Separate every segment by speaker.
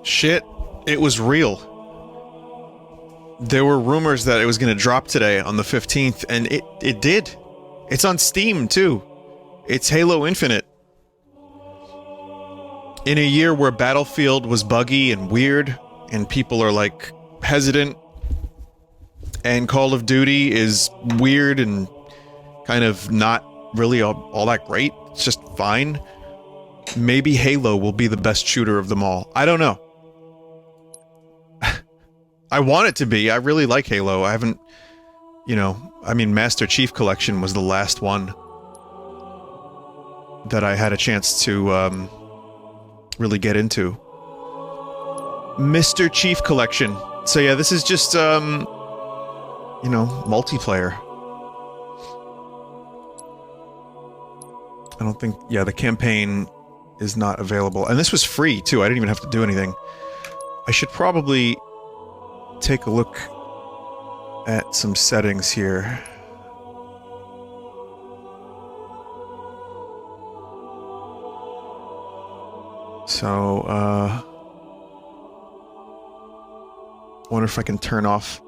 Speaker 1: Shit, it was real. There were rumors that it was going to drop today on the 15th, and it did. It's on Steam, too. It's Halo Infinite. In a year where Battlefield was buggy and weird, and people are, like, hesitant, and Call of Duty is weird and kind of not really all that great, it's just fine, maybe Halo will be the best shooter of them all. I don't know. I want it to be. I really like Halo. I haven't, you know, I mean, Master Chief Collection was the last one that I had a chance to, really get into. Mr. Chief Collection. So yeah, this is just, you know, multiplayer. I don't think, yeah, the campaign is not available. And this was free, too. I didn't even have to do anything. I should probably take a look at some settings here. So, wonder if I can turn off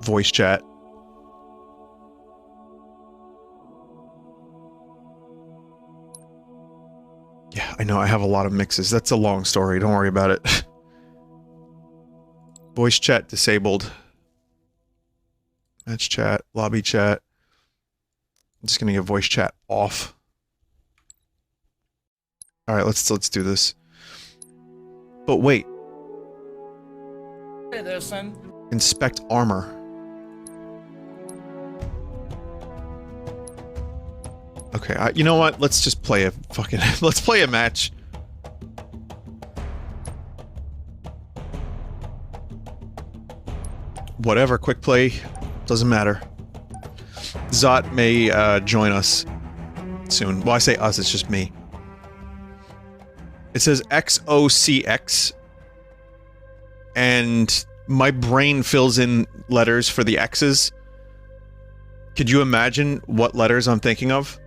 Speaker 1: voice chat. Yeah, I know, I have a lot of mixes. That's a long story, don't worry about it. Voice chat disabled. Match chat, lobby chat. I'm just gonna get voice chat off. Alright, let's do this. But wait.
Speaker 2: Hey there, son.
Speaker 1: Inspect armor. Okay, you know what? Let's just play a fucking... let's play a match. Whatever, quick play. Doesn't matter. Zot may, join us soon. Well, I say us, it's just me. It says XOCX. And my brain fills in letters for the X's. Could you imagine what letters I'm thinking of?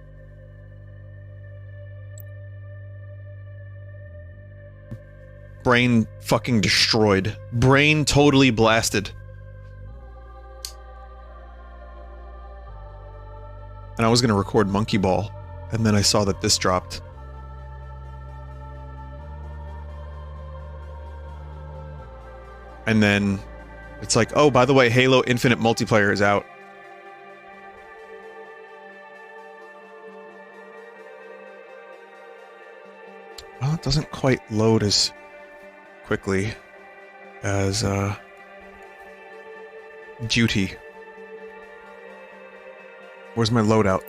Speaker 1: Brain fucking destroyed. Brain totally blasted. And I was gonna record Monkey Ball, and then I saw that this dropped. And then it's like, oh, by the way, Halo Infinite multiplayer is out. Well, it doesn't quite load as quickly as, Duty. Where's my loadout?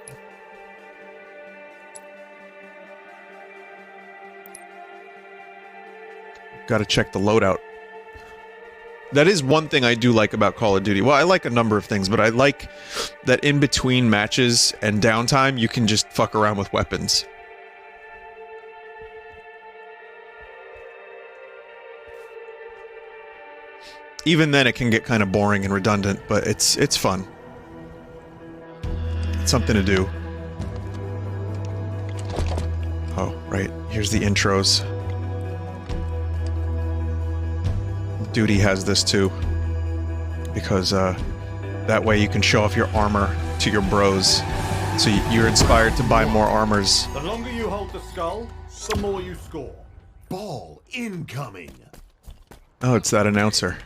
Speaker 1: Gotta check the loadout. That is one thing I do like about Call of Duty. Well, I like a number of things, but I like that in between matches and downtime, you can just fuck around with weapons. Even then, it can get kind of boring and redundant, but it's fun. It's something to do. Oh, right. Here's the intros. Duty has this too. Because, that way you can show off your armor to your bros. So you're inspired to buy more armors.
Speaker 3: The longer you hold the skull, the more you score. Ball incoming.
Speaker 1: Oh, it's that announcer.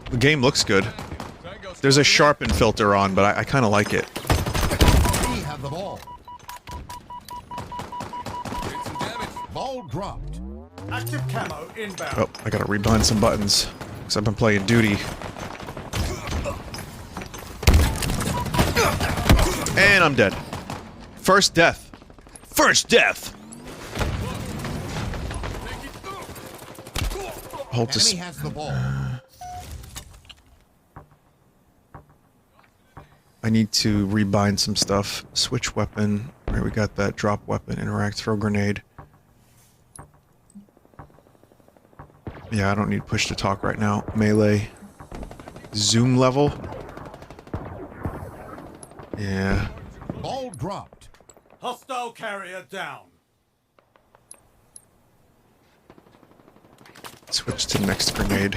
Speaker 1: The game looks good. There's a sharpen filter on, but I kind of like it.
Speaker 3: We have the ball. Ball dropped. Active camo inbound.
Speaker 1: Oh, I gotta rebind some buttons. Because I've been playing Duty. And I'm dead. First death. First death! Hold this.
Speaker 3: Enemy has the ball.
Speaker 1: I need to rebind some stuff. Switch weapon. Alright, we got that. Drop weapon. Interact. Throw grenade. Yeah, I don't need push to talk right now. Melee. Zoom level. Yeah.
Speaker 3: Ball dropped. Hostile carrier down.
Speaker 1: Switch to the next grenade.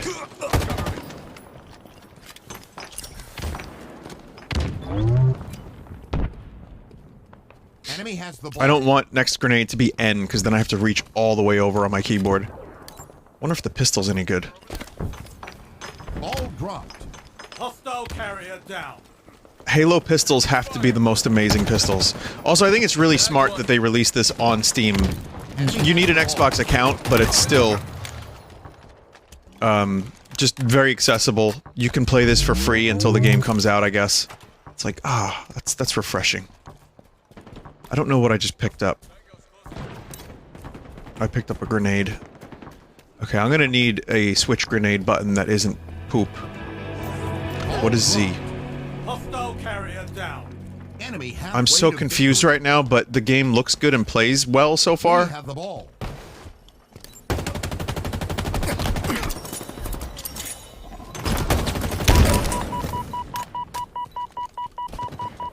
Speaker 2: Enemy has the ball.
Speaker 1: I don't want next grenade to be N, because then I have to reach all the way over on my keyboard. Wonder if the pistol's any good.
Speaker 2: Ball dropped.
Speaker 3: Hostile carrier down.
Speaker 1: Halo pistols have to be the most amazing pistols. Also, I think it's really smart that they released this on Steam. You need an Xbox account, but it's still... just very accessible. You can play this for free until the game comes out, I guess. It's like, that's refreshing. I don't know what I just picked up. I picked up a grenade. Okay, I'm gonna need a switch grenade button that isn't poop. What is Z?
Speaker 3: Hostile carrier down.
Speaker 2: Enemy
Speaker 1: I'm so confused right now, but the game looks good and plays well so
Speaker 2: We
Speaker 1: far.
Speaker 2: have the ball.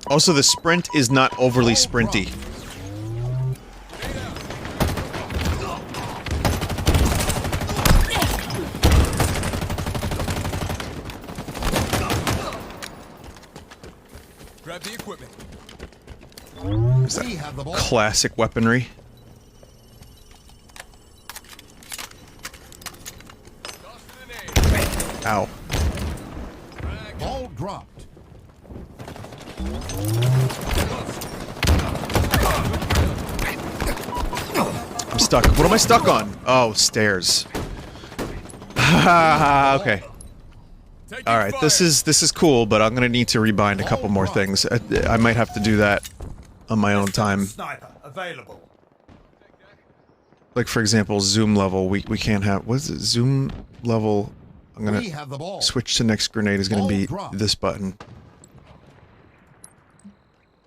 Speaker 1: Also, the sprint is not overly sprinty.
Speaker 4: Grab the equipment.
Speaker 2: We have the ball.
Speaker 1: Classic weaponry. Ow.
Speaker 2: Ball dropped.
Speaker 1: I'm stuck. What am I stuck on? Oh, stairs. Okay. Alright, this is cool, but I'm gonna need to rebind a couple more things. I might have to do that on my own time.
Speaker 3: Sniper available.
Speaker 1: Like, for example, zoom level, we can't have... What is it? Zoom level... I'm gonna
Speaker 2: We have the ball.
Speaker 1: switch to next grenade is gonna be this button.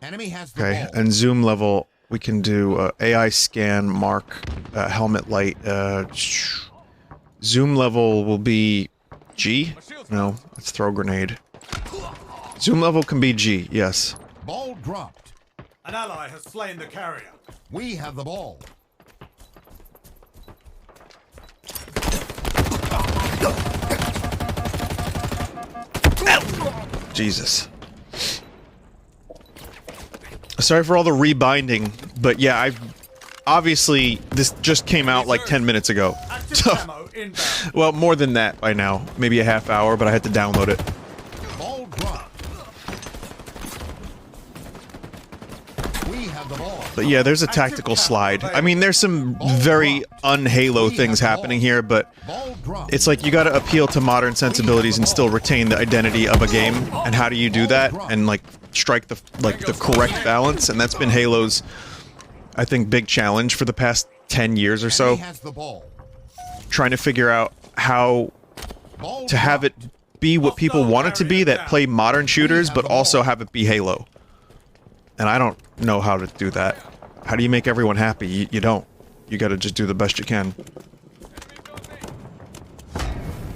Speaker 2: Enemy has the
Speaker 1: Okay,
Speaker 2: ball.
Speaker 1: and zoom level, we can do AI scan, mark, helmet light, zoom level will be G? No, let's throw grenade. Zoom level can be G, yes.
Speaker 2: Ball dropped.
Speaker 3: An ally has slain the carrier.
Speaker 2: We have the ball.
Speaker 1: Jesus. Sorry for all the rebinding, but yeah, I've... Obviously, this just came out like 10 minutes ago.
Speaker 3: Active
Speaker 1: So,
Speaker 3: ammo inbound.
Speaker 1: well, more than that by now. Maybe a half hour, but I had to download it.
Speaker 2: Ball dropped. We have the ball.
Speaker 1: But yeah, there's a tactical slide. I mean, there's some very un-Halo things happening here, but
Speaker 2: Ball dropped.
Speaker 1: it's like you gotta appeal to modern sensibilities and still retain the identity of a game. And how do you do that? And like strike the correct balance? And that's been Halo's, I think, big challenge for the past 10 years or so.
Speaker 2: Enemy has the ball.
Speaker 1: Trying to figure out how
Speaker 2: Ball
Speaker 1: to have it be what people want it to be that play modern shooters, but also have it be Halo. And I don't know how to do that. How do you make everyone happy? You don't. You gotta just do the best you can.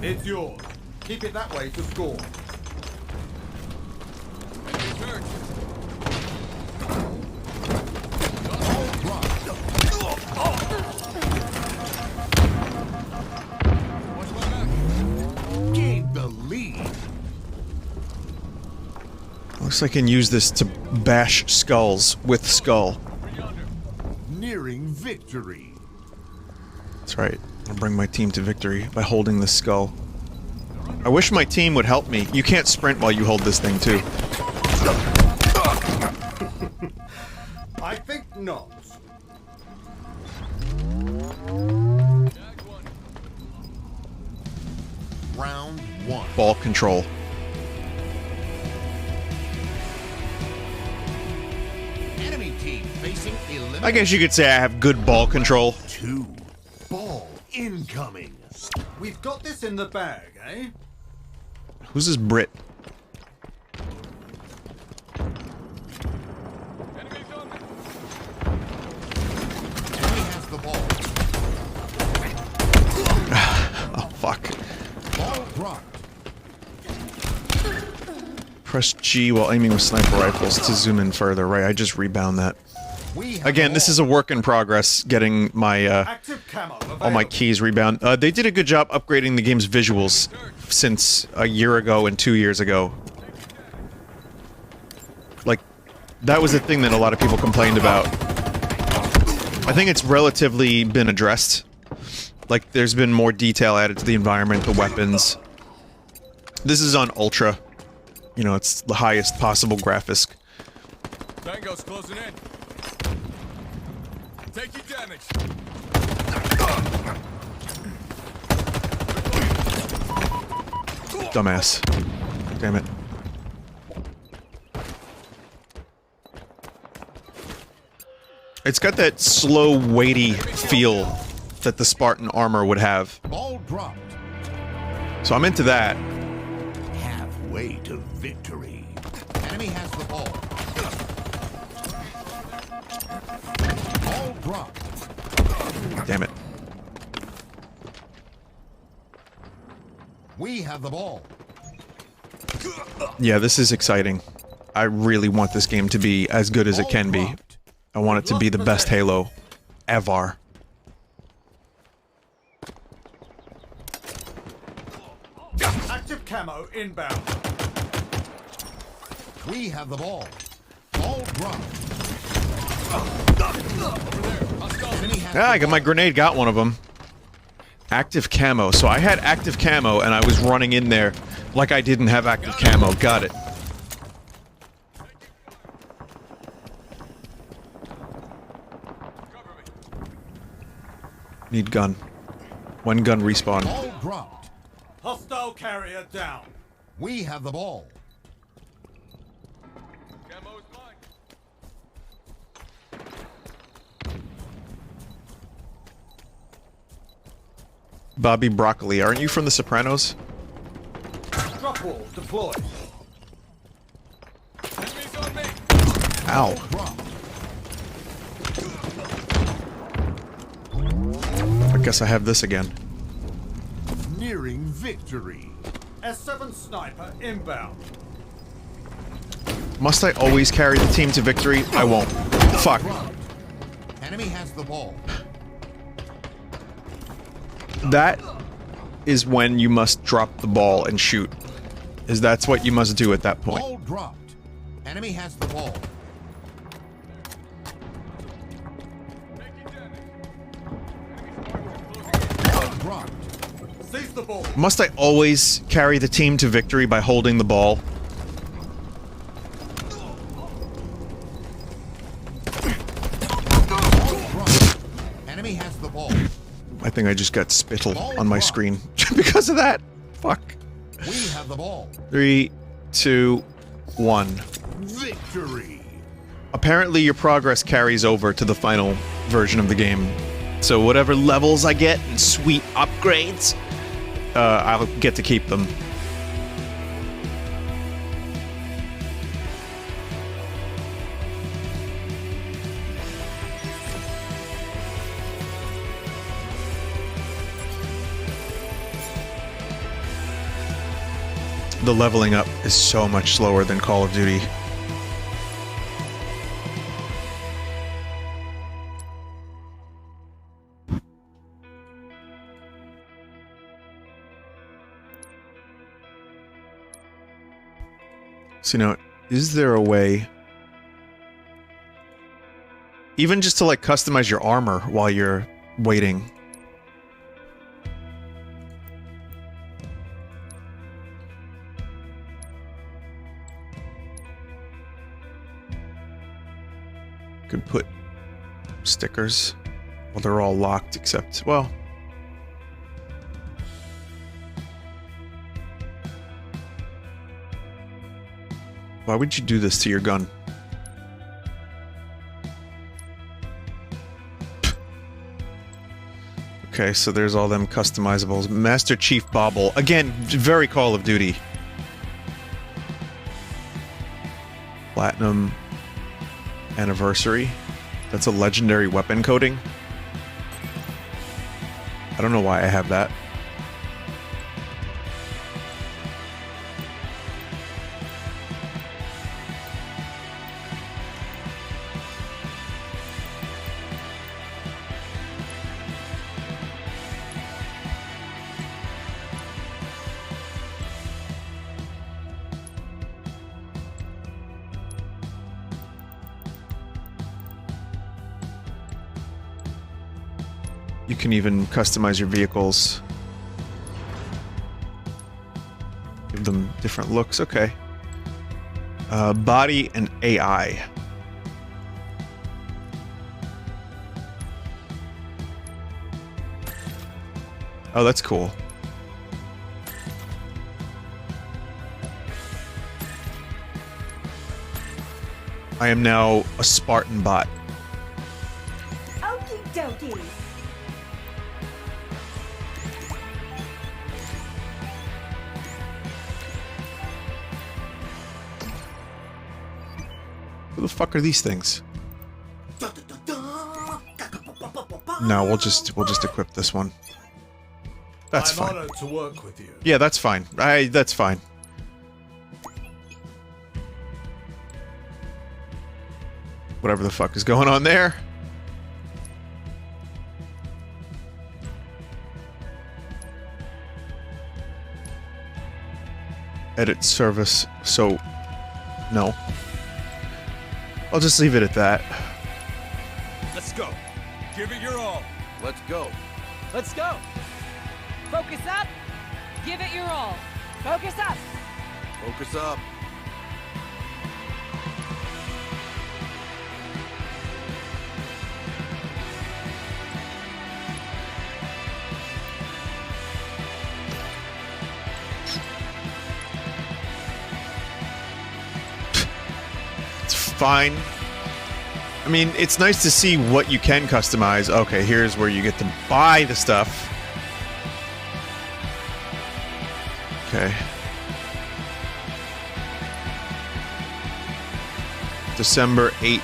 Speaker 3: It's yours. Keep it that way to score.
Speaker 2: gained the lead.
Speaker 1: Looks like I can use this to bash skulls with skull.
Speaker 2: Nearing victory.
Speaker 1: That's right. I'll bring my team to victory by holding this skull. I wish my team would help me. You can't sprint while you hold this thing, too.
Speaker 3: I think not.
Speaker 2: Round one.
Speaker 1: Ball control.
Speaker 2: Enemy team facing elimination.
Speaker 1: I guess you could say I have good ball control.
Speaker 2: 2. Ball incoming.
Speaker 3: We've got this in the bag, eh?
Speaker 1: Who's this Brit?
Speaker 2: Enemy has the ball.
Speaker 1: Oh, fuck.
Speaker 2: Ball dropped.
Speaker 1: Press G while aiming with sniper rifles to zoom in further. Right, I just rebound that.
Speaker 2: We have
Speaker 1: Again,
Speaker 2: the
Speaker 1: this
Speaker 2: ball.
Speaker 1: is a work in progress, getting my
Speaker 3: Active camo
Speaker 1: all my
Speaker 3: available.
Speaker 1: keys rebound. They did a good job upgrading the game's visuals since a year ago and 2 years ago. Like, that was a thing that a lot of people complained about. I think it's relatively been addressed. Like, there's been more detail added to the environment, the weapons. This is on Ultra. You know, it's the highest possible graphics.
Speaker 4: Tango's closing in. Taking damage.
Speaker 1: Dumbass. Damn it. It's got that slow, weighty feel that the Spartan armor would have.
Speaker 2: Ball dropped.
Speaker 1: So I'm into that.
Speaker 2: Halfway to victory. Enemy has the ball. Ball dropped.
Speaker 1: Damn it.
Speaker 2: We have the ball.
Speaker 1: Yeah, this is exciting. I really want this game to be as good as it can be. I want it to be the best Halo ever.
Speaker 3: Active camo inbound.
Speaker 2: We have the ball. Ball dropped. Vinny has
Speaker 1: Yeah, I
Speaker 2: the
Speaker 1: got my
Speaker 2: ball.
Speaker 1: grenade, got one of them. Active camo. So I had active camo and I was running in there like I didn't have active camo. Got it. Need gun. One gun respawn.
Speaker 2: Ball dropped.
Speaker 3: Hostile carrier down.
Speaker 2: We have the ball.
Speaker 4: Camo is mine.
Speaker 1: Bobby Broccoli, aren't you from The Sopranos?
Speaker 3: Drop wall deployed.
Speaker 4: Enemies on me.
Speaker 1: Ow.
Speaker 2: Dropped.
Speaker 1: I guess I have this again.
Speaker 2: Nearing victory.
Speaker 3: S7 sniper inbound.
Speaker 1: Must I always carry the team to victory? I won't. Fuck.
Speaker 2: Dropped. Enemy has the ball.
Speaker 1: That is when you must drop the ball and shoot. That's what you must do at that point.
Speaker 2: Ball dropped. Enemy has the ball.
Speaker 4: Taking damage.
Speaker 2: Ball dropped.
Speaker 3: Seize the ball.
Speaker 1: Must I always carry the team to victory by holding the ball?
Speaker 2: Ball dropped. Enemy has the ball.
Speaker 1: I think I just got spittle on my screen because of that. Fuck.
Speaker 2: We have the ball.
Speaker 1: 3, 2, 1.
Speaker 2: Victory.
Speaker 1: Apparently your progress carries over to the final version of the game. So whatever levels I get and sweet upgrades, I'll get to keep them. The leveling up is so much slower than Call of Duty. So, you know, is there a way, even just to like customize your armor while you're waiting? Could put stickers. Well, they're all locked except, well, why would you do this to your gun? Okay, so there's all them customizables. Master Chief Bobble. Again, very Call of Duty. Platinum Anniversary. That's a legendary weapon coding. I don't know why I have that. You can even customize your vehicles. Give them different looks. Okay. Body and AI. Oh, that's cool. I am now a Spartan bot.
Speaker 5: Okie dokie.
Speaker 1: Who the fuck are these things? No, we'll just equip this one. That's
Speaker 3: I'm
Speaker 1: fine.
Speaker 3: honored to work with you.
Speaker 1: Yeah, that's fine. That's fine. Whatever the fuck is going on there. Edit service. So, no. I'll just leave it at that.
Speaker 4: Let's go. Give it your all.
Speaker 2: Let's go.
Speaker 6: Let's go.
Speaker 5: Focus up. Give it your all. Focus up.
Speaker 2: Focus up.
Speaker 1: It's fine. I mean, it's nice to see what you can customize. Okay, here's where you get to buy the stuff. Okay. December 8,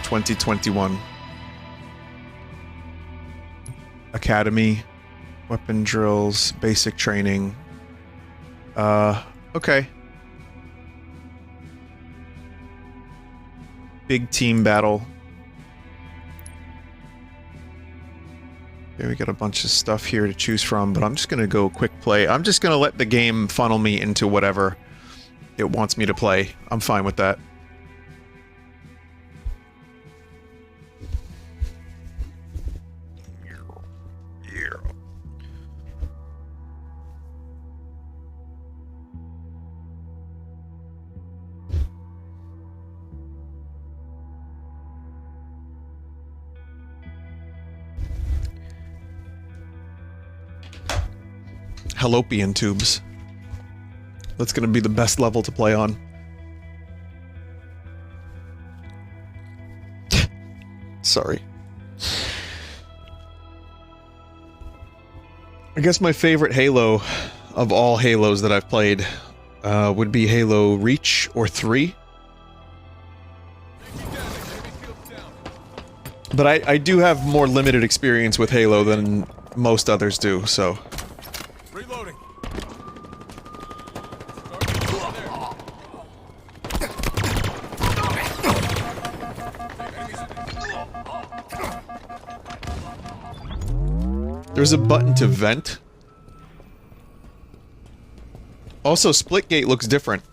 Speaker 1: 2021. Academy. Weapon drills. Basic training. Okay. Big team battle. Okay, we got a bunch of stuff here to choose from, but I'm just gonna go quick play. I'm just gonna let the game funnel me into whatever it wants me to play. I'm fine with that. Fallopian tubes. That's gonna be the best level to play on. Sorry. I guess my favorite Halo of all Halos that I've played would be Halo Reach or 3. But I do have more limited experience with Halo than most others do, so...
Speaker 4: Reloading.
Speaker 1: There's a button to vent. Also, Splitgate looks different.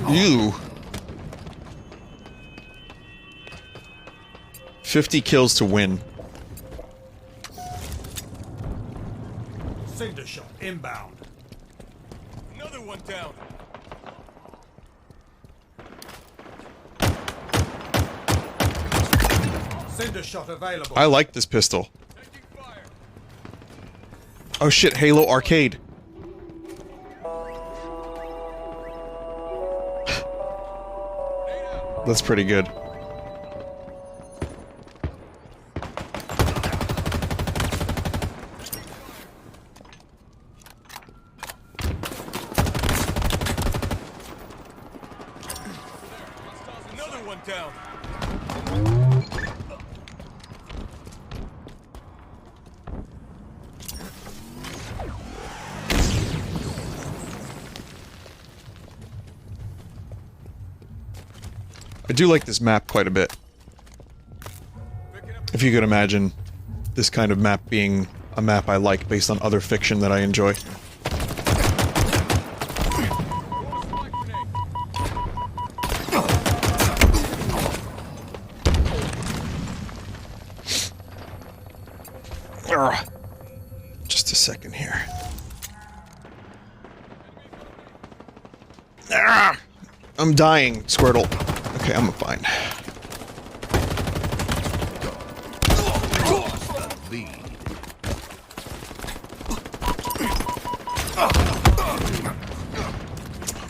Speaker 1: Ew. 50 kills to win.
Speaker 3: Cinder shot inbound.
Speaker 4: Another one down.
Speaker 3: Cinder shot available.
Speaker 1: I like this pistol.
Speaker 4: Taking fire.
Speaker 1: Oh shit, Halo Arcade. That's pretty good.
Speaker 4: Another one down.
Speaker 1: I do like this map quite a bit.
Speaker 4: Picking up
Speaker 1: If you could imagine this kind of map being a map I like based on other fiction that I enjoy. Just a second here. I'm dying, Squirtle. Okay, I'm fine.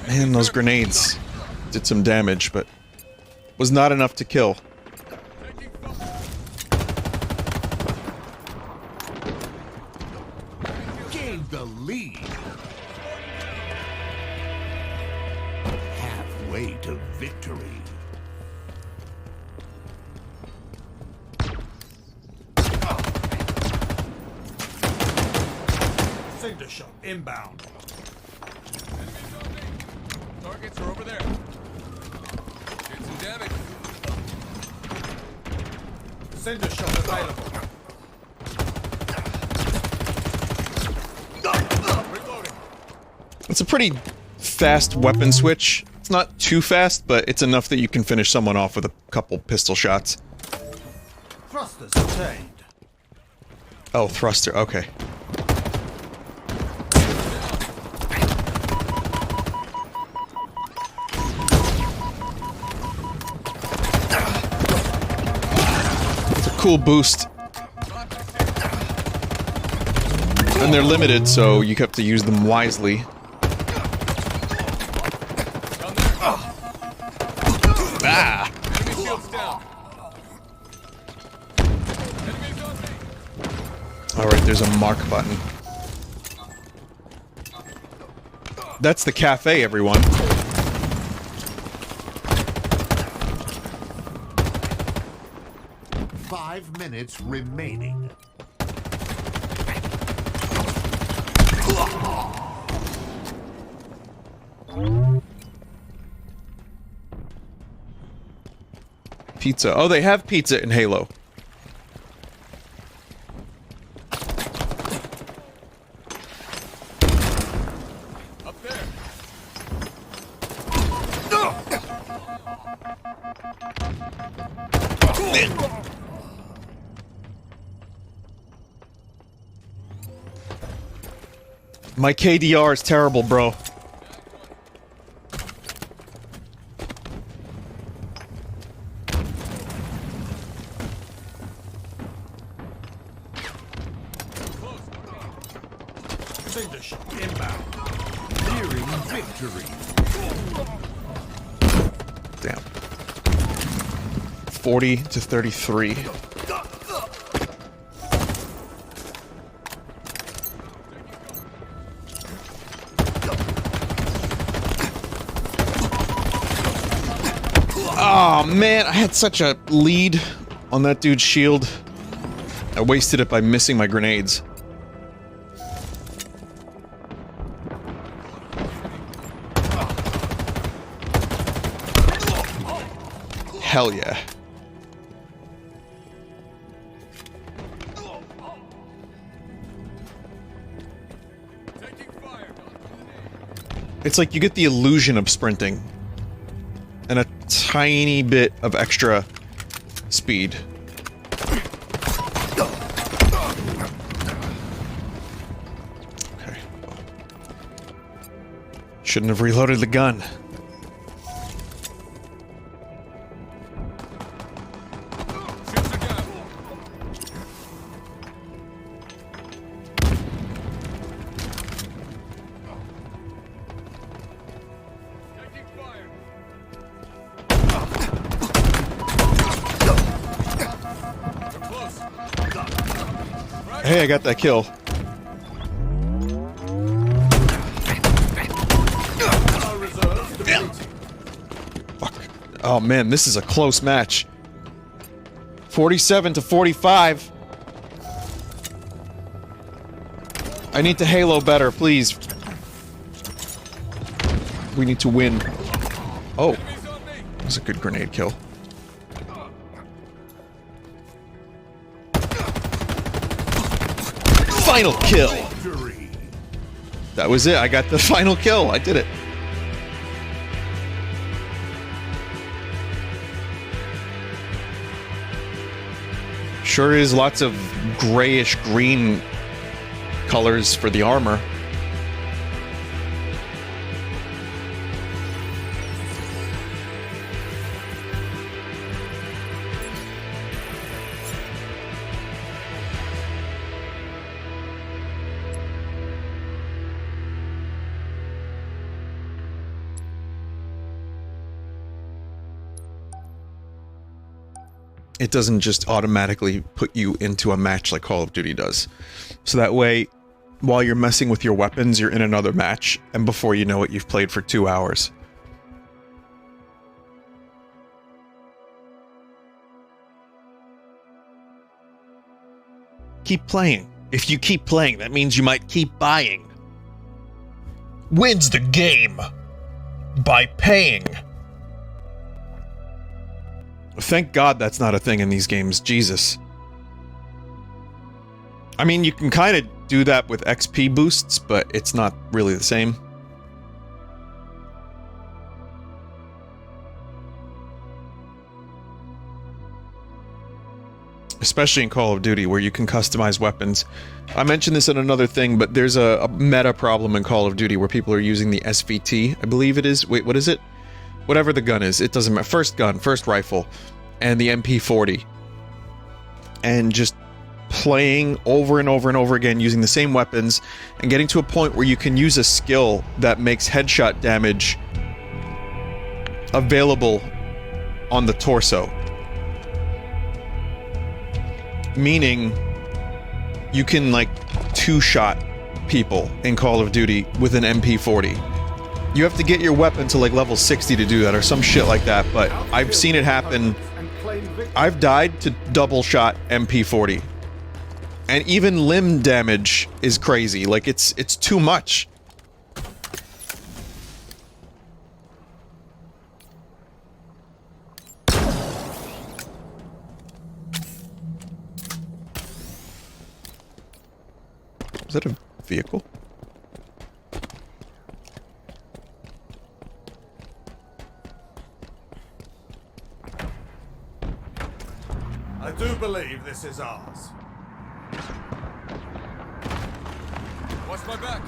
Speaker 1: Man, those grenades did some damage, but was not enough to kill.
Speaker 2: Gain the lead. Halfway to victory.
Speaker 3: Cinder shot inbound.
Speaker 4: Targets are over there. Did some damage.
Speaker 3: Cinder shot available.
Speaker 4: Reloading.
Speaker 1: It's a pretty fast weapon switch. It's not too fast, but it's enough that you can finish someone off with a couple pistol shots.
Speaker 3: Thrusters obtained.
Speaker 1: Oh, thruster, okay. It's a cool boost. And they're limited, so you have to use them wisely. Ah!
Speaker 4: Enemy shield's down. Enemies on me.
Speaker 1: Alright, there's a mark button. That's the cafe, everyone.
Speaker 2: Five minutes remaining.
Speaker 1: Pizza. Oh, they have pizza in Halo.
Speaker 4: Up there.
Speaker 1: My KDR is terrible, bro.
Speaker 3: Cinder shot inbound.
Speaker 2: Nearing victory.
Speaker 1: Damn. 40 to 33. Oh man, I had such a lead on that dude's shield. I wasted it by missing my grenades. Hell yeah.
Speaker 4: Taking fire.
Speaker 1: It's like you get the illusion of sprinting. And a tiny bit of extra speed. Okay. Shouldn't have reloaded the gun.
Speaker 4: Shields are down. Taking fire. We're close.
Speaker 1: Hey, I got that kill.
Speaker 3: Our reserves depleted.
Speaker 1: Fuck. Oh man, this is a close match. 47 to 45. I need to Halo better, please. We need to win. Oh,
Speaker 4: Enemies on me.
Speaker 1: that was a good grenade kill. Final kill!
Speaker 2: Victory.
Speaker 1: That was it. I got the final kill. I did it. Sure is lots of grayish green colors for the armor. It doesn't just automatically put you into a match like Call of Duty does. So that way, while you're messing with your weapons, you're in another match, and before you know it, you've played for 2 hours. Keep playing. If you keep playing, that means you might keep buying. Wins the game by paying. Thank God that's not a thing in these games, Jesus. I mean, you can kind of do that with XP boosts, but it's not really the same. Especially in Call of Duty, where you can customize weapons. I mentioned this in another thing, but there's a meta problem in Call of Duty where people are using the SVT, I believe it is. Wait, what is it? Whatever the gun is, it doesn't matter. First gun, first rifle, and the MP40. And just playing over and over and over again using the same weapons and getting to a point where you can use a skill that makes headshot damage available on the torso. Meaning, you can, like, two-shot people in Call of Duty with an MP40. You have to get your weapon to, like, level 60 to do that, or some shit like that, but I've seen it happen. I've died to double-shot MP40. And even limb damage is crazy. Like, it's too much. Is that a vehicle?
Speaker 3: I do believe this is ours.
Speaker 4: Watch my back.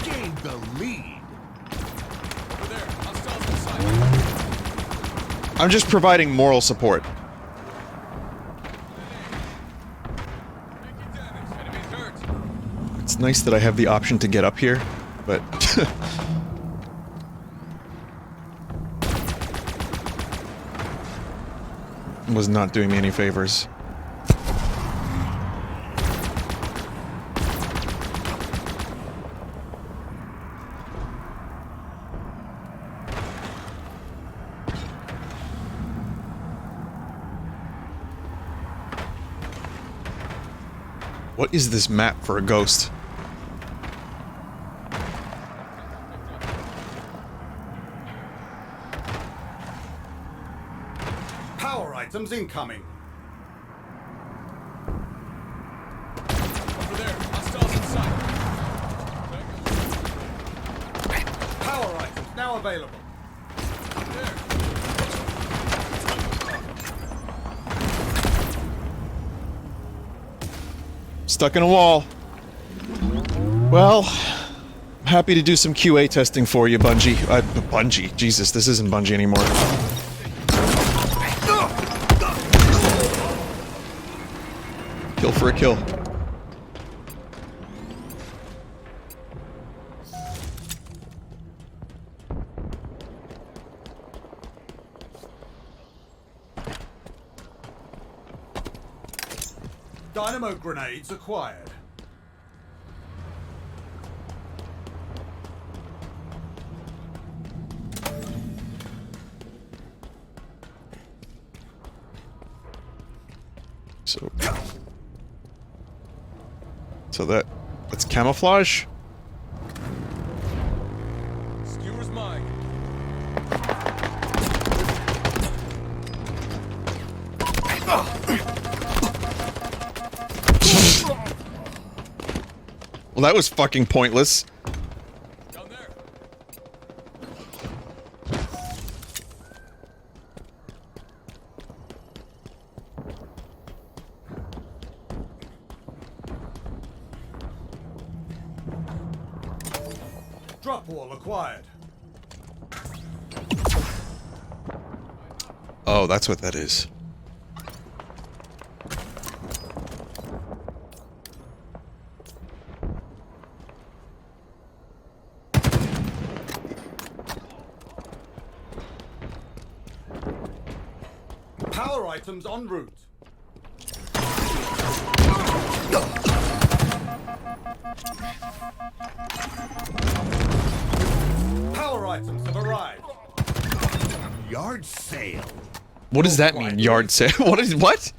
Speaker 2: Gain the lead.
Speaker 4: Over there. Hostiles in sight.
Speaker 1: I'm just providing moral support.
Speaker 4: Taking damage. Enemies hurt.
Speaker 1: It's nice that I have the option to get up here, but... was not doing me any favors. What is this map for a ghost?
Speaker 3: Power items incoming.
Speaker 4: Over there. Hostiles in sight.
Speaker 3: Power items now available.
Speaker 4: There.
Speaker 1: Stuck in a wall. Well, happy to do some QA testing for you, Bungie. Bungie. Jesus, this isn't Bungie anymore. Kill for a kill.
Speaker 3: Dynamo grenades acquired.
Speaker 1: So that's camouflage?
Speaker 4: Skewer's mine.
Speaker 1: Well, that was fucking pointless.
Speaker 4: Down there.
Speaker 3: Drop wall acquired.
Speaker 1: Oh, that's what that is.
Speaker 3: Power items en route. Power items have arrived.
Speaker 2: Yard sale.
Speaker 1: What does that mean, yard sale? What?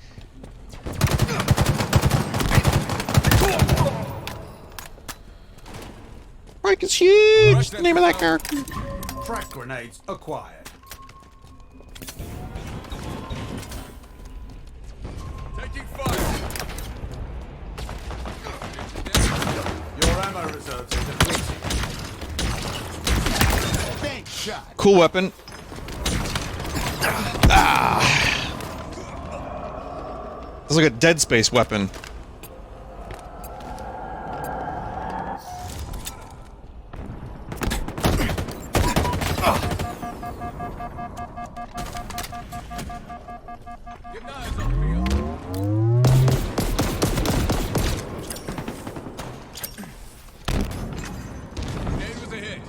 Speaker 1: Frank is huge! The name of that character.
Speaker 3: Frag grenades acquired.
Speaker 4: Taking fire.
Speaker 3: Your ammo reserves are depleted.
Speaker 2: Bank shot.
Speaker 1: Cool weapon. It's like a Dead Space weapon.
Speaker 4: Getting eyes on me. Grenade was a hit.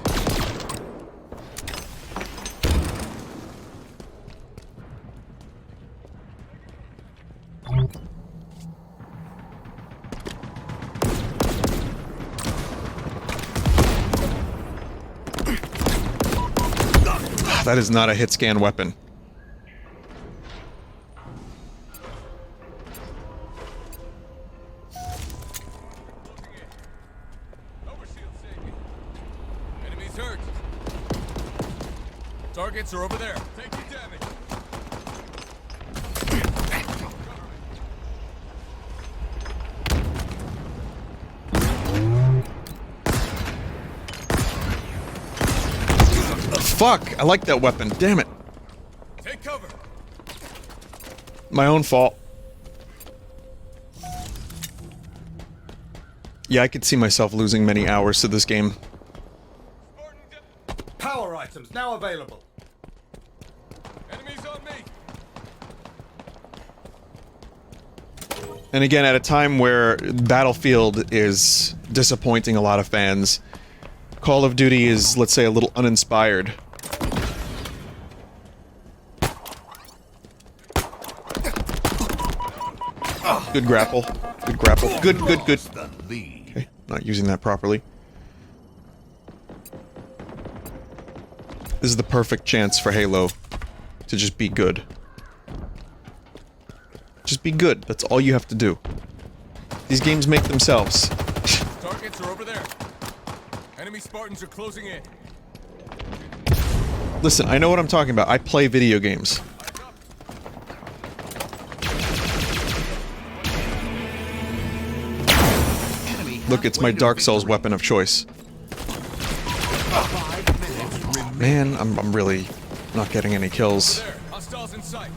Speaker 1: That is not a hit scan weapon.
Speaker 4: Overshield saving. Enemies hurt. Targets are over there. Taking damage.
Speaker 1: Fuck! I like that weapon. Damn it.
Speaker 4: Take cover.
Speaker 1: My own fault. Yeah, I could see myself losing many hours to this game.
Speaker 3: Power items now available.
Speaker 4: Enemies on me.
Speaker 1: And again, at a time where Battlefield is disappointing a lot of fans, Call of Duty is, let's say, a little uninspired. Good grapple. Good grapple. Good.
Speaker 2: The lead.
Speaker 1: Okay, not using that properly. This is the perfect chance for Halo to just be good. Just be good. That's all you have to do. These games make themselves.
Speaker 4: Targets are over there. Enemy Spartans are closing in.
Speaker 1: Listen, I know what I'm talking about. I play video games. Look, it's my Dark Souls weapon of choice.
Speaker 2: 5 minutes remaining.
Speaker 1: Man, I'm really not getting any kills.
Speaker 4: There. Hostiles in sight.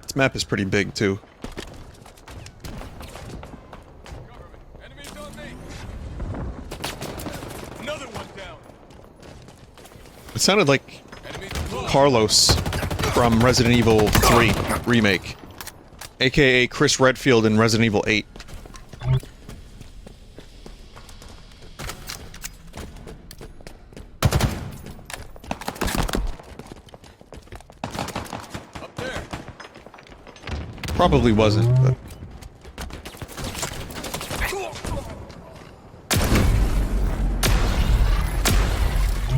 Speaker 1: This map is pretty big, too.
Speaker 4: Enemies on me. Another one down.
Speaker 1: It sounded like
Speaker 4: Enemies close.
Speaker 1: Carlos from Resident Evil 3 Remake. AKA Chris Redfield in Resident Evil 8.
Speaker 4: Up there.
Speaker 1: Probably wasn't, but...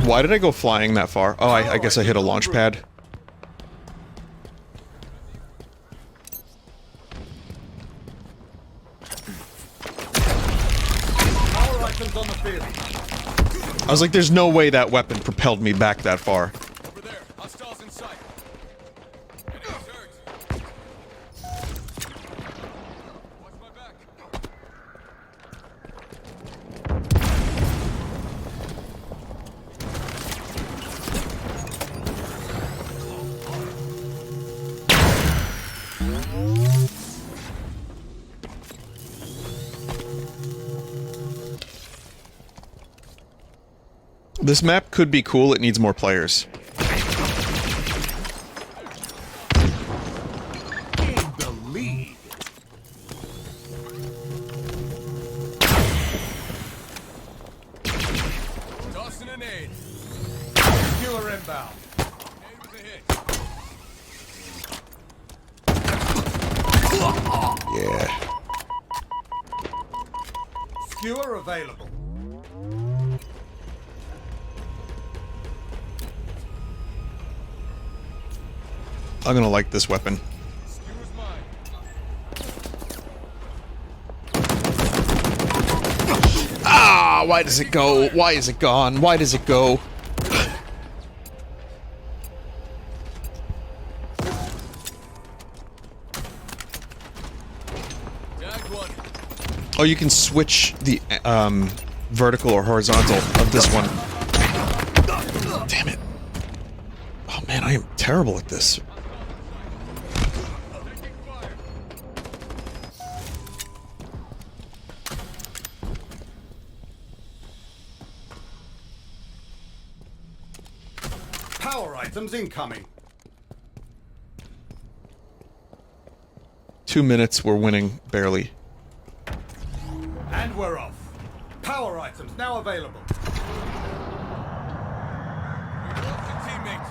Speaker 1: Why did I go flying that far? Oh, I guess I hit a launch pad. I was like, there's no way that weapon propelled me back that far.
Speaker 4: Over there. Hostiles in sight. Enemies hurt. Watch my back.
Speaker 1: This map could be cool, it needs more players.
Speaker 2: In the lead.
Speaker 4: Tossing an aid.
Speaker 3: Skewer inbound.
Speaker 4: Aid with a hit.
Speaker 1: Yeah.
Speaker 3: Skewer available.
Speaker 1: I'm gonna like this weapon.
Speaker 4: Skewer's mine.
Speaker 1: Ah, why does it go? Why is it gone? Why does it go?
Speaker 4: Tagged one.
Speaker 1: Oh, you can switch the vertical or horizontal of this one. Damn it. Oh man, I am terrible at this.
Speaker 4: Taking fire.
Speaker 3: Power items incoming.
Speaker 1: 2 minutes, we're winning, barely.
Speaker 3: And we're off. Power items now available.
Speaker 4: We lost a teammate.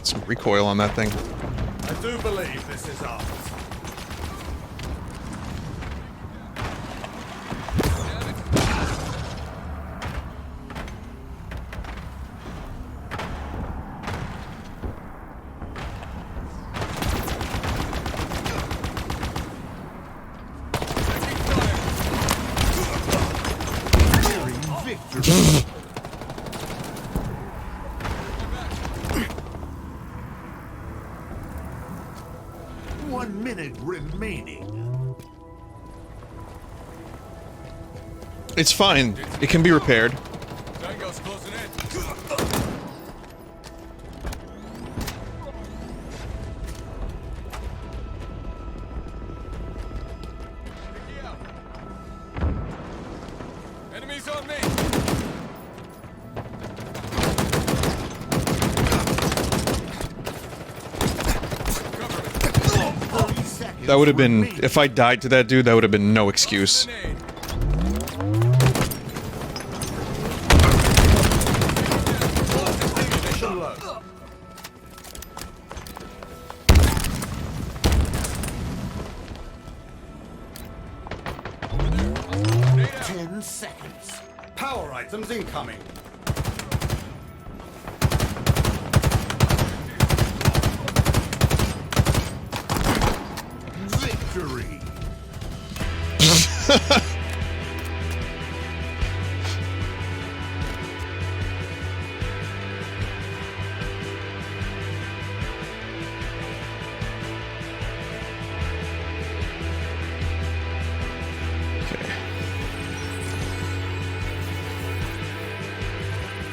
Speaker 1: Some recoil on that thing.
Speaker 3: I do believe this is ours.
Speaker 4: Damn it. Taking fire.
Speaker 2: Victory. 1 minute remaining.
Speaker 1: It's fine. It can be repaired.
Speaker 4: Tango's closing in. Picky out. Enemies on me. Cover me.
Speaker 2: 30 seconds.
Speaker 1: That would have been...
Speaker 2: remaining.
Speaker 1: If I died to that dude, that would have been no excuse.
Speaker 4: Tossing an aid.
Speaker 3: Mission low.
Speaker 4: Grenade out.
Speaker 2: 10 seconds.
Speaker 3: Power items incoming.
Speaker 2: Victory.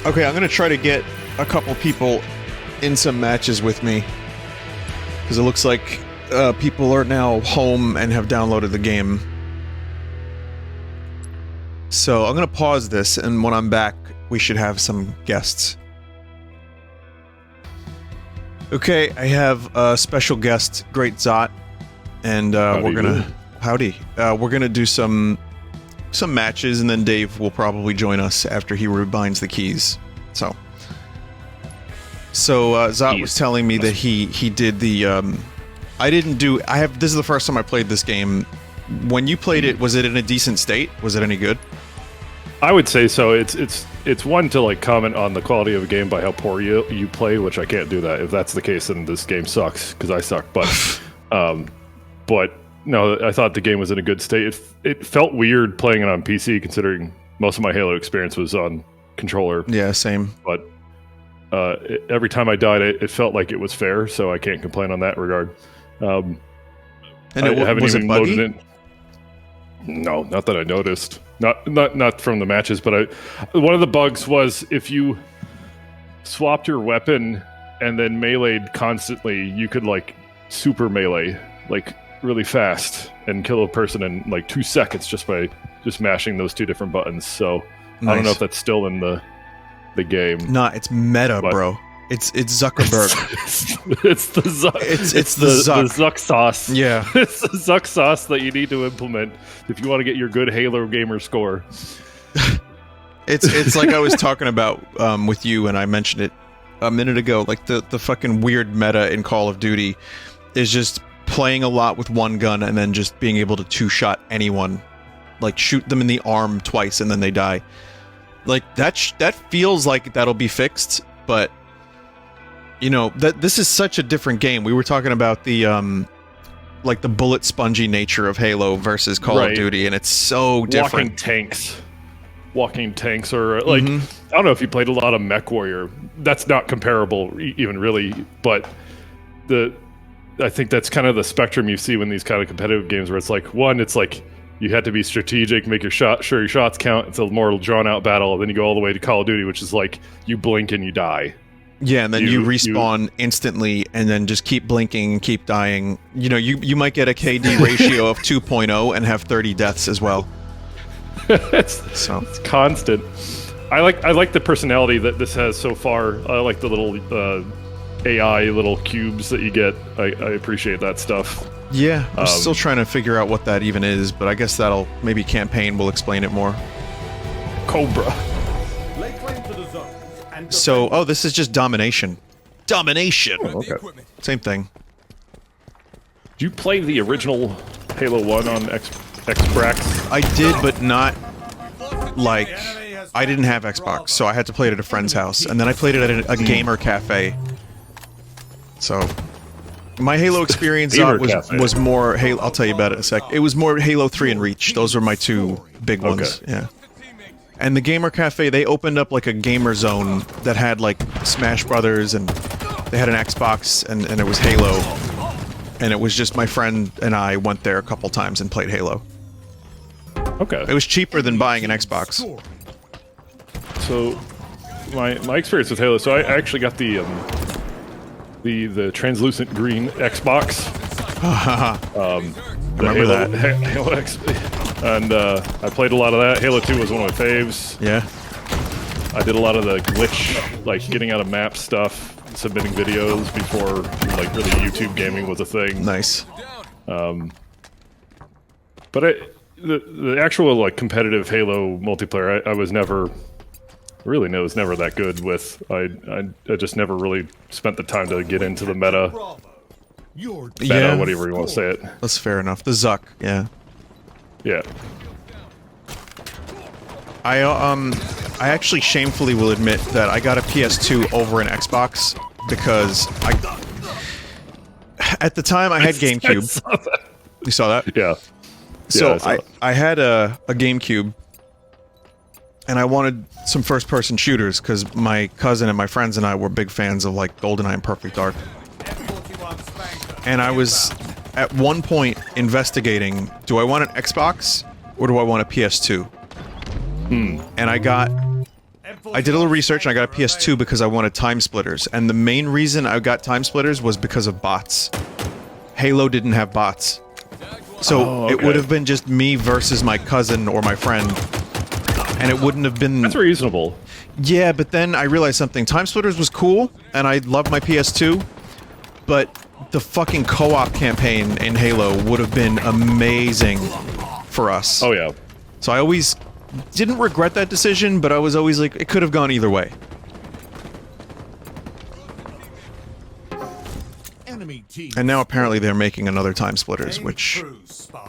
Speaker 1: Okay, I'm gonna try to get a couple people in some matches with me. Because it looks like people are now home and have downloaded the game. So I'm gonna pause this, and when I'm back, we should have some guests. Okay, I have a special guest, Great Zot, and we're gonna... Howdy. We're gonna do some matches, and then Dave will probably join us after he rebinds the keys. So Zot was telling me that he did the I didn't do... this is the first time I played this game when you played it, was it in a decent state? Was it any good?
Speaker 6: I would say so. It's one to like comment on the quality of a game by how poor you play, which I can't do that. If that's the case, then this game sucks because I suck. But no, I thought the game was in a good state. It felt weird playing it on PC, considering most of my Halo experience was on controller.
Speaker 1: Yeah, same.
Speaker 6: But every time I died, it felt like it was fair, so I can't complain on that regard.
Speaker 1: And
Speaker 6: was it
Speaker 1: buggy?
Speaker 6: loaded in. No, not that I noticed. Not from the matches, but one of the bugs was if you swapped your weapon and then meleeed constantly, you could like super melee, like really fast, and kill a person in like 2 seconds just by mashing those two different buttons. So
Speaker 1: Nice.
Speaker 6: I don't know if that's still in the game.
Speaker 1: Nah, it's meta, bro. It's Zuckerberg.
Speaker 6: It's the Zuck.
Speaker 1: It's the Zuck.
Speaker 6: The Zuck sauce.
Speaker 1: Yeah.
Speaker 6: It's the Zuck sauce that you need to implement if you want to get your good Halo gamer score.
Speaker 1: It's like I was talking about with you, and I mentioned it a minute ago. Like the fucking weird meta in Call of Duty is just playing a lot with one gun and then just being able to two-shot anyone, like shoot them in the arm twice and then they die. Like that feels like that'll be fixed, but you know that this is such a different game. We were talking about the like the bullet spongy nature of Halo versus Call of Duty, and it's so different.
Speaker 6: Walking tanks, or like I don't know if you played a lot of Mech Warrior. That's not comparable, even really. But I think that's kind of the spectrum you see when these kind of competitive games, where it's like it's like you had to be strategic, make your sure your shots count. It's a more drawn out battle. And then you go all the way to Call of Duty, which is like you blink and you die.
Speaker 1: Yeah, and then you respawn instantly, and then just keep blinking and keep dying. You know, you might get a KD ratio of 2.0 and have 30 deaths as well.
Speaker 6: It's constant. I like the personality that this has so far. I like the little AI little cubes that you get. I appreciate that stuff.
Speaker 1: Yeah, I'm still trying to figure out what that even is, but I guess maybe campaign will explain it more.
Speaker 6: Cobra.
Speaker 3: Lay claim to the zone. And
Speaker 1: So, this is just domination. Domination!
Speaker 6: Oh, okay.
Speaker 1: Same thing.
Speaker 6: Did you play the original Halo 1 on Xbox?
Speaker 1: I did, but not, like, I didn't have Xbox, so I had to play it at a friend's house, and then I played it at a gamer cafe. So, my Halo experience was more Halo. I'll tell you about it in a sec. It was more Halo 3 and Reach. Those were my two big ones.
Speaker 6: Okay.
Speaker 1: Yeah. And the gamer cafe, they opened up like a gamer zone that had like Smash Brothers, and they had an Xbox, and it was Halo. And it was just my friend and I went there a couple times and played Halo.
Speaker 6: Okay.
Speaker 1: It was cheaper than buying an Xbox.
Speaker 6: So, my experience with Halo. So I actually got the translucent green Xbox.
Speaker 1: Remember that.
Speaker 6: Halo X, and I played a lot of that. Halo 2 was one of my faves.
Speaker 1: Yeah.
Speaker 6: I did a lot of the glitch, like getting out of map stuff, submitting videos before like really YouTube gaming was a thing.
Speaker 1: Nice.
Speaker 6: But the actual like competitive Halo multiplayer, I was never that good with. I just never really spent the time to get into the meta,
Speaker 1: Yeah.
Speaker 6: whatever you want to say it.
Speaker 1: That's fair enough. The Zuck, yeah.
Speaker 6: Yeah.
Speaker 1: I actually shamefully will admit that I got a PS2 over an Xbox because at the time I had GameCube. You saw that?
Speaker 6: Yeah.
Speaker 1: So
Speaker 6: Yeah,
Speaker 1: I had a GameCube, and I wanted some first-person shooters because my cousin and my friends and I were big fans of like GoldenEye and Perfect Dark. And I was at one point investigating: do I want an Xbox or do I want a PS2? And I did a little research, and I got a PS2 because I wanted time splitters. And the main reason I got time splitters was because of bots. Halo didn't have bots. So it would have been just me versus my cousin or my friend. And it wouldn't have been...
Speaker 6: That's reasonable.
Speaker 1: Yeah, but then I realized something. Time splitters was cool, and I loved my PS2. But the fucking co-op campaign in Halo would have been amazing for us.
Speaker 6: Oh, yeah.
Speaker 1: So I always... didn't regret that decision, but I was always like, it could have gone either way.
Speaker 2: Enemy team.
Speaker 1: And now apparently they're making another Time Splitters, which,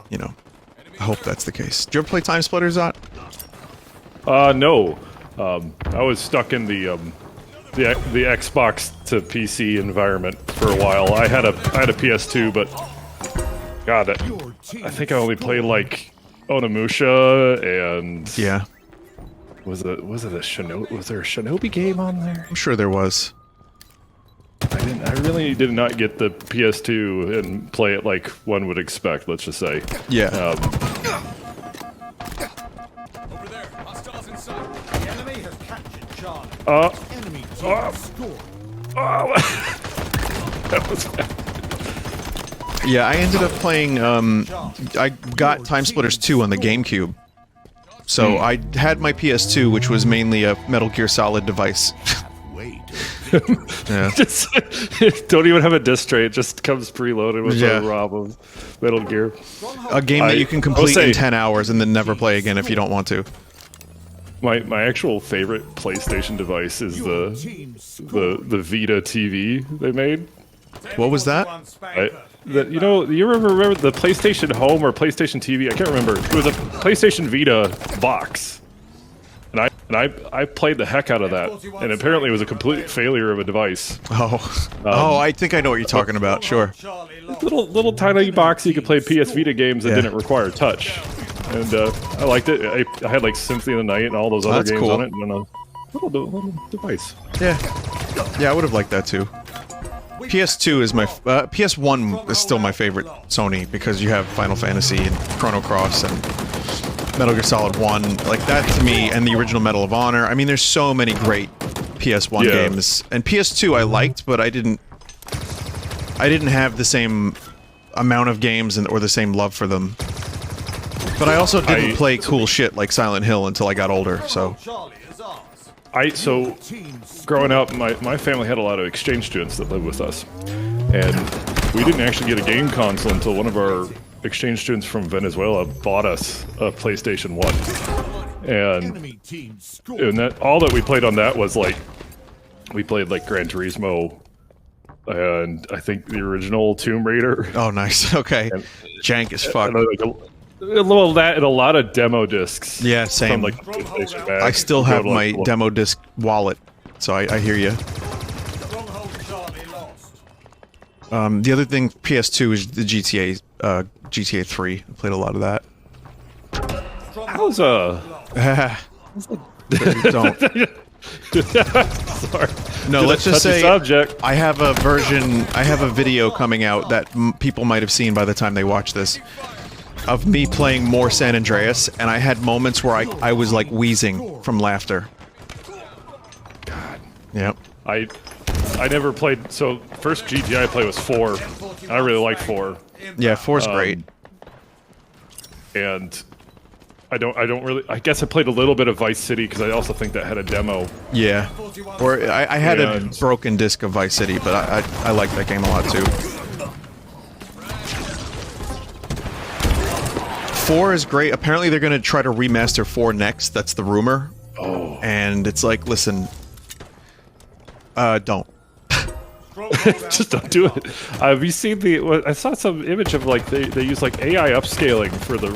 Speaker 1: you know, I hope that's the case. Did you ever play Time Splitter, Zot?
Speaker 6: No. I was stuck in the Xbox to PC environment for a while. I had a PS2, but God, I think I only played like Onimusha and
Speaker 1: Yeah.
Speaker 6: Was there a Shinobi game on there?
Speaker 1: I'm sure there was.
Speaker 6: I really did not get the PS2 and play it like one would expect. Let's just say.
Speaker 1: Yeah.
Speaker 4: Over there. Hostiles inside.
Speaker 3: The enemy has captured Charlie. Enemy team scored.
Speaker 6: That was bad.
Speaker 1: Yeah, I ended up playing, I got Time Splitters 2 on the GameCube. So I had my PS2, which was mainly a Metal Gear Solid device.
Speaker 2: Way to
Speaker 1: Yeah.
Speaker 6: Just don't even have a disc tray. It just comes preloaded with
Speaker 1: Yeah.
Speaker 6: a ROM of Metal Gear.
Speaker 1: A game that you can complete
Speaker 6: say-
Speaker 1: in 10 hours and then never play again if you don't want to.
Speaker 6: My actual favorite PlayStation device is the
Speaker 3: Team scored.
Speaker 6: Vita TV they made.
Speaker 1: What was that?
Speaker 6: You remember the PlayStation Home or PlayStation TV? I can't remember. It was a PlayStation Vita box, and I played the heck out of that. And apparently, it was a complete failure of a device.
Speaker 1: Oh, I think I know what you're talking about. Sure.
Speaker 3: Charlie lost.
Speaker 6: Little tiny box you could play PS Vita games that
Speaker 1: Yeah.
Speaker 6: didn't require touch, and I liked it. I had like Symphony of the Night and all those other
Speaker 1: That's
Speaker 6: games
Speaker 1: cool.
Speaker 6: on it, and a little device.
Speaker 1: Yeah. Yeah, I would have liked that too. PS2 is my PS1 is still my favorite Sony because you have Final Fantasy and Chrono Cross and Metal Gear Solid 1, like that to me, and the original Medal of Honor. I mean, there's so many great PS1
Speaker 6: Yeah.
Speaker 1: games, and PS2 I liked, but I didn't have the same amount of games or the same love for them. But I also didn't play cool shit like Silent Hill until I got older. So
Speaker 3: Charlie is ours.
Speaker 6: Growing up, my family had a lot of exchange students that lived with us, and we didn't actually get a game console until one of our exchange students from Venezuela bought us a PlayStation 1,
Speaker 3: Enemy team scored.
Speaker 6: and that all that we played on that was like we played like Gran Turismo, and I think the original Tomb Raider.
Speaker 1: oh, nice. Okay, jank as fuck.
Speaker 6: And, like, a little of that and a lot of demo discs.
Speaker 1: Yeah, same.
Speaker 6: From like PlayStation Mag.
Speaker 1: I still
Speaker 6: Go
Speaker 1: have
Speaker 6: to, like,
Speaker 1: my demo disc wallet, so I hear you.
Speaker 3: Stronghold Charlie lost.
Speaker 1: The other thing, PS2 is the GTA 3. I played a lot of that.
Speaker 6: How's
Speaker 1: Don't.
Speaker 6: Sorry.
Speaker 1: No,
Speaker 6: Did
Speaker 1: let's
Speaker 6: I
Speaker 1: just
Speaker 6: touch a
Speaker 1: say
Speaker 6: subject?
Speaker 1: I have a video coming out that people might have seen by the time they watch this, of me playing more San Andreas, and I had moments where I was like wheezing from laughter.
Speaker 6: God.
Speaker 1: Yep.
Speaker 6: I never played. So first GTA I played was 4. I really like 4,
Speaker 1: Yeah, 4's great.
Speaker 6: and I don't really. I guess I played a little bit of Vice City because I also think that had a demo.
Speaker 1: Yeah. Or I had a
Speaker 6: And-
Speaker 1: broken disc of Vice City, but I like that game a lot too. 4 is great. Apparently they're gonna try to remaster 4 next. That's the rumor.
Speaker 6: Oh.
Speaker 1: And it's like, listen, don't.
Speaker 6: Just don't do it. Have you seen the? I saw some image of like they use like AI upscaling for the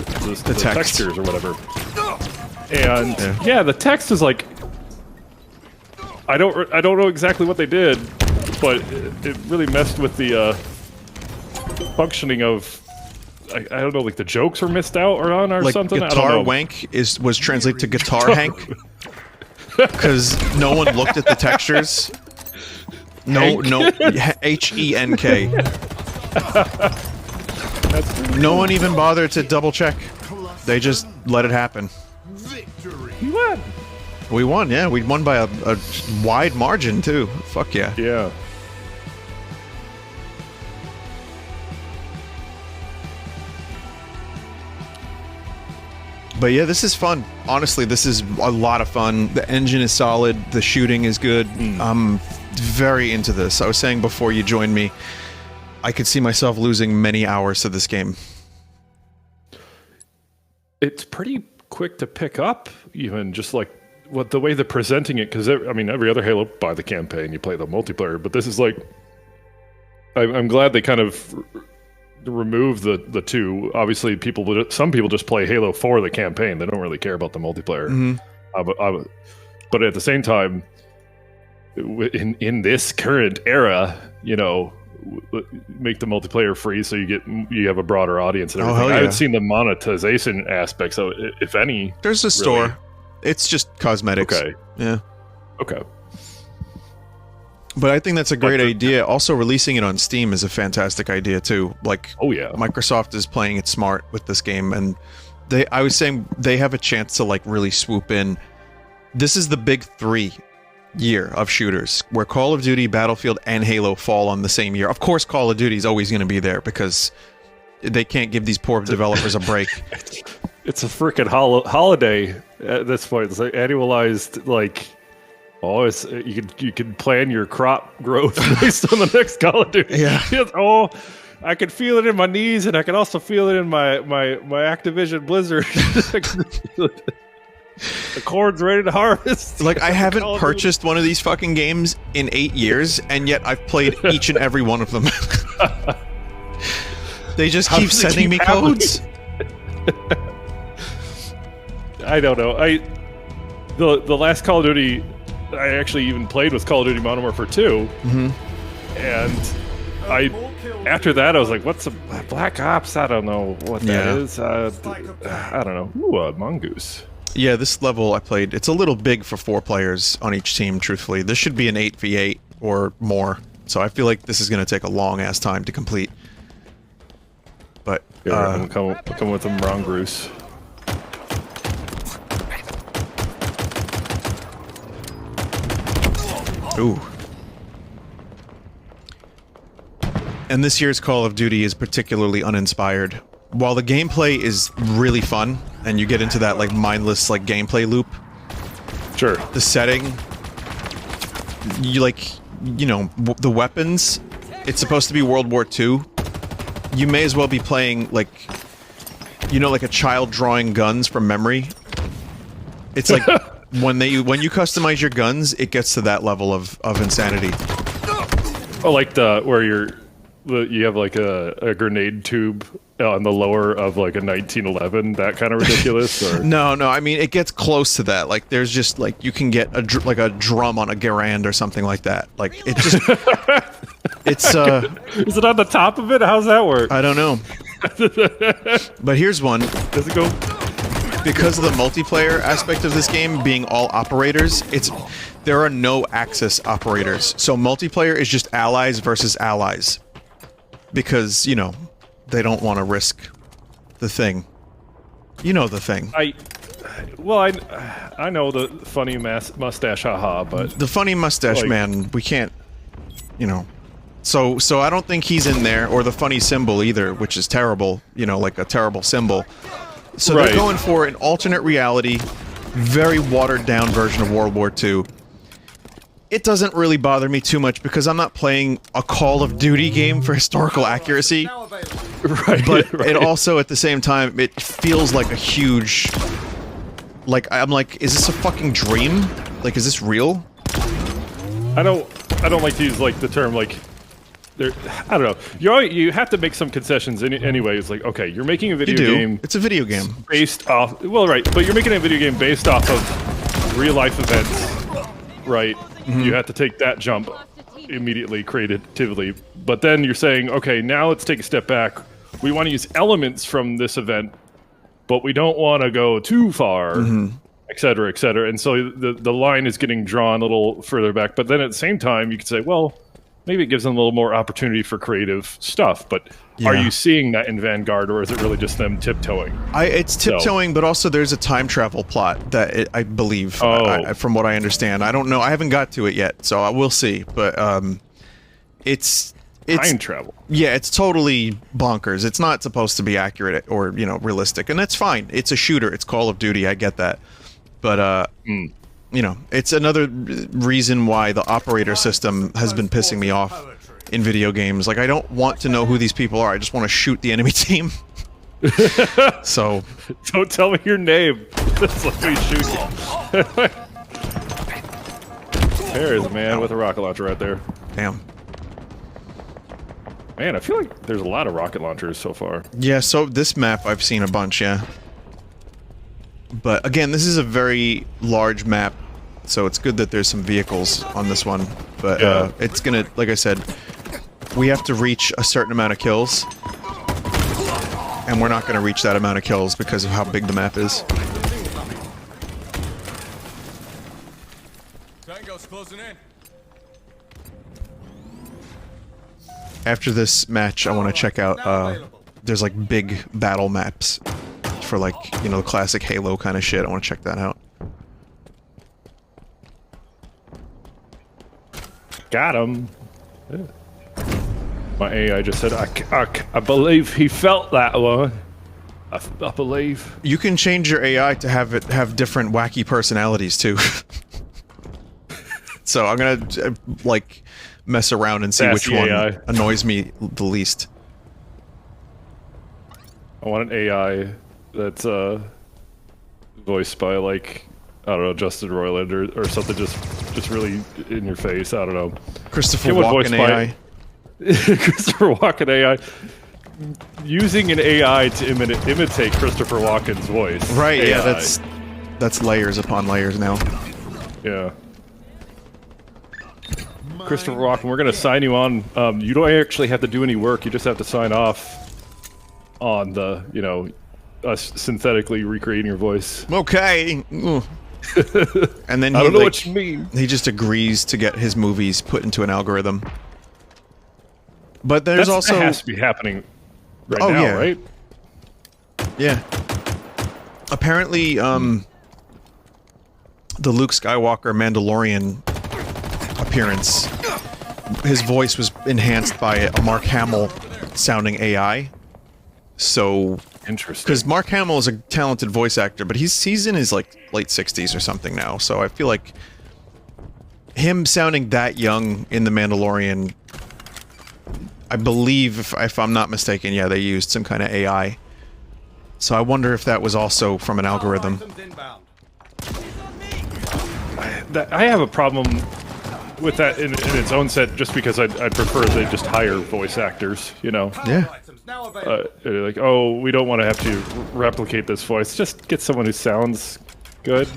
Speaker 1: text.
Speaker 6: textures or whatever. And yeah, the text is like I don't know exactly what they did, but it really messed with the functioning of. I don't know, like the jokes were missed out or on or
Speaker 1: Like
Speaker 6: something. I
Speaker 1: guitar
Speaker 6: don't know.
Speaker 1: wank was translated to guitar hank because no one looked at the textures. No, Henk. No one even bothered to double check. They just let it happen.
Speaker 3: Victory.
Speaker 6: You won.
Speaker 1: We won, yeah. We won by a wide margin too. Fuck yeah.
Speaker 6: Yeah.
Speaker 1: But yeah, this is fun. Honestly, this is a lot of fun. The engine is solid. The shooting is good. I'm very into this. I was saying before you joined me, I could see myself losing many hours to this game.
Speaker 6: It's pretty quick to pick up, even just like what the way they're presenting it. Because I mean, every other Halo, buy the campaign, you play the multiplayer, but this is like, I'm glad they kind of remove the two, obviously some people just play Halo for the campaign. They don't really care about the multiplayer. But at the same time, in this current era, make the multiplayer free so you have a broader audience and everything.
Speaker 1: hell yeah.
Speaker 6: I haven't seen the monetization aspects of it, if any.
Speaker 1: There's a store. It's just cosmetics.
Speaker 6: Okay.
Speaker 1: Yeah.
Speaker 6: Okay.
Speaker 1: But I think that's a great idea. Also, releasing it on Steam is a fantastic idea too. Like,
Speaker 6: oh yeah,
Speaker 1: Microsoft is playing it smart with this game, and I was saying they have a chance to like really swoop in. This is the big 3 year of shooters, where Call of Duty, Battlefield, and Halo fall on the same year. Of course, Call of Duty is always going to be there because they can't give these poor developers a break.
Speaker 6: It's a freaking holiday at this point. It's like annualized, like. Oh, you can plan your crop growth based on the next Call of Duty.
Speaker 1: Yeah.
Speaker 6: Oh, I can feel it in my knees, and I can also feel it in my Activision Blizzard. The corn's ready to harvest.
Speaker 1: Like, I haven't purchased one of these fucking games in 8 years, and yet I've played each and every one of them. They just keep sending me codes.
Speaker 6: I don't know. The last Call of Duty. I actually even played with Call of Duty Modern Warfare 2, and after that I was like, "What's a Black Ops? I don't know what that is. I don't know. Ooh, a mongoose."
Speaker 1: Yeah, this level I played. It's a little big for 4 players on each team. Truthfully, this should be an 8v8 or more. So I feel like this is going to take a long ass time to complete. But
Speaker 6: I'm coming with them mongoose.
Speaker 1: Ooh. And this year's Call of Duty is particularly uninspired. While the gameplay is really fun, and you get into that like mindless like gameplay loop.
Speaker 6: Sure.
Speaker 1: The setting, the weapons. It's supposed to be World War II. You may as well be playing like, like a child drawing guns from memory. It's like. When you customize your guns, it gets to that level of insanity.
Speaker 6: Oh, like where you have like a grenade tube on the lower of like a 1911, that kind of ridiculous? Or?
Speaker 1: No, I mean it gets close to that. Like there's just like you can get a drum on a Garand or something like that. Like it just it's
Speaker 6: is it on the top of it? How's that work?
Speaker 1: I don't know. But here's one.
Speaker 6: Does it go?
Speaker 1: Because of the multiplayer aspect of this game being all operators, there are no Axis operators. So multiplayer is just allies versus allies. Because, they don't want to risk the thing. You know the thing.
Speaker 6: I know the funny mustache haha, but...
Speaker 1: The funny mustache man, we can't, So I don't think he's in there, or the funny symbol either, which is terrible, like a terrible symbol. So they're going for an alternate reality, very watered-down version of World War II. It doesn't really bother me too much because I'm not playing a Call of Duty game for historical accuracy. But it also, at the same time, it feels like a huge... Like, I'm like, is this a fucking dream? Like, is this real?
Speaker 6: I don't like to use, like, the term, like... I don't know. You have to make some concessions anyway. It's like, okay, you're making a video game.
Speaker 1: It's a video game
Speaker 6: based off. Well, right, but you're making a video game based off of real life events, right? You have to take that jump immediately, creatively. But then you're saying, okay, now let's take a step back. We want to use elements from this event, but we don't want to go too far, et cetera, et cetera. And so the line is getting drawn a little further back. But then at the same time, you could say, well, maybe it gives them a little more opportunity for creative stuff, but are you seeing that in Vanguard, or is it really just them tiptoeing?
Speaker 1: It's tiptoeing, but also there's a time travel plot that I believe, from what I understand. I don't know. I haven't got to it yet, so I will see. But it's
Speaker 6: time travel.
Speaker 1: Yeah, it's totally bonkers. It's not supposed to be accurate or realistic, and that's fine. It's a shooter. It's Call of Duty. I get that, but it's another reason why the operator system has been pissing me off in video games. Like, I don't want to know who these people are. I just want to shoot the enemy team. So...
Speaker 6: Don't tell me your name. That's like we shoot you. There is a man with a rocket launcher right there.
Speaker 1: Damn.
Speaker 6: Man, I feel like there's a lot of rocket launchers so far.
Speaker 1: Yeah, so this map I've seen a bunch, yeah. But again, this is a very large map, so it's good that there's some vehicles on this one. But
Speaker 6: Yeah.
Speaker 1: it's gonna, like I said, we have to reach a certain amount of kills. And we're not gonna reach that amount of kills because of how big the map is.
Speaker 4: Tango's closing in.
Speaker 1: After this match, I want to check out, there's like big battle maps for like, you know, classic Halo kind of shit. I want to check that out.
Speaker 6: Got him. Yeah. My AI just said, I believe he felt that one. I believe.
Speaker 1: You can change your AI to have it have different wacky personalities too. So I'm gonna like mess around and see
Speaker 6: Sassy
Speaker 1: which one
Speaker 6: AI.
Speaker 1: annoys me the least.
Speaker 6: I want an AI that's voiced by like, I don't know, Justin Roiland or something just really in your face. I don't know.
Speaker 1: Christopher
Speaker 6: Get one
Speaker 1: Walken
Speaker 6: voiced by-
Speaker 1: AI.
Speaker 6: Christopher Walken AI. Using an AI to imitate Christopher Walken's voice.
Speaker 1: Right,
Speaker 6: AI.
Speaker 1: yeah, that's layers upon layers now.
Speaker 6: Yeah. Christopher Walken, we're gonna sign you on. You don't actually have to do any work. You just have to sign off on the, you know, us synthetically recreating your voice.
Speaker 1: Okay. Ooh. And then
Speaker 6: I
Speaker 1: he,
Speaker 6: don't know
Speaker 1: like,
Speaker 6: what you mean.
Speaker 1: he just agrees to get his movies put into an algorithm. But there's also
Speaker 6: that has to be happening right
Speaker 1: Oh,
Speaker 6: now,
Speaker 1: yeah.
Speaker 6: right?
Speaker 1: yeah. Apparently, the Luke Skywalker Mandalorian appearance, his voice was enhanced by a Mark Hamill sounding AI. So,
Speaker 6: Interesting.
Speaker 1: because Mark Hamill is a talented voice actor, but he's in his like late 60s or something now. So I feel like him sounding that young in The Mandalorian, I believe, if I'm not mistaken, yeah, they used some kind of AI. So I wonder if that was also from an algorithm.
Speaker 6: I have a problem with that in its own set, just because I'd prefer they just hire voice actors, you know?
Speaker 1: Yeah.
Speaker 6: Like, oh, we don't want to have to replicate this voice. Just get someone who sounds good.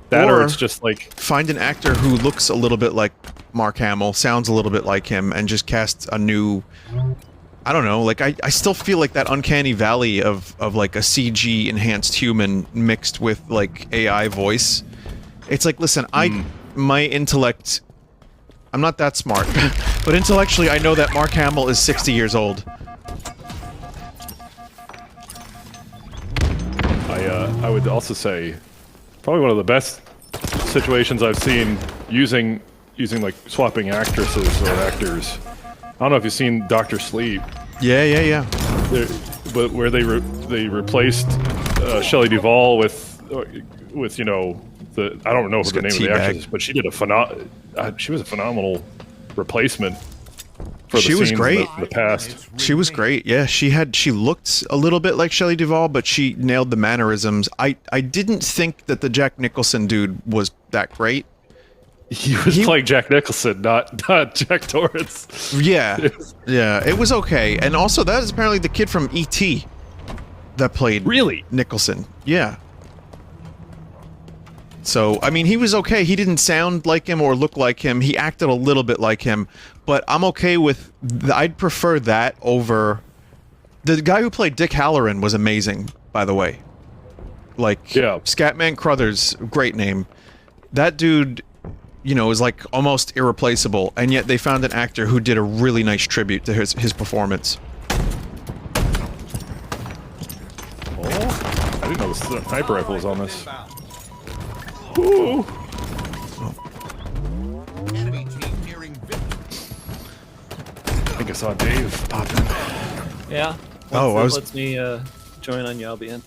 Speaker 6: That, or
Speaker 1: Or-
Speaker 6: it's just like,
Speaker 1: Find an actor who looks a little bit like Mark Hamill, sounds a little bit like him, and just cast a new... I don't know, like, I still feel like that uncanny valley of like a CG enhanced human mixed with like AI voice. It's like, listen, my intellect, I'm not that smart, but intellectually I know that Mark Hamill is 60 years old.
Speaker 6: I would also say probably one of the best situations I've seen using like swapping actresses or actors. I don't know if you've seen Dr. Sleep.
Speaker 1: Yeah.
Speaker 6: But where they replaced Shelley Duvall with you know, the, I don't know what the
Speaker 1: got
Speaker 6: name of the
Speaker 1: teabag.
Speaker 6: actress is, but she did she was a phenomenal replacement for
Speaker 1: She
Speaker 6: the
Speaker 1: was
Speaker 6: scenes
Speaker 1: great.
Speaker 6: in the past.
Speaker 1: She was great, yeah. She looked a little bit like Shelley Duvall, but she nailed the mannerisms. I didn't think that the Jack Nicholson dude was that great.
Speaker 6: He was playing Jack Nicholson, not Jack Torrance.
Speaker 1: Yeah, yeah, it was okay. And also, that is apparently the kid from E.T. that played
Speaker 6: Really?
Speaker 1: Nicholson. Yeah. So, I mean, he was okay. He didn't sound like him or look like him. He acted a little bit like him. But I'm okay with... I'd prefer that over... The guy who played Dick Halloran was amazing, by the way. Like,
Speaker 6: Yeah.
Speaker 1: Scatman Crothers, great name. That dude, you know, is like almost irreplaceable. And yet they found an actor who did a really nice tribute to his performance.
Speaker 6: Oh, I didn't know the sniper rifle was on this. Ooh.
Speaker 2: Enemy team nearing victory.
Speaker 6: I think I saw Dave popping.
Speaker 7: Yeah.
Speaker 1: Oh,
Speaker 7: Once that lets me join on you, I'll be in.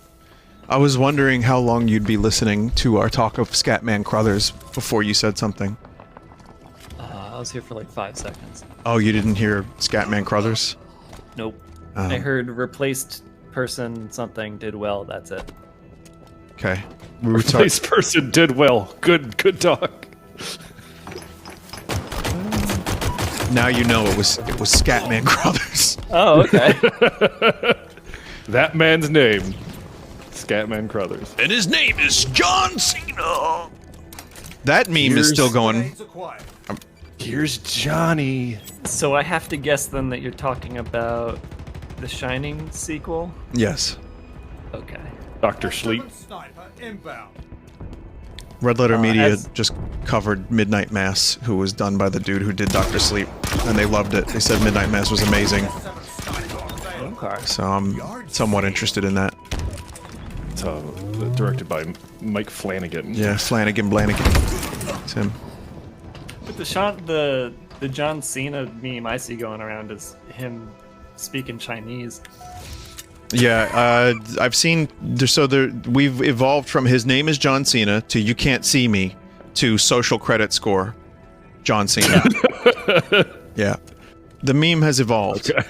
Speaker 1: I was wondering how long you'd be listening to our talk of Scatman Crothers before you said something.
Speaker 7: I was here for like 5 seconds.
Speaker 1: Oh, you didn't hear Scatman Crothers?
Speaker 7: Nope.
Speaker 1: Oh.
Speaker 7: I heard replaced person something did well. That's it.
Speaker 1: Okay. We were talking.
Speaker 6: This person did well. Good talk.
Speaker 1: Now you know it was Scatman Crothers.
Speaker 7: Oh, okay.
Speaker 6: That man's name, Scatman Crothers.
Speaker 1: And his name is John Cena. That meme is still going.
Speaker 3: Grenades acquired.
Speaker 6: Here's Johnny.
Speaker 7: So I have to guess then that you're talking about the Shining sequel?
Speaker 1: Yes.
Speaker 7: Okay.
Speaker 6: Dr. Sleep.
Speaker 3: Sniper inbound.
Speaker 1: Red Letter Media
Speaker 7: as-
Speaker 1: just covered Midnight Mass, who was done by the dude who did Dr. Sleep, and they loved it. They said Midnight Mass was amazing,
Speaker 7: Okay.
Speaker 1: so I'm somewhat interested in that.
Speaker 6: It's directed by Mike Flanagan.
Speaker 1: Yeah, Flanagan Blanagan. It's him.
Speaker 7: But the John Cena meme I see going around is him speaking Chinese.
Speaker 1: Yeah, I've seen. We've evolved from his name is John Cena to you can't see me to social credit score John Cena. Yeah. The meme has evolved.
Speaker 6: Okay.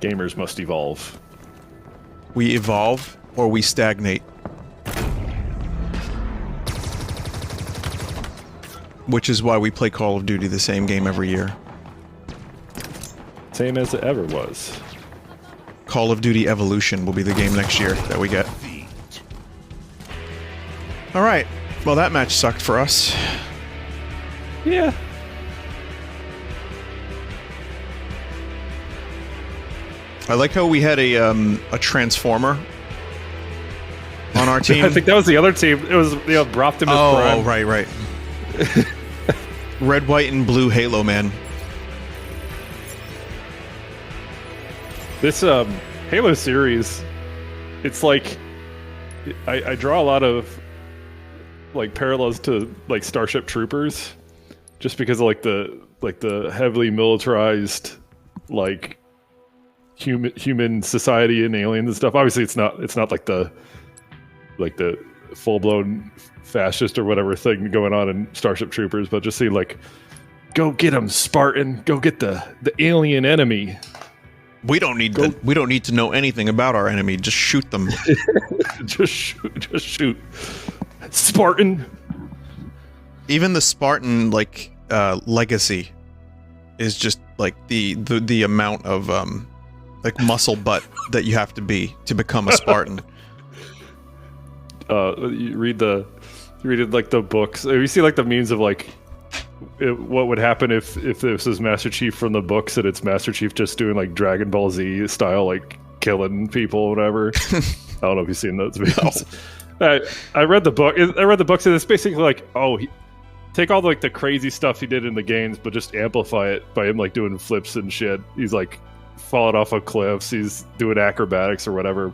Speaker 6: Gamers must evolve.
Speaker 1: We evolve or we stagnate. Which is why we play Call of Duty the same game every year.
Speaker 6: Same as it ever was.
Speaker 1: Call of Duty Evolution will be the game next year that we get. Alright. Well, that match sucked for us.
Speaker 6: Yeah.
Speaker 1: I like how we had a Transformer on our team.
Speaker 6: I think that was the other team. It was Optimus Prime.
Speaker 1: Right. Red, white, and blue Halo Man.
Speaker 6: This Halo series, it's like I draw a lot of like parallels to like Starship Troopers, just because of like the heavily militarized like human society and aliens and stuff. Obviously, it's not like the full blown fascist or whatever thing going on in Starship Troopers, but just see like, go get him, Spartan, go get the alien enemy.
Speaker 1: We don't need to know anything about our enemy. Just shoot them.
Speaker 6: just shoot, Spartan.
Speaker 1: Even the Spartan legacy is just like the amount of like muscle butt that you have to be to become a Spartan.
Speaker 6: You read like the books. You see like the memes of like what would happen if this is Master Chief from the books and it's Master Chief just doing like Dragon Ball Z style like killing people or whatever. I don't know if you've seen those memes. No. I read the book. I read the books and it's basically like, take all like the crazy stuff he did in the games, but just amplify it by him like doing flips and shit. He's like falling off of cliffs. He's doing acrobatics or whatever.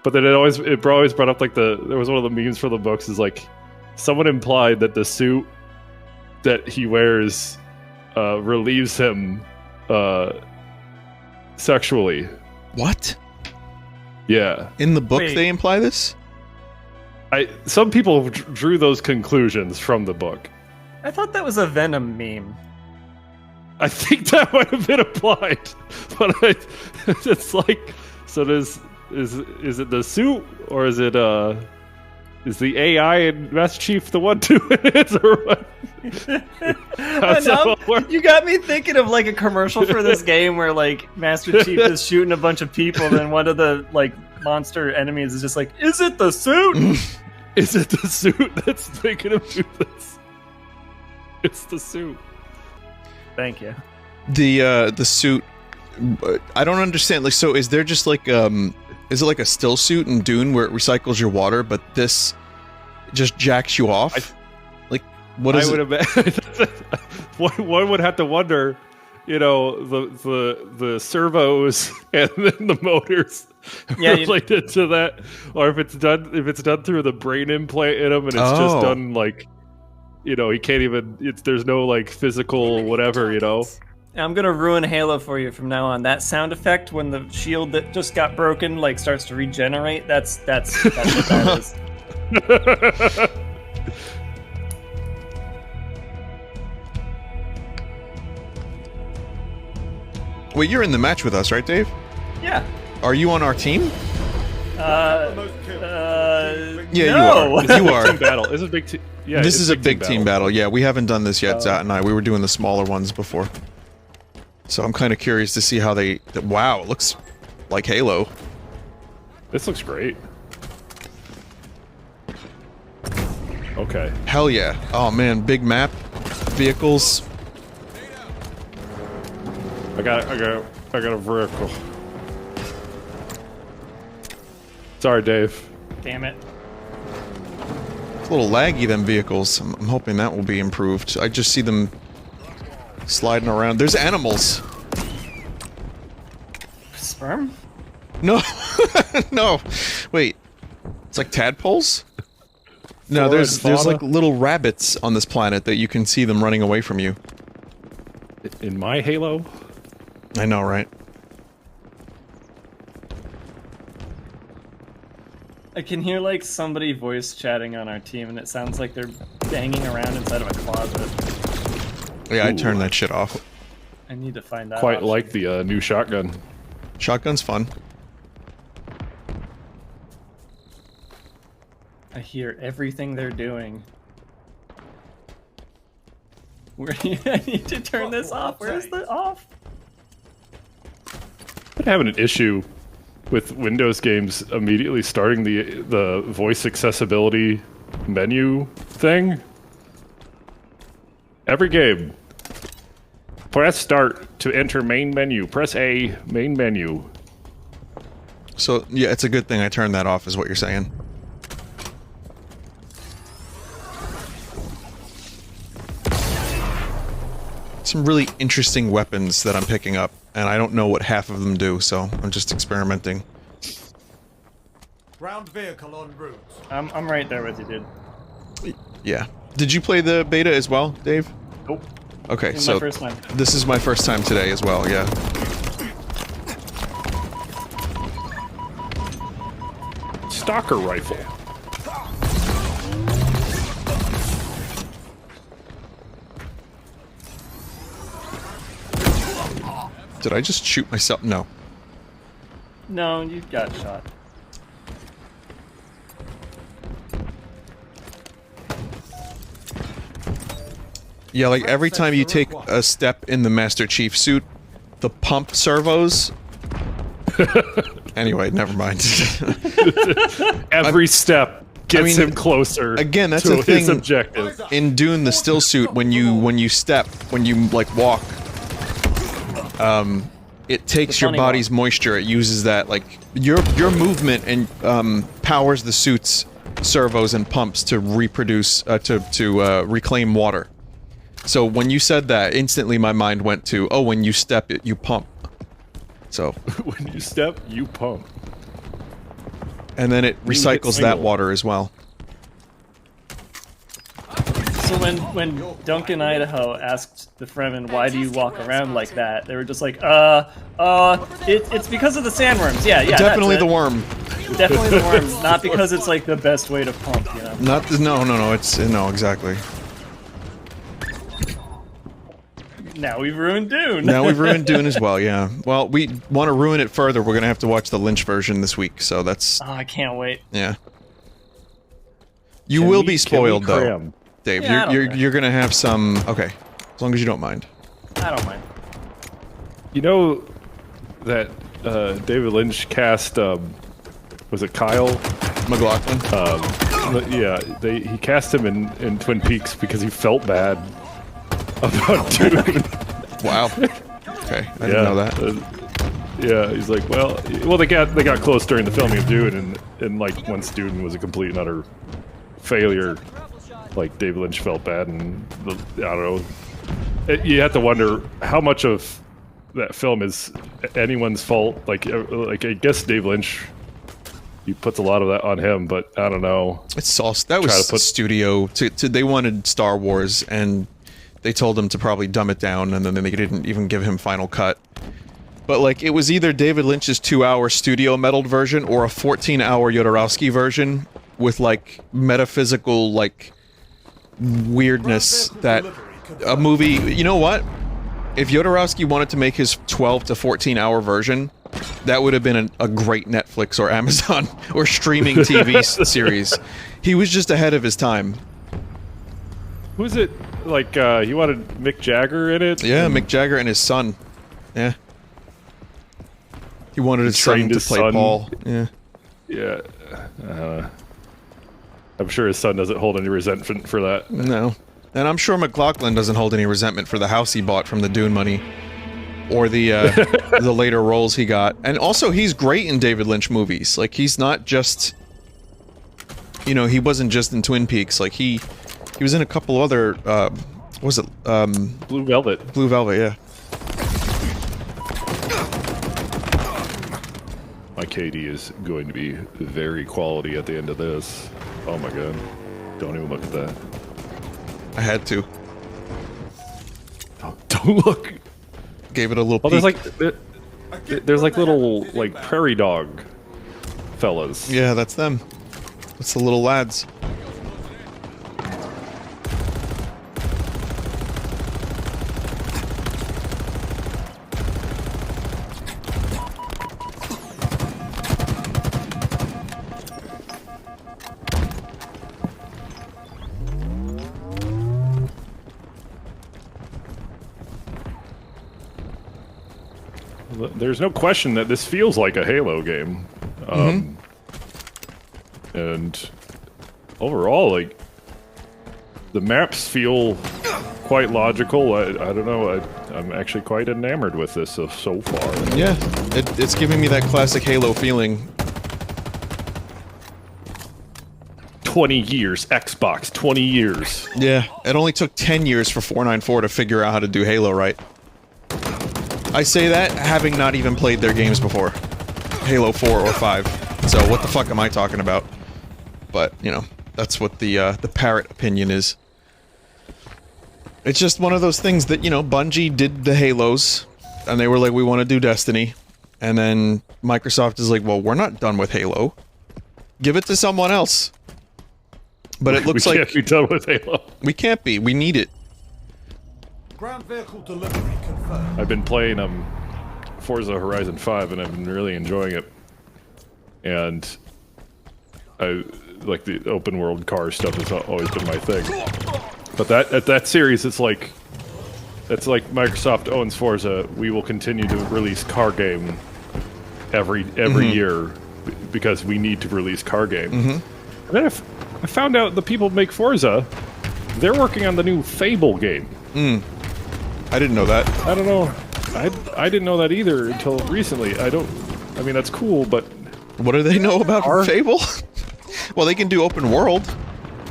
Speaker 6: But then it always brought up like there was one of the memes for the books is like someone implied that the suit that he wears relieves him sexually.
Speaker 1: What?
Speaker 6: Yeah.
Speaker 1: In the book
Speaker 7: Wait.
Speaker 1: they imply this?
Speaker 6: Some people drew those conclusions from the book.
Speaker 7: I thought that was a Venom meme.
Speaker 6: I think that might have been applied, but it's like, so is it the suit or is it is the AI and Master Chief the one doing it or what? How's that all work?
Speaker 7: You got me thinking of like a commercial for this game where like Master Chief is shooting a bunch of people, and then one of the like monster enemies is just like, "Is it the suit?
Speaker 6: Is it the suit that's making him do this? It's the suit."
Speaker 7: Thank you.
Speaker 1: The suit. I don't understand. Like, so is there just like is it like a still suit in Dune where it recycles your water, but this just jacks you off? What is
Speaker 6: I would
Speaker 1: it?
Speaker 6: imagine one would have to wonder, the servos and then the motors related to that, or if it's done through the brain implant in him and it's just done like, he can't even. There's no like physical whatever,
Speaker 7: I'm gonna ruin Halo for you from now on. That sound effect when the shield that just got broken like starts to regenerate. That's what that is.
Speaker 1: Wait, you're in the match with us, right, Dave?
Speaker 7: Yeah.
Speaker 1: Are you on our team?
Speaker 3: The most kills.
Speaker 1: Yeah,
Speaker 7: No.
Speaker 1: you are. You are.
Speaker 6: Team battle. This is big. Yeah,
Speaker 1: This
Speaker 6: it's
Speaker 1: is a big team battle. Yeah, we haven't done this yet, Zat and I. We were doing the smaller ones before. So I'm kind of curious to see how they... Wow, it looks like Halo.
Speaker 6: This looks great. Okay.
Speaker 1: Hell yeah. Oh man, big map, vehicles.
Speaker 6: I got a vertical. Sorry, Dave.
Speaker 7: Damn it.
Speaker 1: It's a little laggy, them vehicles. I'm hoping that will be improved. I just see them sliding around. There's animals.
Speaker 7: Sperm?
Speaker 1: No. No. Wait. It's like tadpoles? No,
Speaker 6: Flora
Speaker 1: there's
Speaker 6: and fauna?
Speaker 1: like little rabbits on this planet that you can see them running away from you.
Speaker 6: In my Halo?
Speaker 1: I know, right?
Speaker 7: I can hear like somebody voice chatting on our team, and it sounds like they're banging around inside of a closet.
Speaker 1: Yeah, I
Speaker 6: Ooh.
Speaker 1: turned that shit off.
Speaker 7: I need to find out.
Speaker 6: Quite like the new shotgun.
Speaker 1: Shotgun's fun.
Speaker 7: I hear everything they're doing. Where do you, I need to turn this off. Where's the off?
Speaker 6: I'm having an issue with Windows games immediately starting the voice accessibility menu thing. Every game. Press start to enter main menu. Press A, main menu.
Speaker 1: So, yeah, it's a good thing I turned that off, is what you're saying. Some really interesting weapons that I'm picking up, and I don't know what half of them do, so I'm just experimenting.
Speaker 3: Ground vehicle en route.
Speaker 7: I'm right there with you, dude.
Speaker 1: Yeah. Did you play the beta as well, Dave?
Speaker 7: Nope.
Speaker 1: Okay,
Speaker 7: This is
Speaker 1: so
Speaker 7: my first time.
Speaker 1: this is my first time today as well, yeah.
Speaker 6: Stalker rifle.
Speaker 1: Did I just shoot myself? No.
Speaker 7: No, you got shot.
Speaker 1: Yeah, like every time you take a step in the Master Chief suit, the pump servos... Anyway, never mind.
Speaker 6: Every step gets
Speaker 1: mean,
Speaker 6: him closer
Speaker 1: again, that's
Speaker 6: to
Speaker 1: the thing.
Speaker 6: his objective.
Speaker 1: In Dune, the still suit, when you like walk, it takes your
Speaker 7: funny
Speaker 1: body's moisture. It uses that, like, your movement and powers the suit's servos and pumps to reproduce, to reclaim water. So when you said that, instantly my mind went to, oh, when you step it, you pump. So.
Speaker 6: When you step, you pump.
Speaker 1: And then it recycles that water as well.
Speaker 7: So when Duncan Idaho asked the Fremen, why do you walk around like that? They were just like, it's because of the sandworms. Yeah,
Speaker 1: Definitely
Speaker 7: that's
Speaker 1: the worm.
Speaker 7: it. Definitely the worms. Not because it's like the best way to pump, you know?
Speaker 1: Not the, no, it's, no, exactly.
Speaker 7: Now we've ruined Dune.
Speaker 1: Now we've ruined Dune as well, yeah. Well, we want to ruin it further, we're gonna have to watch the Lynch version this week, so that's...
Speaker 7: Oh, I can't wait.
Speaker 1: Yeah. You will be spoiled, though,
Speaker 6: cram?
Speaker 1: Dave.
Speaker 7: Yeah, I don't
Speaker 1: You're gonna have some... Okay. As long as you don't mind.
Speaker 7: I don't mind.
Speaker 6: You know that David Lynch cast, was it Kyle?
Speaker 1: McLaughlin?
Speaker 6: Yeah, he cast him in Twin Peaks because he felt bad about Dune.
Speaker 1: Wow. Okay, I didn't know that.
Speaker 6: Yeah, he's like, well, they got close during the filming of Dune, and like once Dune was a complete and utter failure, like David Lynch felt bad, and I don't know. You have to wonder how much of that film is anyone's fault. Like I guess David Lynch, he puts a lot of that on him, but I don't know.
Speaker 1: It's all... That was
Speaker 6: to put
Speaker 1: studio... They wanted Star Wars, and they told him to probably dumb it down, and then they didn't even give him final cut. But, like, it was either David Lynch's 2-hour studio meddled version or a 14-hour Jodorowsky version with, like, metaphysical, like, weirdness that a movie... You know what? If Jodorowsky wanted to make his 12 to 14-hour version, that would have been a great Netflix or Amazon or streaming TV series. He was just ahead of his time.
Speaker 6: Who's it? Like, he wanted Mick Jagger in it?
Speaker 1: Yeah, Mick Jagger and his son. Yeah. He wanted his son to play Paul. Yeah.
Speaker 6: Yeah. I'm sure his son doesn't hold any resentment for that.
Speaker 1: No. And I'm sure McLaughlin doesn't hold any resentment for the house he bought from the Dune money. Or the the later roles he got. And also, he's great in David Lynch movies. Like, he's not just... You know, he wasn't just in Twin Peaks. Like, he was in a couple other, what was it?
Speaker 6: Blue Velvet.
Speaker 1: Blue Velvet, yeah.
Speaker 6: My KD is going to be very quality at the end of this. Oh my god. Don't even look at that.
Speaker 1: I had to.
Speaker 6: Don't look.
Speaker 1: Gave it a little
Speaker 6: Oh,
Speaker 1: peek.
Speaker 6: there's like little, like, prairie dog fellas.
Speaker 1: Yeah, that's them. That's the little lads.
Speaker 6: There's no question that this feels like a Halo game. And overall, like, the maps feel quite logical. I don't know, I'm actually quite enamored with this so far.
Speaker 1: Yeah, it's giving me that classic Halo feeling.
Speaker 6: 20 years, Xbox, 20 years.
Speaker 1: Yeah, it only took 10 years for 494 to figure out how to do Halo right. I say that having not even played their games before. Halo 4 or 5. So what the fuck am I talking about? But, you know, that's what the parrot opinion is. It's just one of those things that, you know, Bungie did the Halos, and they were like, we want to do Destiny. And then Microsoft is like, well, we're not done with Halo. Give it to someone else. But it looks
Speaker 6: we
Speaker 1: like...
Speaker 6: can't be done with Halo.
Speaker 1: We can't be. We need it.
Speaker 3: Ground vehicle delivery confirmed.
Speaker 6: I've been playing Forza Horizon 5 and I've been really enjoying it. And I like the open world car stuff has always been my thing. But that series, it's like Microsoft owns Forza. We will continue to release car game every year because we need to release car game. And then I found out the people who make Forza, they're working on the new Fable game.
Speaker 1: I didn't know that.
Speaker 6: I don't know. I didn't know that either until recently. I mean, that's cool, but...
Speaker 1: What do they know about Fable? Well, they can do open world.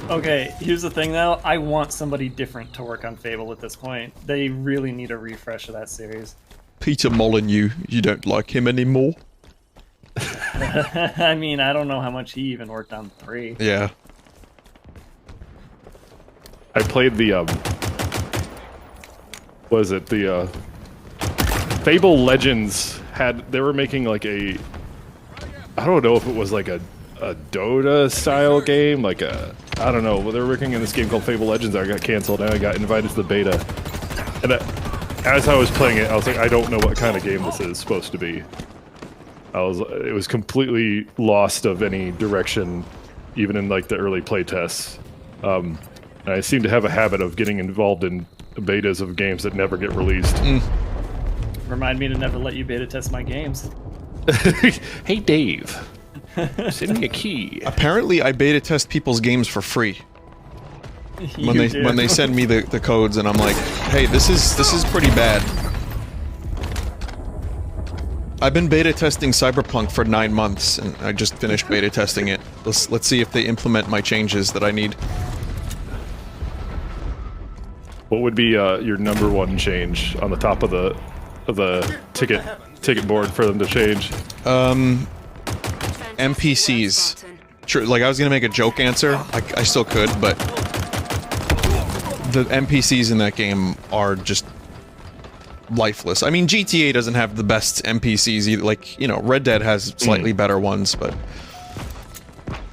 Speaker 7: Okay, here's the thing though. I want somebody different to work on Fable at this point. They really need a refresh of that series.
Speaker 1: Peter Molyneux, you don't like him anymore?
Speaker 7: I mean, I don't know how much he even worked on 3.
Speaker 1: Yeah.
Speaker 6: I played the, what is it? The, Fable Legends they were making like I don't know if it was like a Dota style game, like I don't know, but they were working in this game called Fable Legends that got canceled and I got invited to the beta. And as I was playing it, I was like, I don't know what kind of game this is supposed to be. It was completely lost of any direction, even in like the early playtests. And I seem to have a habit of getting involved in betas of games that never get released.
Speaker 7: Remind me to never let you beta test my games.
Speaker 6: Hey Dave, send me a key.
Speaker 1: Apparently, I beta test people's games for free. When they send me the codes, and I'm like, hey, this is pretty bad. I've been beta testing Cyberpunk for 9 months, and I just finished beta testing it. Let's see if they implement my changes that I need.
Speaker 6: What would be your number one change on the top of the ticket board for them to change?
Speaker 1: NPCs. True, like I was gonna make a joke answer. I still could, but the NPCs in that game are just lifeless. I mean, GTA doesn't have the best NPCs either. Like, you know, Red Dead has slightly better ones, but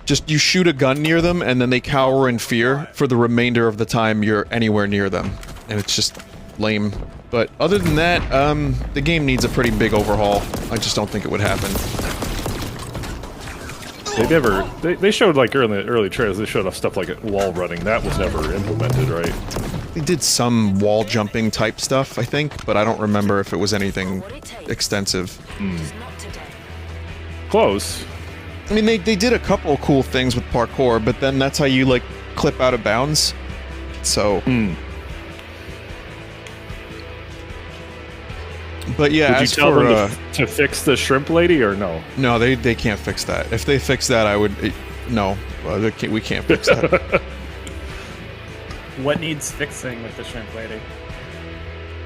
Speaker 1: just you shoot a gun near them and then they cower in fear for the remainder of the time you're anywhere near them, and it's just lame. But other than that, the game needs a pretty big overhaul. I just don't think it would happen.
Speaker 6: They showed like early trailers. They showed off stuff like wall running. That was never implemented, right?
Speaker 1: They did some wall jumping type stuff, I think, but I don't remember if it was anything extensive.
Speaker 6: Close.
Speaker 1: I mean, they did a couple cool things with parkour, but then that's how you, like, clip out of bounds. So... But yeah,
Speaker 6: Did you tell them to fix the shrimp lady, or no?
Speaker 1: No, they can't fix that. If they fix that, I would... no, we can't fix that.
Speaker 7: What needs fixing with the shrimp lady?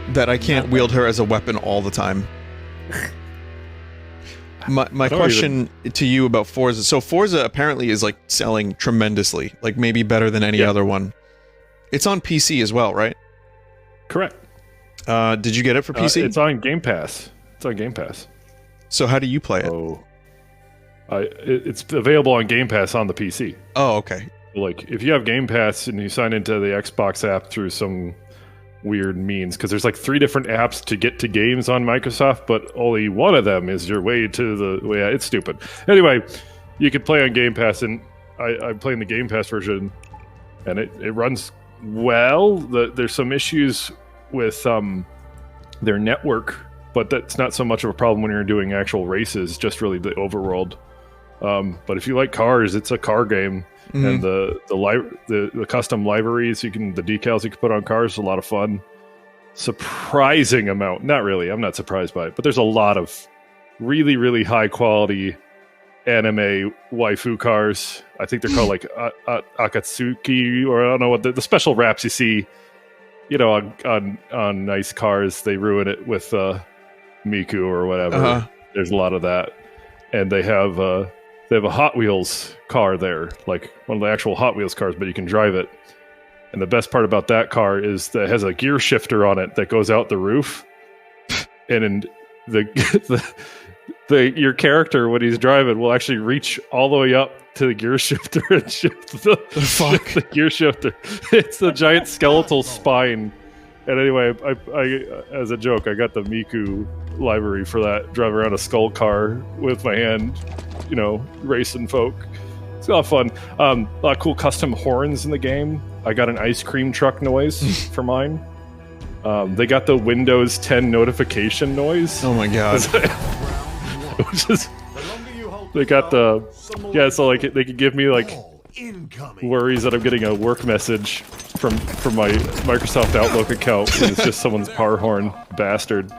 Speaker 1: That I can't wield her as a weapon all the time. My question to you about Forza... So Forza apparently is, like, selling tremendously. Like, maybe better than any other one. It's on PC as well, right?
Speaker 6: Correct.
Speaker 1: Did you get it for PC?
Speaker 6: It's on Game Pass. It's on Game Pass.
Speaker 1: So how do you play it?
Speaker 6: Oh, it's available on Game Pass on the PC.
Speaker 1: Oh, okay.
Speaker 6: Like, if you have Game Pass and you sign into the Xbox app through some weird means, because there's like 3 different apps to get to games on Microsoft, but only one of them is your way to the way. It's stupid. Anyway, you can play on Game Pass, and I'm playing the Game Pass version, and it runs well. There's some issues with their network, but that's not so much of a problem when you're doing actual races, just really the overworld. But if you like cars, it's a car game, and the custom liveries, the decals you can put on cars is a lot of fun. Surprising amount, not really, I'm not surprised by it, but there's a lot of really, really high quality anime waifu cars. I think they're called like Akatsuki, or I don't know what the special wraps you see. You know, on nice cars, they ruin it with Miku or whatever. There's a lot of that, and they have a Hot Wheels car there, like one of the actual Hot Wheels cars, but you can drive it. And the best part about that car is that it has a gear shifter on it that goes out the roof, and your character, when he's driving, will actually reach all the way up to the gear shifter and shift the gear shifter. It's a giant skeletal spine. And anyway, I as a joke, I got the Miku library for that. Drive around a skull car with my hand, racing folk. It's a lot of fun. A lot of cool custom horns in the game. I got an ice cream truck noise for mine. They got the Windows 10 notification noise.
Speaker 1: Oh my god.
Speaker 6: Which is... They got the... Yeah, so like they could give me like worries that I'm getting a work message from my Microsoft Outlook account, and it's just someone's power horn bastard.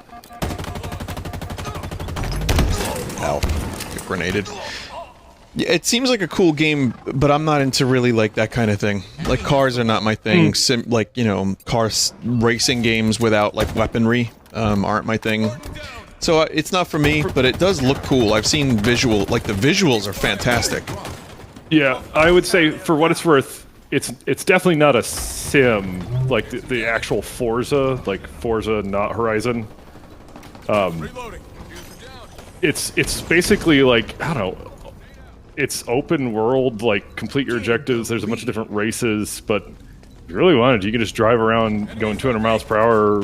Speaker 1: Ow. Get grenaded. Yeah, it seems like a cool game, but I'm not into really like that kind of thing. Like, cars are not my thing. Racing games without like weaponry aren't my thing. So it's not for me, but it does look cool. I've seen the visuals are fantastic.
Speaker 6: Yeah, I would say for what it's worth, it's definitely not a sim like the actual Forza, like Forza, not Horizon. It's basically like, I don't know. It's open world, like complete your objectives. There's a bunch of different races, but if you really wanted, you can just drive around going 200 miles per hour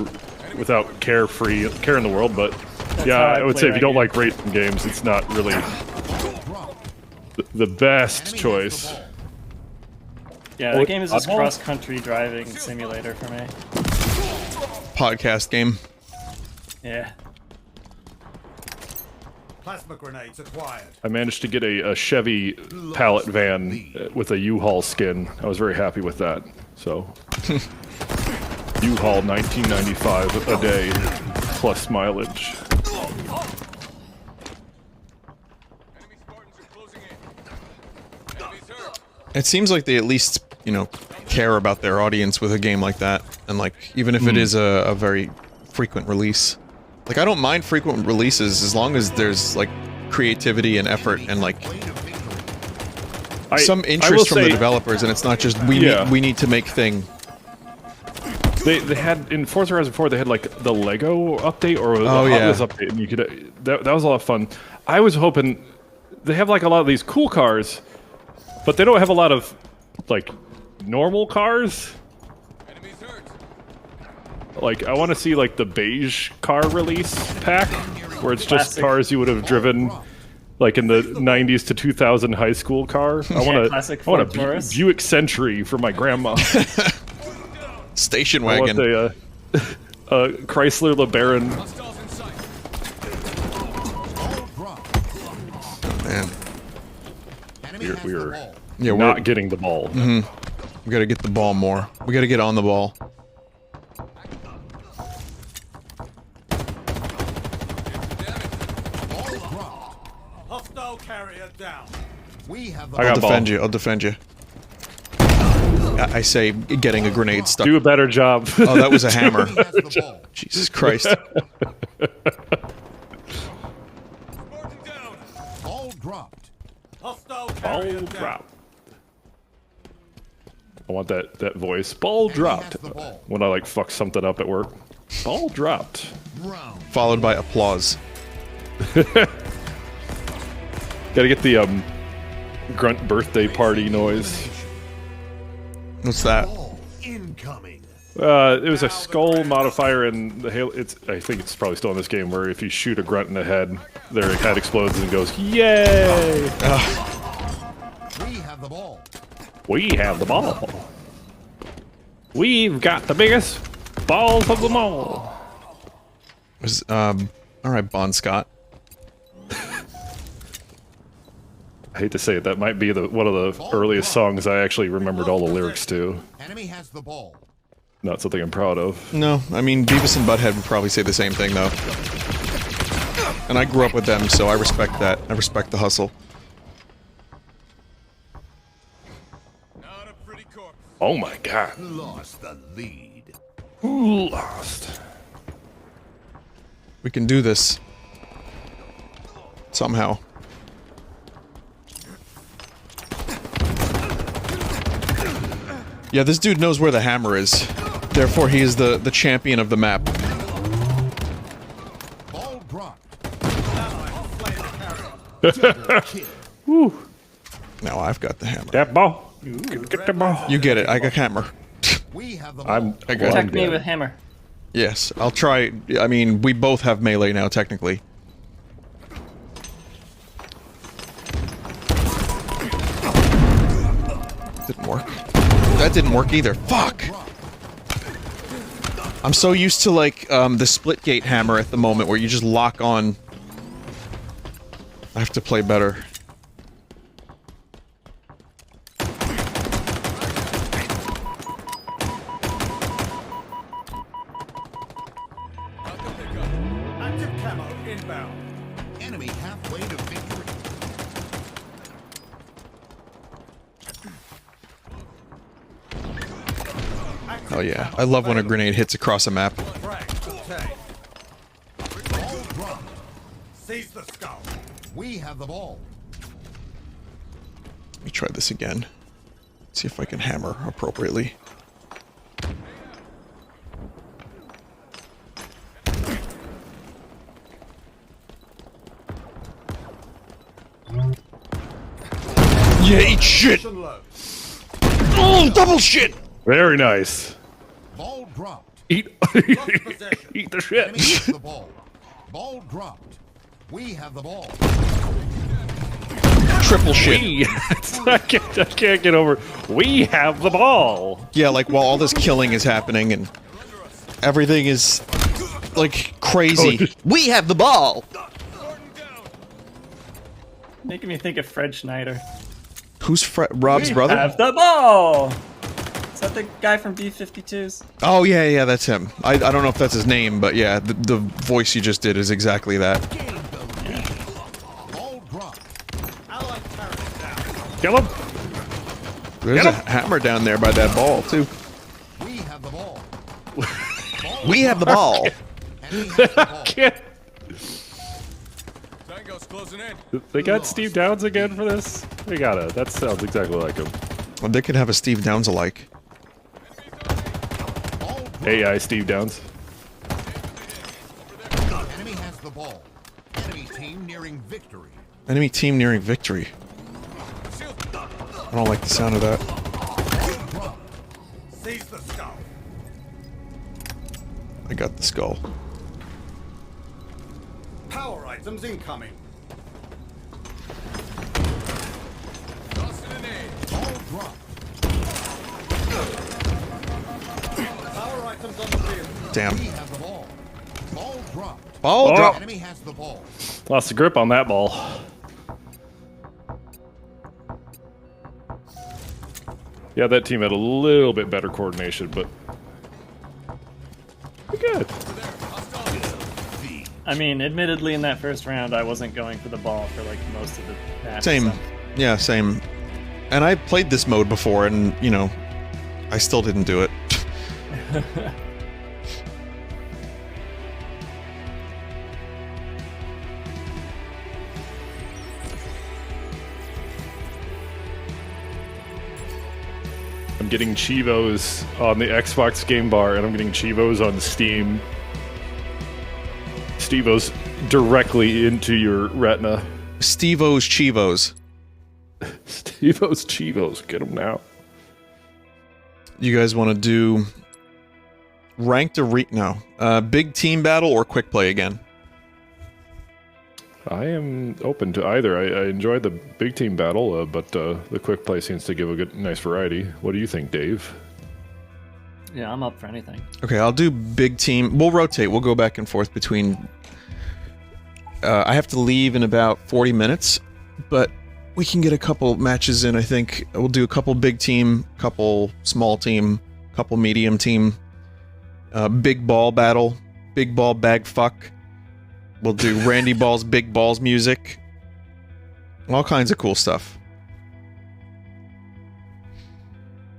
Speaker 6: without care in the world. But yeah, I would say if you don't like racing games, it's not really the best choice.
Speaker 7: Yeah, the game is just cross-country driving simulator for me.
Speaker 1: Podcast game.
Speaker 7: Yeah.
Speaker 3: Plasma grenades acquired.
Speaker 6: I managed to get a Chevy pallet van with a U-Haul skin. I was very happy with that. So, U-Haul $19.95 a day plus mileage.
Speaker 1: It seems like they at least, care about their audience with a game like that, and like even if it is a very frequent release. Like, I don't mind frequent releases as long as there's, like, creativity and effort and, like, some interest from the developers, and it's not just, we need to make thing.
Speaker 6: They had, in Forza Horizon 4, they had, like, the Lego update, or the Hot Wheels update, and you could, that was a lot of fun. I was hoping, they have, like, a lot of these cool cars, but they don't have a lot of, like, normal cars. Like, I want to see, like, the beige car release pack, where it's just cars you would have driven like in the 90s to 2000 high school car. I want
Speaker 7: classic
Speaker 6: a
Speaker 7: Ford Taurus.
Speaker 6: Buick Century for my grandma.
Speaker 1: Station
Speaker 6: I
Speaker 1: wagon.
Speaker 6: want a Chrysler LeBaron.
Speaker 1: Man.
Speaker 6: We're
Speaker 1: Yeah,
Speaker 6: not getting the ball.
Speaker 1: We gotta get the ball more. We gotta get on the ball.
Speaker 4: Hostile carrier down.
Speaker 2: We have the
Speaker 6: I
Speaker 1: I'll
Speaker 6: got
Speaker 1: defend
Speaker 6: ball.
Speaker 1: you. I'll defend you. I say getting a grenade stuck.
Speaker 6: Do a better job.
Speaker 1: Oh, that was a hammer.
Speaker 2: enemy has the ball.
Speaker 1: Jesus Christ.
Speaker 4: Marking down.
Speaker 2: Ball dropped.
Speaker 4: Hostile
Speaker 6: Ball
Speaker 4: carrier down.
Speaker 6: drop. I want that voice. Ball dropped.
Speaker 2: has the ball.
Speaker 6: When I like fuck something up at work. Ball dropped.
Speaker 2: Round.
Speaker 1: Followed by applause.
Speaker 6: Gotta get the grunt birthday party noise.
Speaker 1: What's that?
Speaker 2: Ball incoming.
Speaker 6: It was a skull modifier in the Halo. I think it's probably still in this game where if you shoot a grunt in the head, their head explodes and goes, "Yay!
Speaker 2: We have the ball.
Speaker 6: We have the ball. We've got the biggest balls of them all."
Speaker 1: Was all right, Bon Scott.
Speaker 6: I hate to say it, that might be one of the earliest songs I actually remembered all the lyrics to.
Speaker 2: Enemy has the ball.
Speaker 6: Not something I'm proud of.
Speaker 1: No, I mean Beavis and Butthead would probably say the same thing though. And I grew up with them, so I respect that. I respect the hustle.
Speaker 4: Not a pretty corpse.
Speaker 6: Oh my god.
Speaker 2: Lost the lead.
Speaker 6: Who lost?
Speaker 1: We can do this. Somehow. Yeah, this dude knows where the hammer is. Therefore, he is the champion of the map.
Speaker 2: Ball dropped.
Speaker 6: Woo.
Speaker 1: Now I've got the hammer.
Speaker 6: That ball. Get the ball.
Speaker 1: You get it. I got hammer.
Speaker 2: We have the ball.
Speaker 1: I got
Speaker 7: Protect
Speaker 1: it.
Speaker 7: me with hammer.
Speaker 1: Yes, I'll try. I mean, we both have melee now, technically. Didn't work. That didn't work either. Fuck! I'm so used to, like, the split gate hammer at the moment where you just lock on. I have to play better.
Speaker 4: Active camo inbound.
Speaker 2: Enemy halfway to victory.
Speaker 1: Oh yeah, I love when a grenade hits across a map.
Speaker 4: Frag. Take.
Speaker 2: Ball dropped.
Speaker 4: Seize the skull.
Speaker 2: We have the ball.
Speaker 1: Let me try this again. See if I can hammer appropriately. Yeah, eat shit!
Speaker 4: Mission low.
Speaker 1: Oh, double shit!
Speaker 6: Very nice.
Speaker 2: Ball dropped.
Speaker 6: Eat,
Speaker 4: possession.
Speaker 6: eat the
Speaker 2: Enemy
Speaker 6: shit.
Speaker 2: has the ball. Ball dropped. We have the ball.
Speaker 1: Triple shit.
Speaker 6: I can't get over. We have the ball.
Speaker 1: Yeah, like while all this killing is happening and everything is like crazy. We have the ball.
Speaker 7: Making me think of Fred Schneider.
Speaker 1: Who's Rob's brother?
Speaker 7: Have the ball! Is that the guy from B-52s?
Speaker 1: Oh yeah, that's him. I don't know if that's his name, but yeah, the voice you just did is exactly that.
Speaker 2: Gained the lead. Ball dropped.
Speaker 4: Allied carrier down.
Speaker 6: Kill him.
Speaker 1: There's a hammer down there by that ball too.
Speaker 2: We have the ball.
Speaker 1: We have the ball.
Speaker 2: Enemy has the ball.
Speaker 6: Can't.
Speaker 4: Tango's closing in.
Speaker 6: They got Steve Downs again for this? They gotta. That sounds exactly like him.
Speaker 1: Well, they could have a Steve Downs alike.
Speaker 2: Ball dropped.
Speaker 6: AI Steve Downs.
Speaker 2: Enemy has the ball. Enemy team nearing victory.
Speaker 1: Enemy team nearing victory. I don't like the sound of that.
Speaker 2: Ball dropped.
Speaker 4: Seize the skull.
Speaker 1: I got the skull.
Speaker 3: Power items incoming.
Speaker 1: Damn.
Speaker 2: He has the ball. Ball dropped.
Speaker 1: Ball drop.
Speaker 2: Enemy has the ball.
Speaker 6: Lost the grip on that ball. Yeah, that team had a little bit better coordination, but good.
Speaker 7: I mean, admittedly, in that first round, I wasn't going for the ball for like most of the match.
Speaker 1: Same.
Speaker 7: So.
Speaker 1: Yeah, same. And I played this mode before, and, you know, I still didn't do it.
Speaker 6: I'm getting Chivos on the Xbox Game Bar, and I'm getting Chivos on Steam. Stevos directly into your retina.
Speaker 1: Steve-O's Chivos.
Speaker 6: Stevos Chivos, get them now.
Speaker 1: You guys want to do ranked big team battle or quick play again?
Speaker 6: I am open to either. I enjoy the big team battle, but the quick play seems to give a nice variety. What do you think, Dave?
Speaker 7: Yeah, I'm up for anything.
Speaker 1: Okay, I'll do big team. We'll rotate. We'll go back and forth between... I have to leave in about 40 minutes, but we can get a couple matches in, I think. We'll do a couple big team, couple small team, couple medium team. Big ball battle. Big ball bag fuck. We'll do Randy Ball's Big Balls music. All kinds of cool stuff.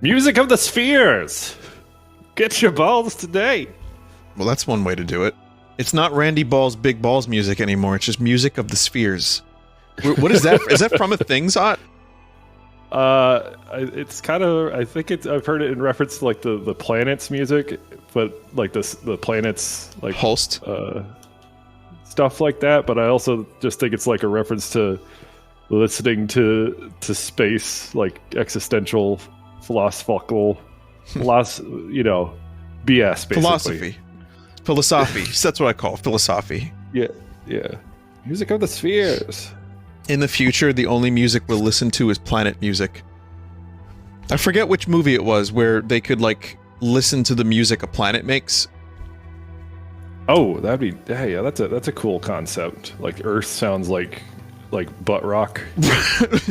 Speaker 6: Music of the Spheres! Get your balls today!
Speaker 1: Well, that's one way to do it. It's not Randy Ball's Big Balls music anymore. It's just music of the spheres. What is that? Is that from a thing, Zot?
Speaker 6: It's kind of. I think it's. I've heard it in reference to like the planets music, but like the planets like
Speaker 1: Holst.
Speaker 6: Stuff like that. But I also just think it's like a reference to listening to space, like existential, philosophical, BS. Basically.
Speaker 1: Philosophy. That's what I call philosophy.
Speaker 6: Yeah. Music of the Spheres.
Speaker 1: In the future, the only music we'll listen to is planet music. I forget which movie it was where they could, like, listen to the music a planet makes.
Speaker 6: Oh, that'd be... Yeah, that's a cool concept. Like, Earth sounds like butt rock.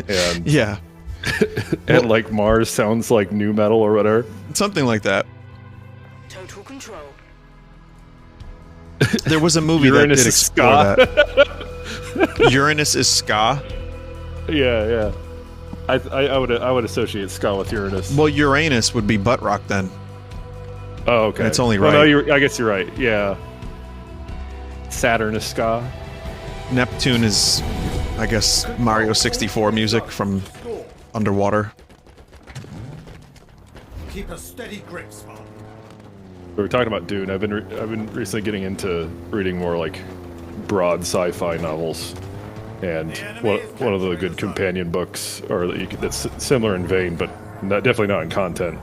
Speaker 6: And,
Speaker 1: yeah.
Speaker 6: And, like, Mars sounds like new metal or whatever.
Speaker 1: Something like that.
Speaker 5: Total control.
Speaker 1: There was a movie
Speaker 6: Uranus
Speaker 1: that did
Speaker 6: is
Speaker 1: explore
Speaker 6: ska.
Speaker 1: that. Uranus is ska?
Speaker 6: Yeah. I would associate ska with Uranus.
Speaker 1: Well, Uranus would be butt rock then.
Speaker 6: Oh, okay.
Speaker 1: That's only
Speaker 6: Well,
Speaker 1: right.
Speaker 6: no, I guess you're right. Yeah. Saturn is ska.
Speaker 1: Neptune is, I guess, Mario 64 music from underwater.
Speaker 3: Keep a steady grip, Spark.
Speaker 6: We were talking about Dune. I've been recently getting into reading more like broad sci-fi novels, and one of the good companion books, or that's similar in vein, but definitely not in content.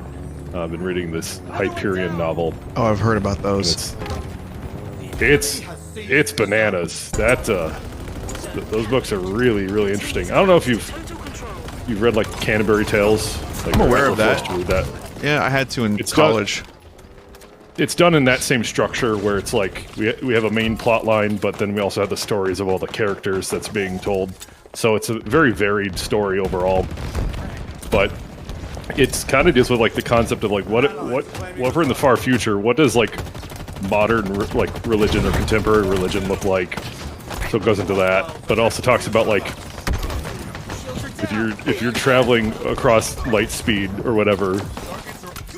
Speaker 6: I've been reading this Hyperion novel.
Speaker 1: Oh, I've heard about those.
Speaker 6: It's bananas. Those books are really, really interesting. I don't know if you've read like Canterbury Tales. Like,
Speaker 1: I'm aware of
Speaker 6: we're
Speaker 1: that.
Speaker 6: forced to read that.
Speaker 1: Yeah, I had to in college.
Speaker 6: It's done in that same structure where it's like we have a main plot line, but then we also have the stories of all the characters that's being told. So it's a very varied story overall. But it's kind of deals with like the concept of like what if we're in the far future, what does like modern like religion or contemporary religion look like? So it goes into that, but it also talks about like if you're traveling across light speed or whatever,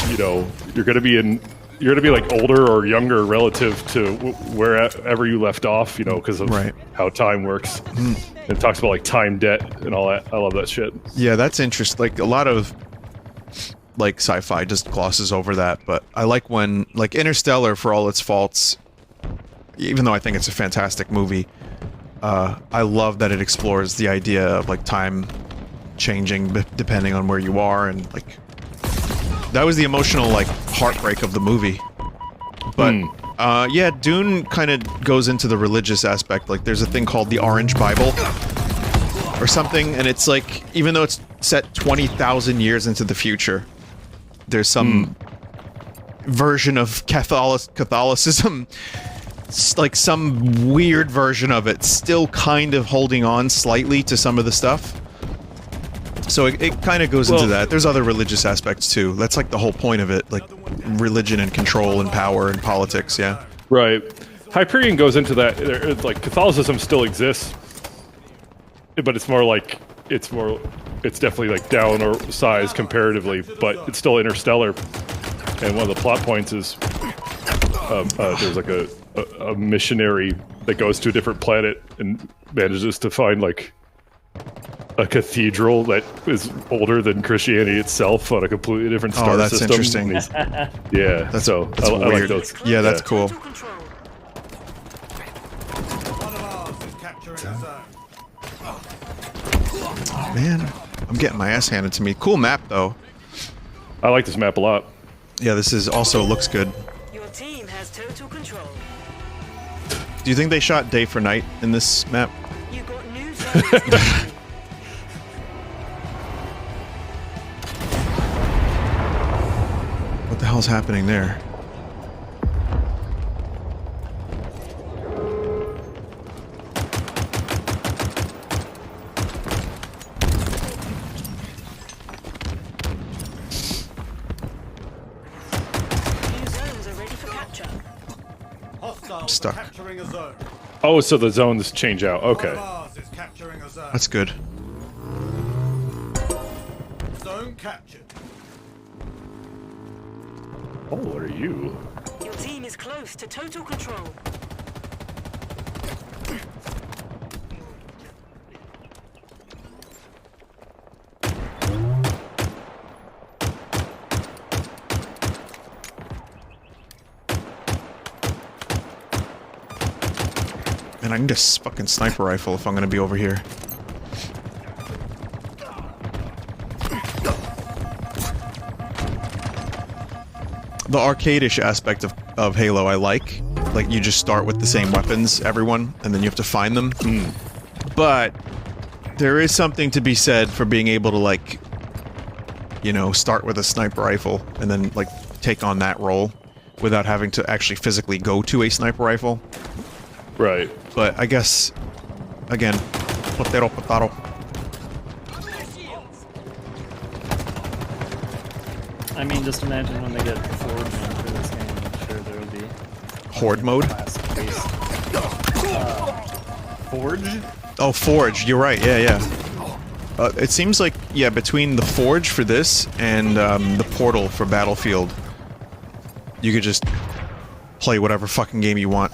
Speaker 6: you know, you're gonna be like older or younger relative to wherever you left off, you know, because of how time works. And it talks about like time debt and all that. I love that shit.
Speaker 1: Yeah, that's interesting. Like a lot of like sci-fi just glosses over that, but I like when like Interstellar, for all its faults, even though I think it's a fantastic movie, I love that it explores the idea of like time changing depending on where you are, and like that was the emotional like heartbreak of the movie. But yeah, Dune kind of goes into the religious aspect. Like there's a thing called the Orange Bible or something, and it's like, even though it's set 20,000 years into the future, there's some version of Catholicism, like some weird version of it, still kind of holding on slightly to some of the stuff. So it kind of goes into that. There's other religious aspects too. That's like the whole point of it, like religion and control and power and politics, yeah.
Speaker 6: Right. Hyperion goes into that. Like Catholicism still exists, but it's definitely like down or size comparatively, but it's still interstellar. And one of the plot points is there's like a missionary that goes to a different planet and manages to find like a cathedral that is older than Christianity itself on a completely different star
Speaker 1: that's
Speaker 6: system.
Speaker 1: interesting.
Speaker 6: Yeah,
Speaker 1: That's
Speaker 6: I like
Speaker 1: weird.
Speaker 6: those.
Speaker 1: Yeah, that's cool.
Speaker 3: One of ours is capturing a zone.
Speaker 1: Oh, man, I'm getting my ass handed to me. Cool map though.
Speaker 6: I like this map a lot.
Speaker 1: Yeah, this is also looks good.
Speaker 8: Your team has total control.
Speaker 1: Do you think they shot day for night in this map?
Speaker 8: You got new zones.
Speaker 1: What the hell's happening there?
Speaker 8: New zones are ready for capture.
Speaker 3: Hostiles
Speaker 1: Stuck.
Speaker 3: capturing a zone.
Speaker 6: Oh, so the zones change out.
Speaker 3: One
Speaker 6: Okay.
Speaker 3: of ours is capturing a zone.
Speaker 1: That's good.
Speaker 3: Zone captured.
Speaker 6: Oh, what are you?
Speaker 8: Your team is close to total control.
Speaker 1: Man, I need a fucking sniper rifle if I'm gonna be over here. The arcade-ish aspect of Halo I like. Like, you just start with the same weapons, everyone, and then you have to find them. But there is something to be said for being able to, like, you know, start with a sniper rifle and then, like, take on that role without having to actually physically go to a sniper rifle.
Speaker 6: Right.
Speaker 1: But I guess, again, potato, potato.
Speaker 7: I mean, just imagine when they get Forge into this game. I'm sure there will be
Speaker 1: Horde mode?
Speaker 7: class-based. Forge?
Speaker 1: Oh, Forge, you're right, yeah. It seems like, yeah, between the Forge for this and the Portal for Battlefield, you could just play whatever fucking game you want.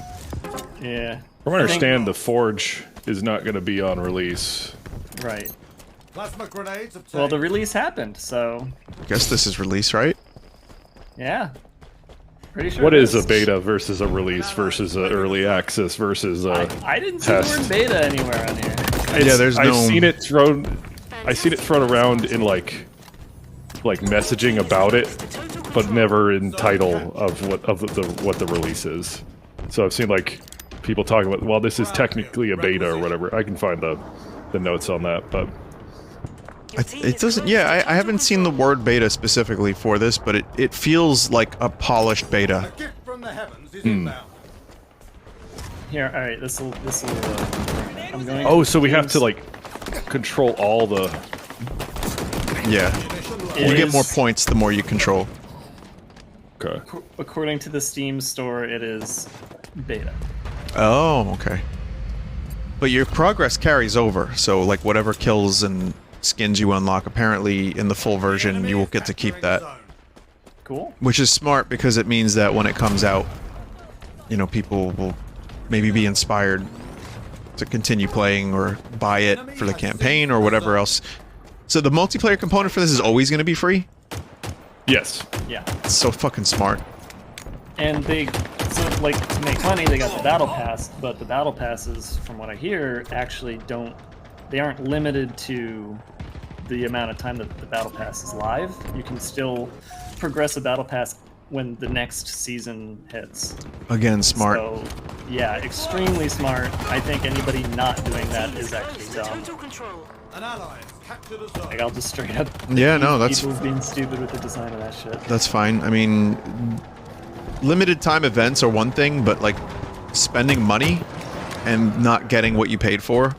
Speaker 7: Yeah.
Speaker 6: From what I understand, the Forge is not going to be on release.
Speaker 7: Right.
Speaker 3: Plasma grenades obtained.
Speaker 7: Well, the release happened, so
Speaker 1: I guess this is release, right?
Speaker 7: yeah. Pretty sure.
Speaker 6: What
Speaker 7: it
Speaker 6: is a beta versus a release versus a early access versus a
Speaker 7: I didn't see the
Speaker 6: test?
Speaker 7: word beta anywhere on here.
Speaker 1: Yeah, there's
Speaker 6: I've
Speaker 1: no...
Speaker 6: seen it thrown. I've seen it thrown around in like messaging about it, but never in title of what the release is. So I've seen like people talking about, well, this is technically a beta or whatever. I can find the notes on that, but
Speaker 1: It doesn't... Yeah, I haven't seen the word beta specifically for this, but it feels like a polished beta.
Speaker 3: A gift from the heavens is inbound.
Speaker 7: Here, all right. This will. I'm going.
Speaker 6: oh, so we have to like control all the.
Speaker 1: Yeah.
Speaker 7: It
Speaker 1: You get
Speaker 7: is-
Speaker 1: more points the more you control.
Speaker 6: Okay.
Speaker 7: According to the Steam store, it is beta.
Speaker 1: Oh, okay. But your progress carries over, so like whatever kills and skins you unlock, apparently in the full version you will get to keep that.
Speaker 7: Cool.
Speaker 1: Which is smart because it means that when it comes out, you know, people will maybe be inspired to continue playing or buy it for the campaign or whatever else. So the multiplayer component for this is always going to be free?
Speaker 6: Yes.
Speaker 7: Yeah.
Speaker 1: It's so fucking smart.
Speaker 7: And so like to make money, they got the battle pass, but the battle passes, from what I hear, actually they aren't limited to the amount of time that the battle pass is live. You can still progress a battle pass when the next season hits.
Speaker 1: Again, smart.
Speaker 7: So, yeah, extremely smart. I think anybody not doing that is actually dumb.
Speaker 8: Total control.
Speaker 3: An ally has captured a zone.
Speaker 7: Like, I'll just straight up
Speaker 1: Yeah, no, that's
Speaker 7: people being stupid with the design of that shit.
Speaker 1: fine. I mean, limited time events are one thing, but like spending money and not getting what you paid for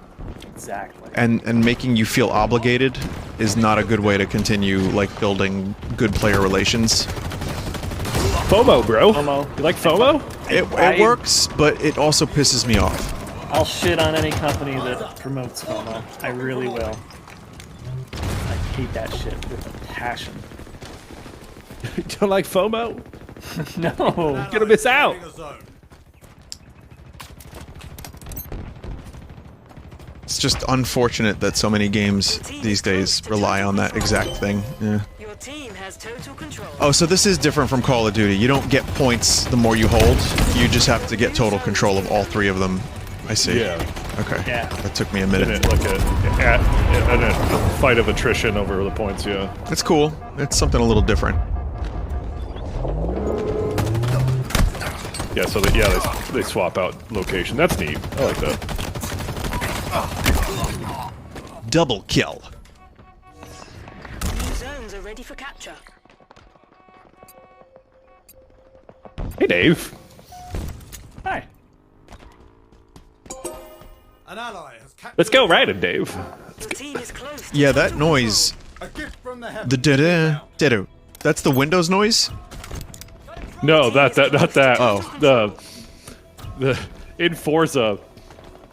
Speaker 7: Exactly.
Speaker 1: and making you feel obligated is not a good way to continue like building good player relations.
Speaker 6: FOMO, bro.
Speaker 7: FOMO.
Speaker 6: You like FOMO?
Speaker 1: It works, but it also pisses me off.
Speaker 7: I'll shit on any company that promotes FOMO. I really will. I hate that shit with a passion.
Speaker 6: You don't like FOMO?
Speaker 7: No.
Speaker 6: You're gonna miss out.
Speaker 3: A zone.
Speaker 1: It's just unfortunate that so many games these days rely on that exact thing. Yeah.
Speaker 8: Your team has total control.
Speaker 1: Oh, so this is different from Call of Duty. You don't get points the more you hold. You just have to get total control of all three of them. I see.
Speaker 6: Yeah.
Speaker 1: Okay.
Speaker 7: Yeah.
Speaker 1: That took me a
Speaker 6: In
Speaker 1: minute.
Speaker 6: it, like a fight of attrition over the points, yeah.
Speaker 1: It's cool. It's something a little different.
Speaker 6: Yeah, so they swap out location. That's neat. I like that.
Speaker 1: Double kill.
Speaker 8: New zones are ready for capture.
Speaker 6: Hey, Dave.
Speaker 7: Hi.
Speaker 3: An ally has captured.
Speaker 6: Let's go riding, Dave.
Speaker 8: Your team is close. To
Speaker 1: Yeah, that
Speaker 8: total
Speaker 1: noise.
Speaker 3: A gift from the heavens.
Speaker 1: The da-da, that's the Windows noise?
Speaker 6: No, not that.
Speaker 1: Oh.
Speaker 6: The in Forza,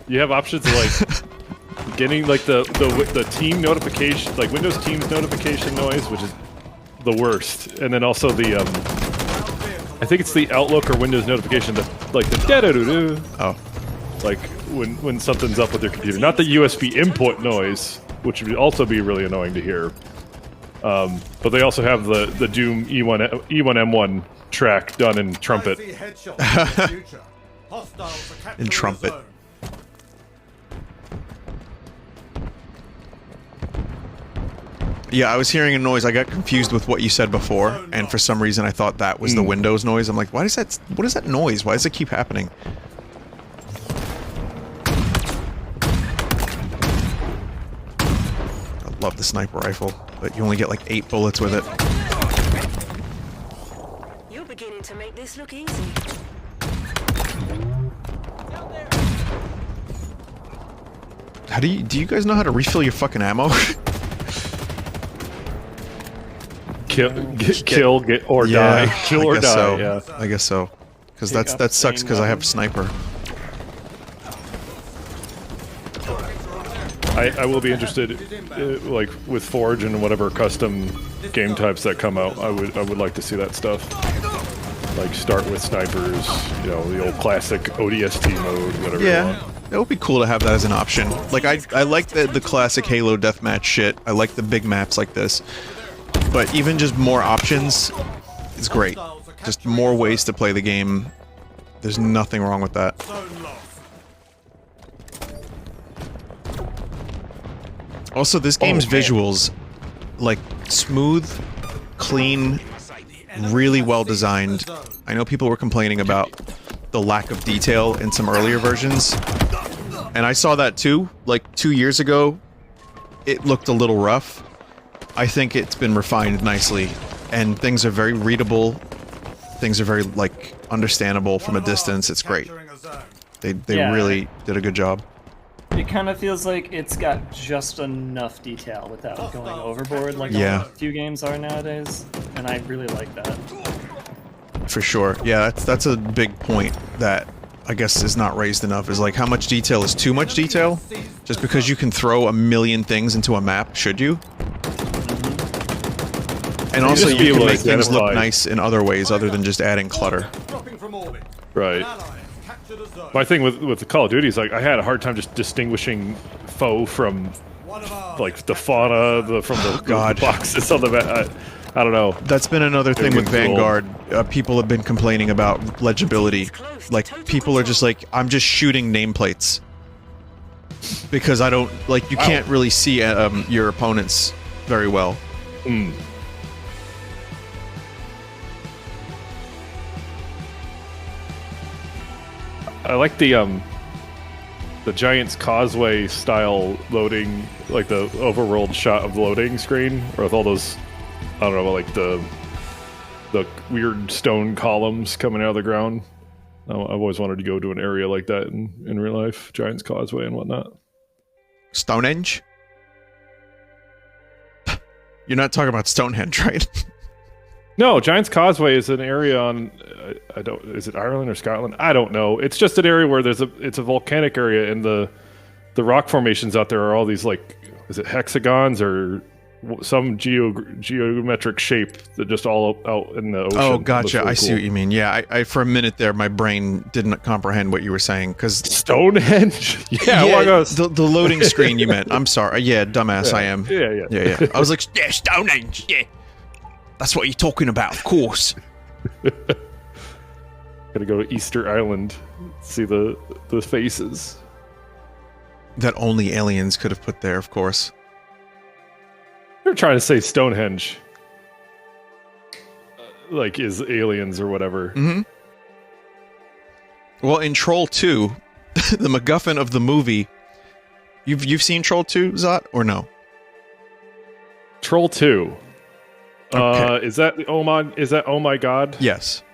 Speaker 6: you have options of like getting like the team notification, like Windows Teams notification noise, which is the worst, and then also the I think it's the Outlook or Windows notification that like the da-da-doo-doo,
Speaker 1: Oh.
Speaker 6: like when something's up with your computer, not the USB input noise, which would also be really annoying to hear. But they also have the Doom E1M1 track done in trumpet.
Speaker 3: I see headshots in the future. Hostiles are capturing
Speaker 1: In trumpet.
Speaker 3: a zone.
Speaker 1: Yeah, I was hearing a noise. I got confused with what you said before, and for some reason I thought that was the Windows noise. I'm like, what is that noise? Why does it keep happening? I love the sniper rifle, but you only get like 8 bullets with it.
Speaker 8: You're beginning to make this look easy.
Speaker 1: How do you guys know how to refill your fucking ammo?
Speaker 6: Kill, get or die. Kill or
Speaker 1: I guess
Speaker 6: die.
Speaker 1: so.
Speaker 6: Yeah.
Speaker 1: I guess so. Because
Speaker 7: Pick up
Speaker 1: that sucks
Speaker 7: same
Speaker 1: because I have
Speaker 7: weapon.
Speaker 1: sniper.
Speaker 6: I will be interested, like with Forge and whatever custom game types that come out. I would like to see that stuff. Like start with snipers, you know, the old classic ODST mode, whatever. You
Speaker 1: Yeah,
Speaker 6: want.
Speaker 1: it would be cool to have that as an option. Like I like the classic Halo deathmatch shit. I like the big maps like this. But even just more options is great. Just more ways to play the game. There's nothing wrong with that.
Speaker 3: Zone lost.
Speaker 1: Also, this game's
Speaker 6: man.
Speaker 1: visuals, like smooth, clean, really well designed. I know people were complaining about the lack of detail in some earlier versions, and I saw that too. Like 2 years ago, it looked a little rough. I think it's been refined nicely, and things are very readable. Things are very like understandable from a distance. It's great.
Speaker 3: Capturing a zone.
Speaker 1: They
Speaker 7: Yeah.
Speaker 1: really did a good job.
Speaker 7: It kind of feels like it's got just enough detail without going overboard like
Speaker 1: Yeah.
Speaker 7: a few games are nowadays, and I really like that.
Speaker 1: For sure. Yeah, that's a big point that I guess is not raised enough, is like how much detail is too much detail? Just because you can throw a million things into a map, should you? And also
Speaker 6: just be
Speaker 1: you
Speaker 6: able
Speaker 1: can
Speaker 6: to
Speaker 1: make things look
Speaker 6: identify-
Speaker 1: nice in other ways other than just adding clutter.
Speaker 3: Dropping from orbit.
Speaker 6: Right.
Speaker 3: An ally has captured a zone.
Speaker 6: My thing with the Call of Duty is like I had a hard time just distinguishing foe from
Speaker 3: One of ours
Speaker 6: like the fauna from the
Speaker 1: God.
Speaker 6: boxes on the map. I don't know.
Speaker 1: That's been another thing with
Speaker 6: Everything's cool.
Speaker 1: Vanguard. People have been complaining about legibility. Like, people are just like, I'm just shooting nameplates. Because I don't, like, you can't really see your opponents very well.
Speaker 6: I like the Giant's Causeway style loading, like the overworld shot of the loading screen, or with all those, I don't know, like the the weird stone columns coming out of the ground. I've always wanted to go to an area like that in real life, Giant's Causeway and whatnot.
Speaker 1: Stonehenge? You're not talking about Stonehenge, right?
Speaker 6: No, Giant's Causeway is an area on, is it Ireland or Scotland? I don't know. It's just an area where it's a volcanic area, and the rock formations out there are all these, like, is it hexagons or some geometric shape that just all out in the ocean.
Speaker 1: Oh, gotcha.
Speaker 6: Really
Speaker 1: I see
Speaker 6: cool.
Speaker 1: what you mean. Yeah, I for a minute there, my brain didn't comprehend what you were saying, because...
Speaker 6: Stonehenge? Yeah,
Speaker 1: the loading screen you meant. I'm sorry. Yeah, dumbass I am.
Speaker 6: Yeah.
Speaker 1: I was like, yeah, Stonehenge, yeah. That's what you're talking about, of course.
Speaker 6: Gotta go to Easter Island, see the faces.
Speaker 1: That only aliens could have put there, of course.
Speaker 6: They're trying to say Stonehenge, like is aliens or whatever.
Speaker 1: Mm-hmm. Well, in Troll 2, the MacGuffin of the movie. You've seen Troll 2, Zot, or no?
Speaker 6: Troll 2.
Speaker 1: Okay.
Speaker 6: Is that Oh My God?
Speaker 1: Yes.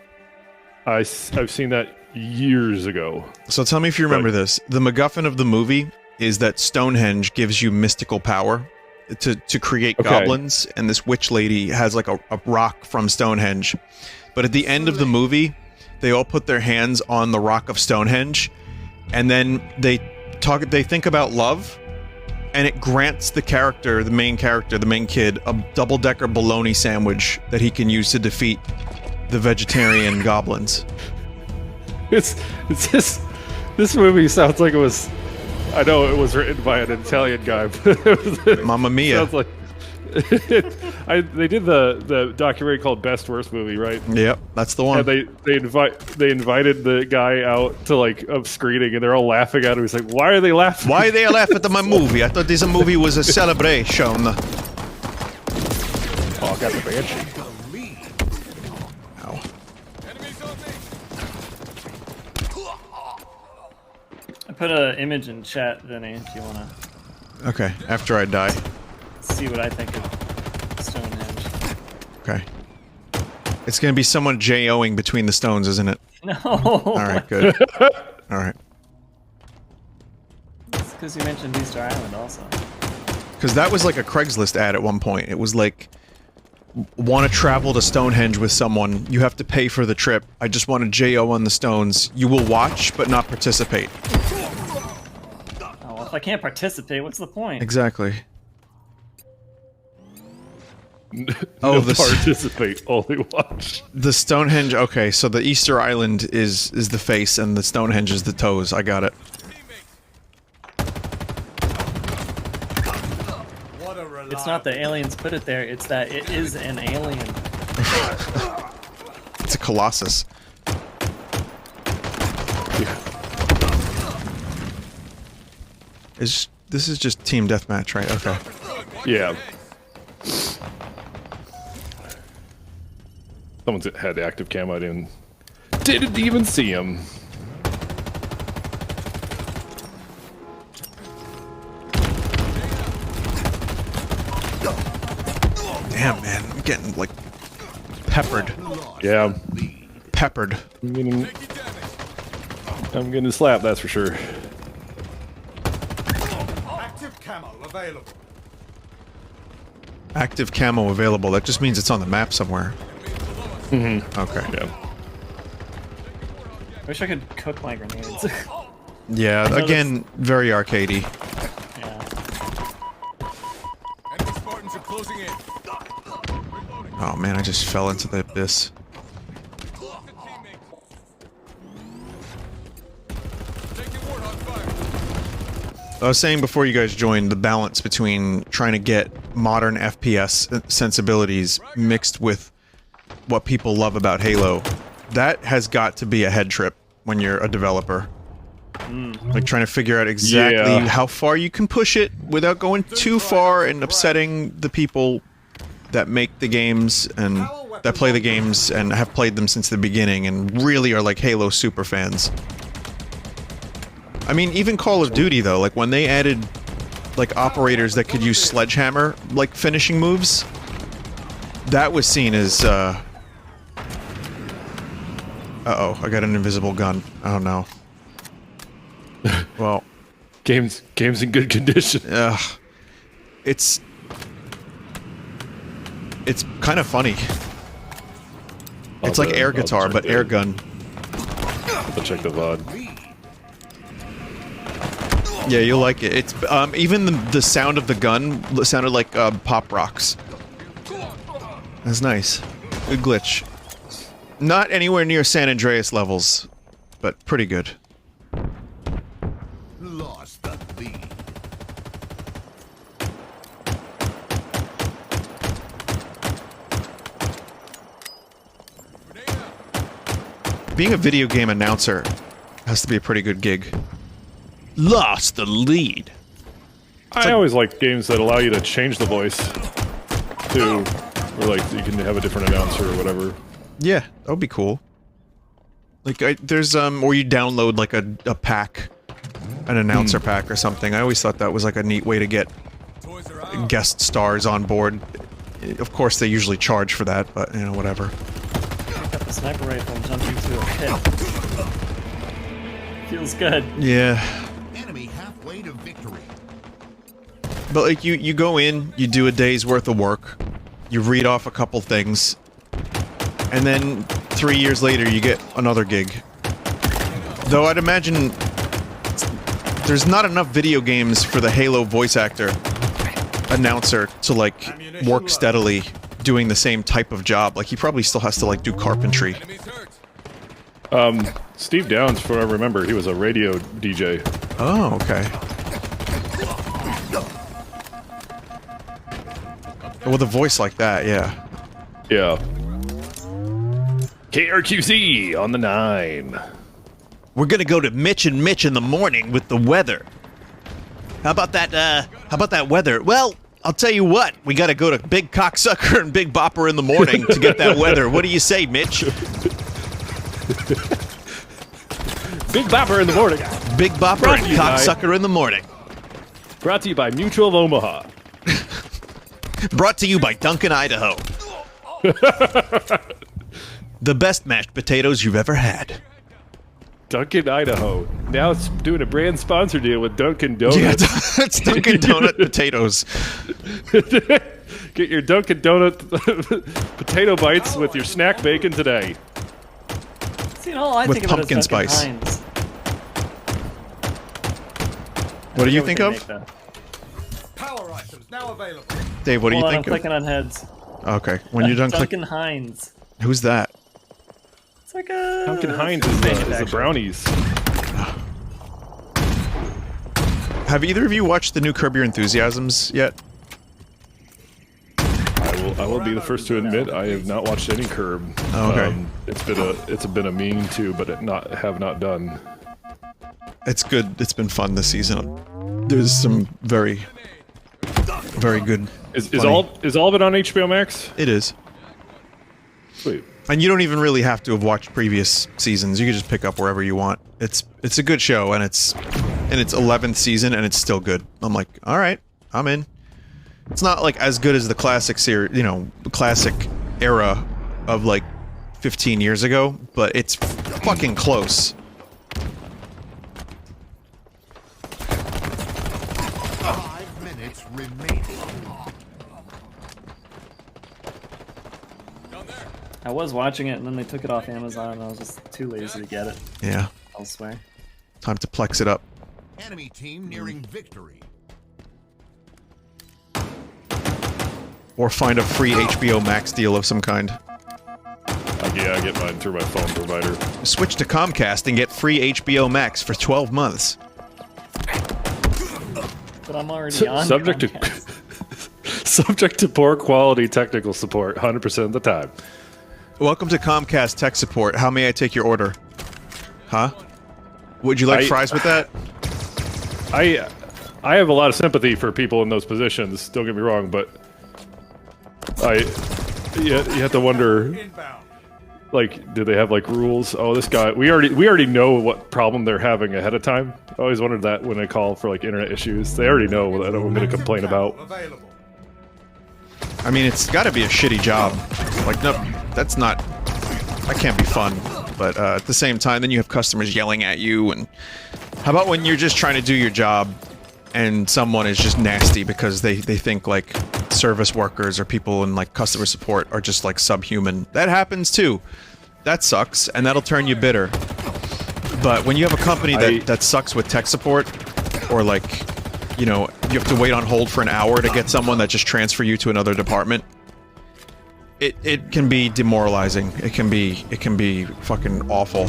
Speaker 6: I've seen that years ago.
Speaker 1: So tell me if you remember this. The MacGuffin of the movie is that Stonehenge gives you mystical power to create goblins, and this witch lady has like a rock from Stonehenge. But at the end of the movie, they all put their hands on the rock of Stonehenge, and then they think about love, and it grants the main kid, a double-decker bologna sandwich that he can use to defeat the vegetarian goblins.
Speaker 6: This movie sounds like it was. I know it was written by an Italian guy, but
Speaker 1: Mamma mia!
Speaker 6: Sounds like they did the documentary called Best Worst Movie, right?
Speaker 1: Yep, that's the one.
Speaker 6: And they invited the guy out to like a screening, and they're all laughing at him. He's like, "Why are they laughing?
Speaker 1: Why are they laughing at my movie? I thought this movie was a celebration."
Speaker 6: Oh, I got the banshee.
Speaker 1: Ow.
Speaker 7: I put an image in chat, Vinny, if you want to
Speaker 1: Okay, after I die.
Speaker 7: see what I think of Stonehenge.
Speaker 1: Okay. It's gonna be someone J-O-ing between the stones, isn't it?
Speaker 7: No.
Speaker 1: Alright, good. Alright.
Speaker 7: It's because you mentioned Easter Island also.
Speaker 1: Because that was like a Craigslist ad at one point. It was like, want to travel to Stonehenge with someone, you have to pay for the trip. I just want to J-O on the stones. You will watch, but not participate.
Speaker 7: Oh, well, if I can't participate, what's the point?
Speaker 1: Exactly.
Speaker 6: No participate, only watch.
Speaker 1: The Stonehenge, okay, so the Easter Island is the face and the Stonehenge is the toes. I got it.
Speaker 7: It's not the aliens put it there, it's that it is an alien.
Speaker 1: It's a colossus. This is just team deathmatch, right? Okay.
Speaker 6: Yeah. Someone's had active camo. I didn't even see him.
Speaker 1: Damn, man, I'm getting like peppered.
Speaker 6: Yeah.
Speaker 1: Peppered.
Speaker 6: I'm getting slapped, that's for sure.
Speaker 3: Active camo available.
Speaker 1: Active camo available. That just means it's on the map somewhere.
Speaker 6: Mm-hmm.
Speaker 1: Okay.
Speaker 6: Yeah.
Speaker 7: I wish I could cook my grenades.
Speaker 1: Yeah, again, very arcadey.
Speaker 7: Yeah.
Speaker 4: Enemy Spartans are closing in.
Speaker 1: Oh man, I just fell into the abyss. I was saying before you guys joined, the balance between trying to get modern FPS sensibilities mixed with what people love about Halo, that has got to be a head trip when you're a developer. Like trying to figure out exactly how far you can push it without going too far and upsetting the people that make the games and that play the games and have played them since the beginning and really are like Halo super fans. I mean, even Call of Duty though, like when they added like operators that could use sledgehammer like finishing moves, that was seen as Uh-oh, I got an invisible gun. Oh no. Well,
Speaker 6: Game's in good condition.
Speaker 1: it's kind of funny. It's like air guitar, but air gun.
Speaker 6: I'll check the VOD.
Speaker 1: Yeah, you'll like it. It's even the sound of the gun sounded like pop rocks. That's nice. Good glitch. Not anywhere near San Andreas levels, but pretty good.
Speaker 2: Lost the lead.
Speaker 1: Being a video game announcer has to be a pretty good gig. Lost the lead.
Speaker 6: I always like games that allow you to change the voice to, or like you can have a different announcer or whatever.
Speaker 1: Yeah, that would be cool. Like, there's, or you download, like, a pack, an announcer pack or something. I always thought that was, like, a neat way to get guest stars on board. Of course, they usually charge for that, but, you know, whatever.
Speaker 7: Got the sniper rifle and jumped into a pit. Feels good.
Speaker 1: Yeah.
Speaker 2: Enemy halfway to victory.
Speaker 1: But, like, you go in, you do a day's worth of work, you read off a couple things, and then 3 years later you get another gig. Though I'd imagine there's not enough video games for the Halo voice actor announcer to, like, work steadily doing the same type of job. Like, he probably still has to, like, do carpentry.
Speaker 6: Steve Downs, from what I remember, he was a radio DJ.
Speaker 1: Oh, okay. With a voice like that, yeah.
Speaker 6: Yeah. KRQZ on the 9.
Speaker 1: We're gonna go to Mitch and Mitch in the morning with the weather. How about that weather? Well, I'll tell you what, we gotta go to Big Cocksucker and Big Bopper in the morning to get that weather. What do you say, Mitch?
Speaker 6: Big Bopper in the morning.
Speaker 1: Big Bopper and Cocksucker in the morning.
Speaker 6: Brought to you by Mutual of Omaha.
Speaker 1: Brought to you by Duncan, Idaho. The best mashed potatoes you've ever had.
Speaker 6: Dunkin', Idaho. Now it's doing a brand sponsor deal with Dunkin' Donuts.
Speaker 1: Yeah, it's Dunkin' Donut potatoes.
Speaker 6: Get your Dunkin' Donut potato bites with your snack bacon today.
Speaker 7: See, all I
Speaker 1: With
Speaker 7: think about
Speaker 1: pumpkin
Speaker 7: is Duncan
Speaker 1: spice.
Speaker 7: Hines.
Speaker 1: What do you
Speaker 7: I
Speaker 1: think
Speaker 7: forget
Speaker 1: of?
Speaker 7: what they make,
Speaker 3: Power items now available.
Speaker 1: Dave, what do
Speaker 7: though.
Speaker 1: you
Speaker 7: Hold on,
Speaker 1: think
Speaker 7: I'm
Speaker 1: of?
Speaker 7: clicking on heads.
Speaker 1: Okay, when you're done
Speaker 7: Duncan
Speaker 1: clicking...
Speaker 7: Hines.
Speaker 1: Who's that?
Speaker 7: It's like a...
Speaker 6: Dunkin' Hines is the brownies.
Speaker 1: Have either of you watched the new Curb Your Enthusiasms yet?
Speaker 6: I will be the first to admit I have not watched any Curb.
Speaker 1: Oh, okay.
Speaker 6: It's been a meaning to, but have not done.
Speaker 1: It's good. It's been fun this season. There's some very good.
Speaker 6: Is
Speaker 1: funny-
Speaker 6: all of it on HBO Max?
Speaker 1: It is.
Speaker 6: Sweet.
Speaker 1: And you don't even really have to have watched previous seasons. You can just pick up wherever you want. It's a good show, and it's in its 11th season, and it's still good. I'm like, all right, I'm in. It's not like as good as the classic series, you know, the classic era of like 15 years ago, but it's fucking close.
Speaker 2: 5 minutes remaining.
Speaker 7: I was watching it, and then they took it off Amazon, and I was just too lazy to get it
Speaker 1: Yeah,
Speaker 7: elsewhere.
Speaker 1: time to plex it up.
Speaker 2: Enemy team nearing victory.
Speaker 1: Or find a free HBO Max deal of some kind.
Speaker 6: Yeah, I get mine through my phone provider.
Speaker 1: Switch to Comcast and get free HBO Max for 12 months.
Speaker 7: But I'm already on
Speaker 6: Subject
Speaker 7: Comcast.
Speaker 6: Subject to poor quality technical support 100% of the time.
Speaker 1: Welcome to Comcast Tech Support. How may I take your order? Huh? Would you like fries with that?
Speaker 6: I have a lot of sympathy for people in those positions, don't get me wrong, but you have to wonder,
Speaker 3: Inbound.
Speaker 6: like, do they have like rules? Oh, this guy, we already know what problem they're having ahead of time. I always wondered that when they call for like internet issues. They already know what I'm going to complain about.
Speaker 3: Available.
Speaker 1: I mean, it's got to be a shitty job. Like, no, that can't be fun. but at the same time, then you have customers yelling at you. And how about when you're just trying to do your job and someone is just nasty because they think like service workers or people in like customer support are just like subhuman? That happens too. That sucks, and that'll turn you bitter. But when you have a company that sucks with tech support, or like, you know, you have to wait on hold for an hour to get someone that just transfer you to another department, it can be demoralizing. It can be fucking awful.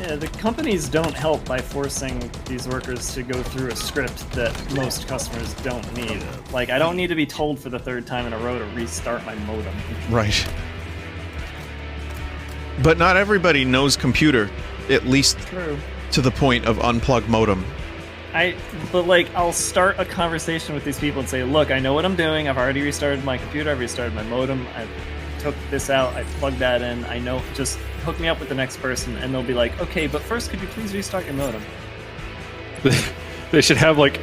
Speaker 7: Yeah, the companies don't help by forcing these workers to go through a script that most customers don't need. Like, I don't need to be told for the third time in a row to restart my modem.
Speaker 1: Right. But not everybody knows computer, at least
Speaker 7: True.
Speaker 1: to the point of unplug modem.
Speaker 7: But like, I'll start a conversation with these people and say, look, I know what I'm doing. I've already restarted my computer. I've restarted my modem. I took this out. I plugged that in. I know, just hook me up with the next person. And they'll be like, okay, but first, could you please restart your modem?
Speaker 6: They should have like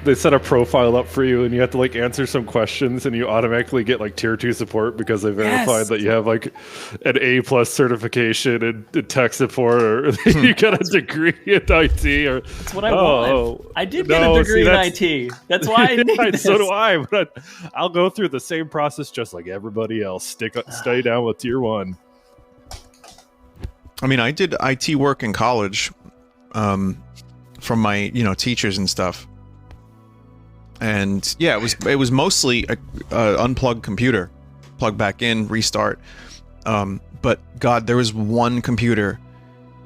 Speaker 6: they set a profile up for you, and you have to like answer some questions, and you automatically get like tier 2 support because they verified that you have like an A+ certification in tech support, or you got a degree in IT. Or
Speaker 7: that's what I want. I did get a degree in IT. That's why I need this.
Speaker 6: So do I. But I'll go through the same process just like everybody else. Stay down with tier 1.
Speaker 1: I mean, I did IT work in college, from my, you know, teachers and stuff. And yeah, it was mostly a unplugged computer, plug back in, restart. But God, there was one computer.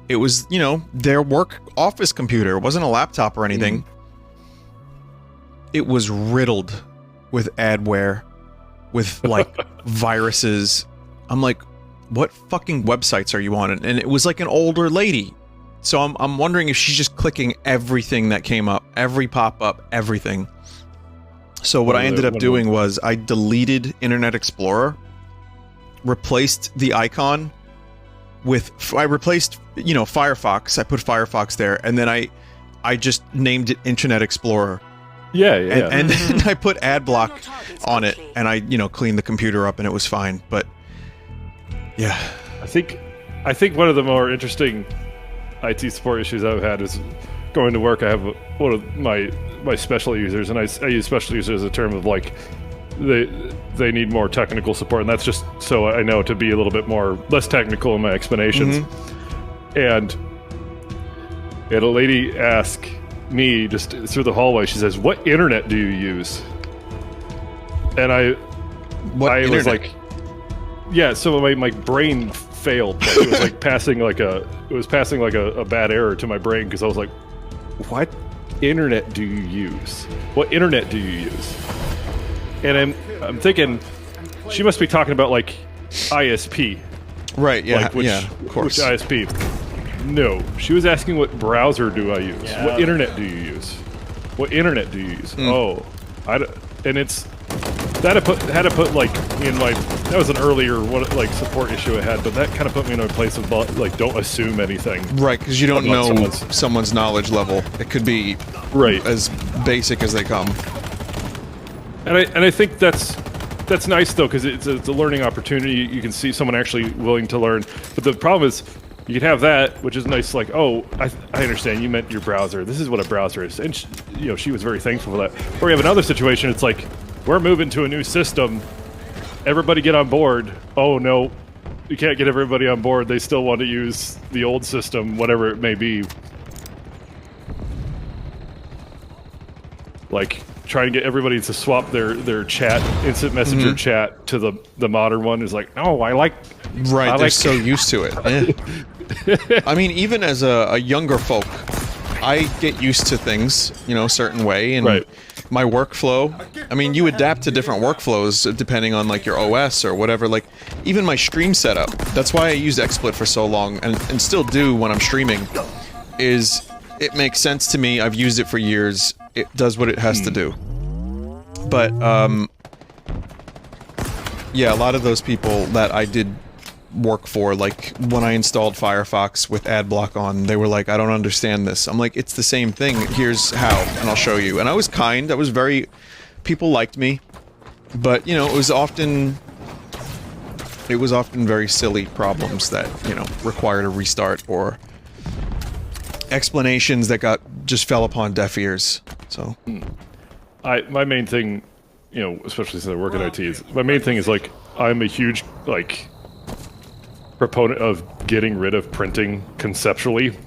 Speaker 1: It was, you know, their work office computer. It wasn't a laptop or anything. It was riddled with adware, with like viruses. I'm like, what fucking websites are you on? And it was like an older lady. So I'm wondering if she's just clicking everything that came up, every pop-up, everything. So what I ended up doing was I deleted Internet Explorer, replaced the icon with, I replaced, you know, Firefox. I put Firefox there, and then I just named it Internet Explorer.
Speaker 6: Yeah.
Speaker 1: And then I put ad block on it, and I, you know, cleaned the computer up, and it was fine. But yeah,
Speaker 6: I think one of the more interesting IT support issues I've had is going to work. I have one of my special users, and I use special users as a term of like they need more technical support, and that's just so I know to be a little bit less technical in my explanations. And a lady asked me just through the hallway, she says, "What internet do you use?" And I was like, yeah, so my brain failed. Like, it was like passing like a bad error to my brain, because I was like, what internet do you use? What internet do you use? And I'm thinking she must be talking about like ISP.
Speaker 1: Right, yeah,
Speaker 6: like, which,
Speaker 1: yeah, of course.
Speaker 6: Which ISP? No, she was asking what browser do I use?
Speaker 7: Yeah.
Speaker 6: What internet do you use? What internet do you use? And it's that had to put like in my, that was an earlier like support issue I had, but that kind of put me in a place of like, don't assume anything.
Speaker 1: Right, because you don't know someone's knowledge level. It could be as basic as they come.
Speaker 6: And I think that's nice though, because it's a learning opportunity. You can see someone actually willing to learn. But the problem is, you can have that, which is nice. Like, oh, I understand. You meant your browser. This is what a browser is, and she was very thankful for that. Or you have another situation. It's like, we're moving to a new system. Everybody get on board. Oh no, you can't get everybody on board. They still want to use the old system, whatever it may be. Like, trying to get everybody to swap their chat, instant messenger chat to the modern one is like, no, I like.
Speaker 1: Right, they're so used to it. Yeah. I mean, even as a younger folk, I get used to things, you know, a certain way, and my workflow. I mean, you adapt to different workflows depending on like your OS or whatever. Like, even my stream setup. That's why I used XSplit for so long, and still do when I'm streaming. Is it makes sense to me? I've used it for years. It does what it has to do. But yeah, a lot of those people that I did work for, like when I installed Firefox with AdBlock on, they were like, I don't understand this. I'm like, it's the same thing. Here's how, and I'll show you. And I was kind. I was very... People liked me. But, you know, it was often... it was often very silly problems that, you know, required a restart or explanations that just fell upon deaf ears. So
Speaker 6: my main thing, you know, especially since I work in IT, is my main thing is like I'm a huge like proponent of getting rid of printing conceptually.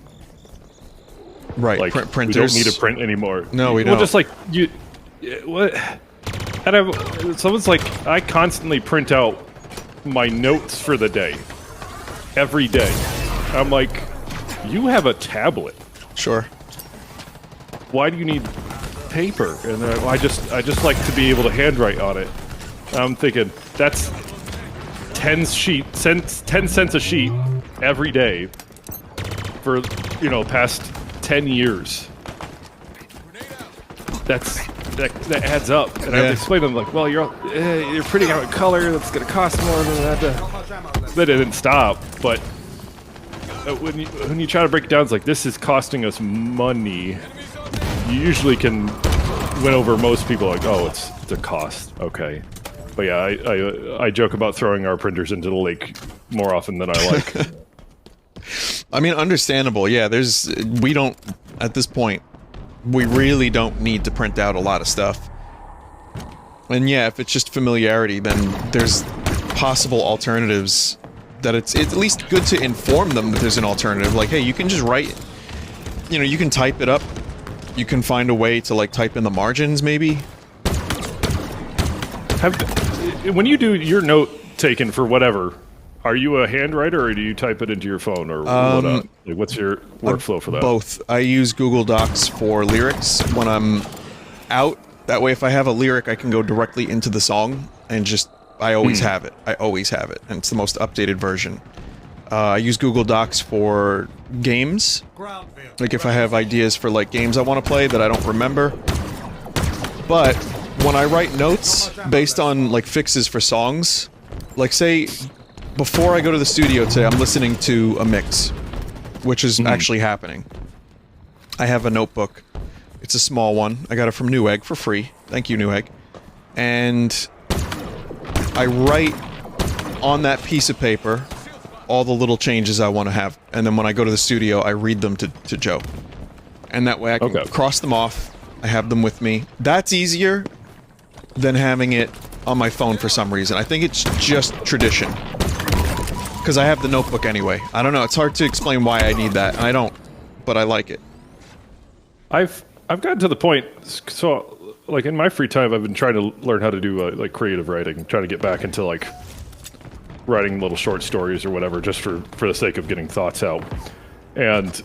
Speaker 1: Right,
Speaker 6: Like
Speaker 1: printers.
Speaker 6: we don't need to print anymore.
Speaker 1: No, we
Speaker 6: Well,
Speaker 1: don't.
Speaker 6: just like you, what? And someone's like, I constantly print out my notes for the day, every day. I'm like, you have a tablet.
Speaker 1: Sure.
Speaker 6: Why do you need paper? And they're like, well, I just like to be able to handwrite on it. I'm thinking that's 10 cents a sheet every day for, you know, past 10 years. That adds up. And I have to explain to them, like, well, you're printing out in color, that's going to cost more than that. They didn't stop, but when you try to break it down, it's like, this is costing us money. You usually can win over most people, like, oh, it's a cost. Okay. But yeah, I joke about throwing our printers into the lake more often than I like.
Speaker 1: I mean, understandable. Yeah, we don't, at this point, we really don't need to print out a lot of stuff. And yeah, if it's just familiarity, then there's possible alternatives that it's at least good to inform them that there's an alternative. Like, hey, you can just write, you know, you can type it up. You can find a way to, like, type in the margins, maybe.
Speaker 6: When you do your note taken for whatever, are you a handwriter or do you type it into your phone or what? Like, what's your workflow for that?
Speaker 1: Both. I use Google Docs for lyrics when I'm out. That way, if I have a lyric, I can go directly into the song and just, I always have it. I always have it. And it's the most updated version. I use Google Docs for games. Like if I have ideas for like games I want to play that I don't remember. But when I write notes based on like fixes for songs, like say before I go to the studio today, I'm listening to a mix, which is actually happening. I have a notebook. It's a small one. I got it from Newegg for free. Thank you, Newegg. And I write on that piece of paper all the little changes I want to have. And then when I go to the studio, I read them to Joe. And that way I can cross them off. I have them with me. That's easier than having it on my phone for some reason. I think it's just tradition. Because I have the notebook anyway. I don't know, it's hard to explain why I need that. And I don't, but I like it.
Speaker 6: I've gotten to the point, so like in my free time, I've been trying to learn how to do like creative writing, trying to get back into like writing little short stories or whatever, just for the sake of getting thoughts out. And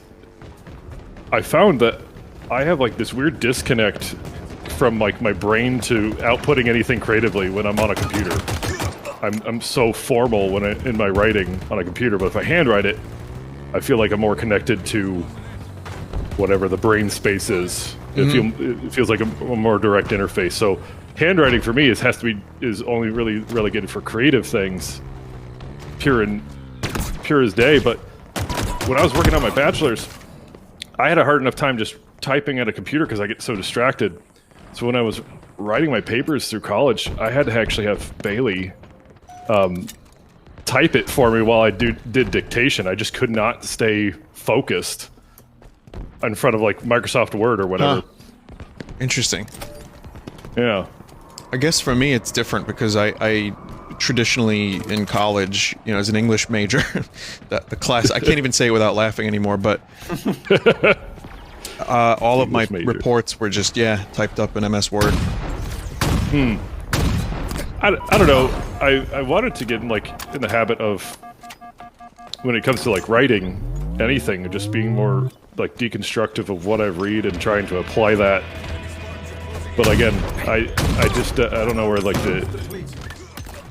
Speaker 6: I found that I have like this weird disconnect from like my brain to outputting anything creatively when I'm on a computer. I'm so formal when in my writing on a computer, but if I handwrite it, I feel like I'm more connected to whatever the brain space is. It feels like a more direct interface. So handwriting for me is only really relegated for creative things, pure as day. But when I was working on my bachelor's, I had a hard enough time just typing at a computer because I get so distracted. So when I was writing my papers through college, I had to actually have Bailey type it for me while I did dictation. I just could not stay focused in front of like Microsoft Word or whatever.
Speaker 1: Interesting.
Speaker 6: Yeah.
Speaker 1: I guess for me it's different because I traditionally in college, you know, as an English major, the class, I can't even say it without laughing anymore, but all of my reports were just, typed up in MS Word.
Speaker 6: I don't know. I wanted to get in the habit of, when it comes to like writing anything, just being more like deconstructive of what I read and trying to apply that. But again, I just I don't know where like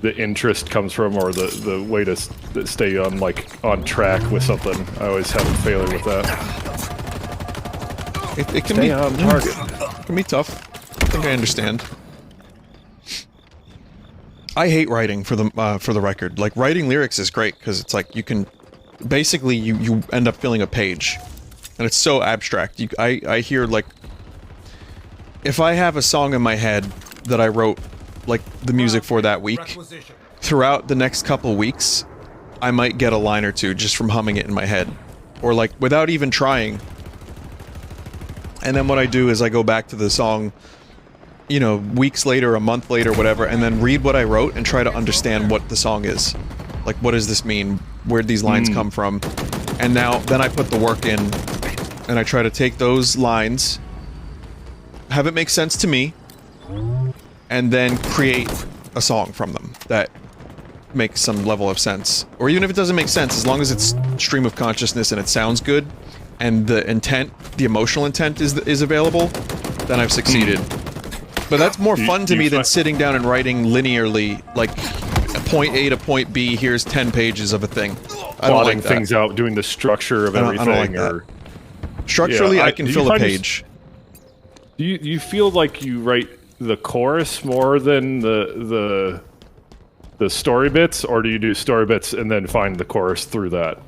Speaker 6: the interest comes from, or the way to stay on track with something. I always have a failure with that.
Speaker 1: It can
Speaker 6: stay
Speaker 1: be
Speaker 6: on target.
Speaker 1: It can be tough. I think I understand. I hate writing for the record. Like, writing lyrics is great because it's like you can basically you end up filling a page, and it's so abstract. I hear like, if I have a song in my head that I wrote like the music for that week, throughout the next couple weeks, I might get a line or two just from humming it in my head. Or like, without even trying. And then what I do is I go back to the song, you know, weeks later, a month later, whatever, and then read what I wrote and try to understand what the song is. Like, what does this mean? Where'd these lines come from? And then I put the work in, and I try to take those lines, have it make sense to me, and then create a song from them that makes some level of sense. Or even if it doesn't make sense, as long as it's stream of consciousness and it sounds good, and the intent, the emotional intent is available, then I've succeeded. But that's more fun to me than sitting down and writing linearly, like, point A to point B, here's 10 pages of a thing. I don't like that.
Speaker 6: Things out, doing the structure of everything.
Speaker 1: I don't like that. Structurally, I can fill a page.
Speaker 6: Do you feel like you write the chorus more than the story bits, or do you do story bits and then find the chorus through that?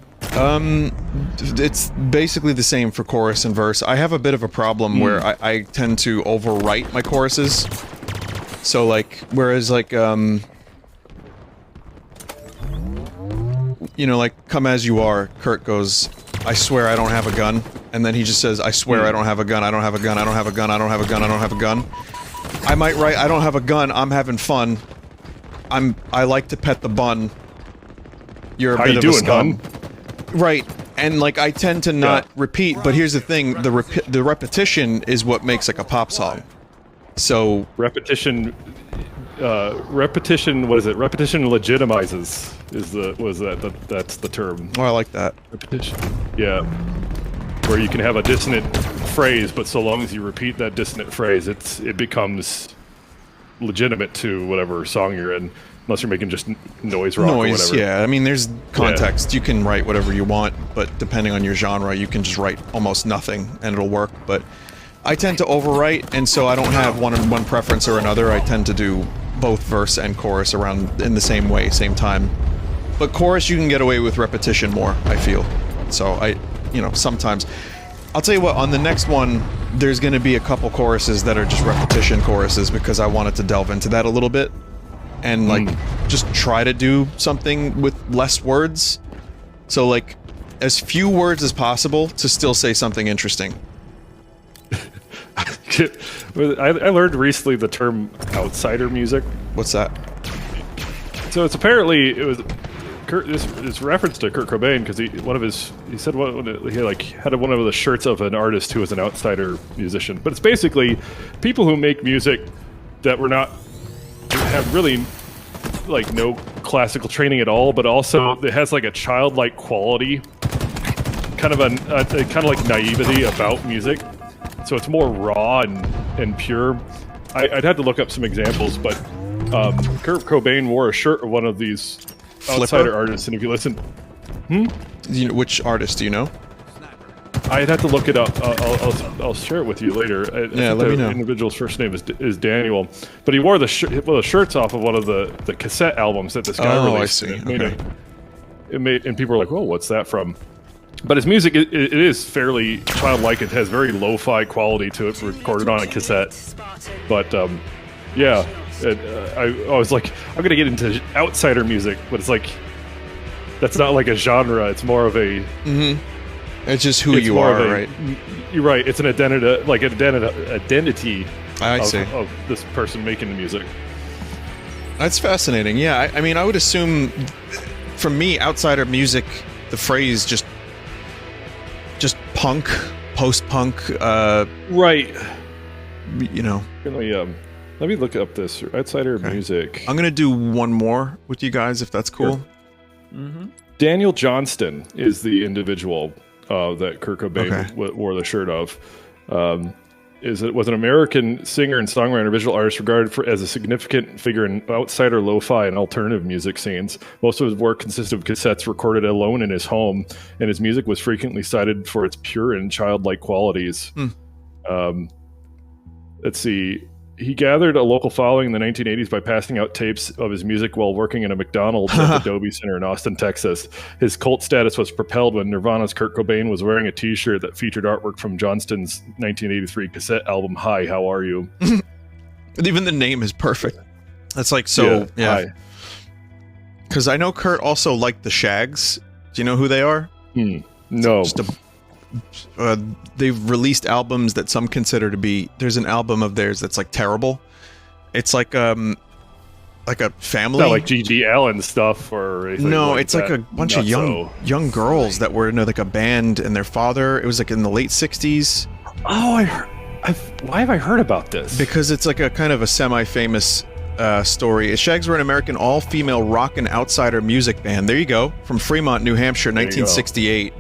Speaker 1: It's basically the same for chorus and verse. I have a bit of a problem where I tend to overwrite my choruses. So like, whereas like, you know, like, Come As You Are, Kurt goes, I swear I don't have a gun. And then he just says, I swear I don't have a gun, I don't have a gun, I don't have a gun, I don't have a gun, I don't have a gun. I might write, I don't have a gun, I'm having fun. I like to pet the bun. You're a bit of a scum. Right, and like, I tend to not repeat, but here's the thing, the repetition is what makes like a pop song. So... Repetition,
Speaker 6: what is it? Repetition legitimizes that's the term.
Speaker 1: Oh, I like that.
Speaker 6: Repetition. Yeah. Where you can have a dissonant phrase, but so long as you repeat that dissonant phrase, it becomes legitimate to whatever song you're in, unless you're making just noise rock or whatever.
Speaker 1: Yeah. I mean, there's context. You can write whatever you want, but depending on your genre, you can just write almost nothing and it'll work. But I tend to overwrite, and so I don't have one preference or another. I tend to do both verse and chorus around in the same way, same time. But chorus, you can get away with repetition more, I feel. So you know, sometimes. I'll tell you what, on the next one, there's going to be a couple choruses that are just repetition choruses because I wanted to delve into that a little bit. And, like, just try to do something with less words. So, like, as few words as possible to still say something interesting.
Speaker 6: I learned recently the term outsider music.
Speaker 1: What's that?
Speaker 6: So it's apparently, this reference to Kurt Cobain, because he said he had one of the shirts of an artist who was an outsider musician. But it's basically people who make music that have really like no classical training at all, but also it has like a childlike quality, kind of like naivety about music. So it's more raw and pure. I'd have to look up some examples, but Kurt Cobain wore a shirt of one of these outsider artists, and if you listen...
Speaker 1: You know, which artist do you know?
Speaker 6: I'd have to look it up. I'll share it with you later.
Speaker 1: Yeah, let me know.
Speaker 6: The individual's first name is Daniel, but he wore the shirts off of one of the cassette albums that this guy released.
Speaker 1: Oh, I see.
Speaker 6: And people were like, "Whoa, what's that from?" But his music, it is fairly childlike. It has very lo-fi quality to it, recorded on a cassette. But yeah, I was like, I'm gonna get into outsider music, but it's like that's not like a genre. It's more of a
Speaker 1: It's just who you are, right?
Speaker 6: You're right. It's an identity, like an identity
Speaker 1: of
Speaker 6: this person making the music.
Speaker 1: That's fascinating. Yeah, I mean, I would assume, for me, outsider music, the phrase just punk, post-punk,
Speaker 6: right?
Speaker 1: You know.
Speaker 6: Let me look up this outsider music.
Speaker 1: I'm gonna do one more with you guys, if that's cool.
Speaker 7: Mm-hmm.
Speaker 6: Daniel Johnston is the individual that Kurt Cobain wore the shirt of. Was an American singer and songwriter, visual artist regarded as a significant figure in outsider lo-fi and alternative music scenes. Most of his work consisted of cassettes recorded alone in his home, and his music was frequently cited for its pure and childlike qualities. Let's see. He gathered a local following in the 1980s by passing out tapes of his music while working in a McDonald's at the Adobe Center in Austin, Texas. His cult status was propelled when Nirvana's Kurt Cobain was wearing a t-shirt that featured artwork from Johnston's 1983 cassette album, Hi, How Are You?
Speaker 1: Even the name is perfect. That's like, so, yeah. Because I know Kurt also liked the Shags. Do you know who they are?
Speaker 6: No.
Speaker 1: They've released albums that some consider to be... There's an album of theirs that's like terrible. It's like a family...
Speaker 6: Not like G.G. Allen stuff or anything.
Speaker 1: No,
Speaker 6: like
Speaker 1: it's like a bunch of young girls that were in like a band, and their father... It was like in the late 60s.
Speaker 6: Oh, why have I heard about this?
Speaker 1: Because it's like a kind of a semi-famous story. Shags were an American all-female rock and outsider music band. There you go. From Fremont, New Hampshire, 1968.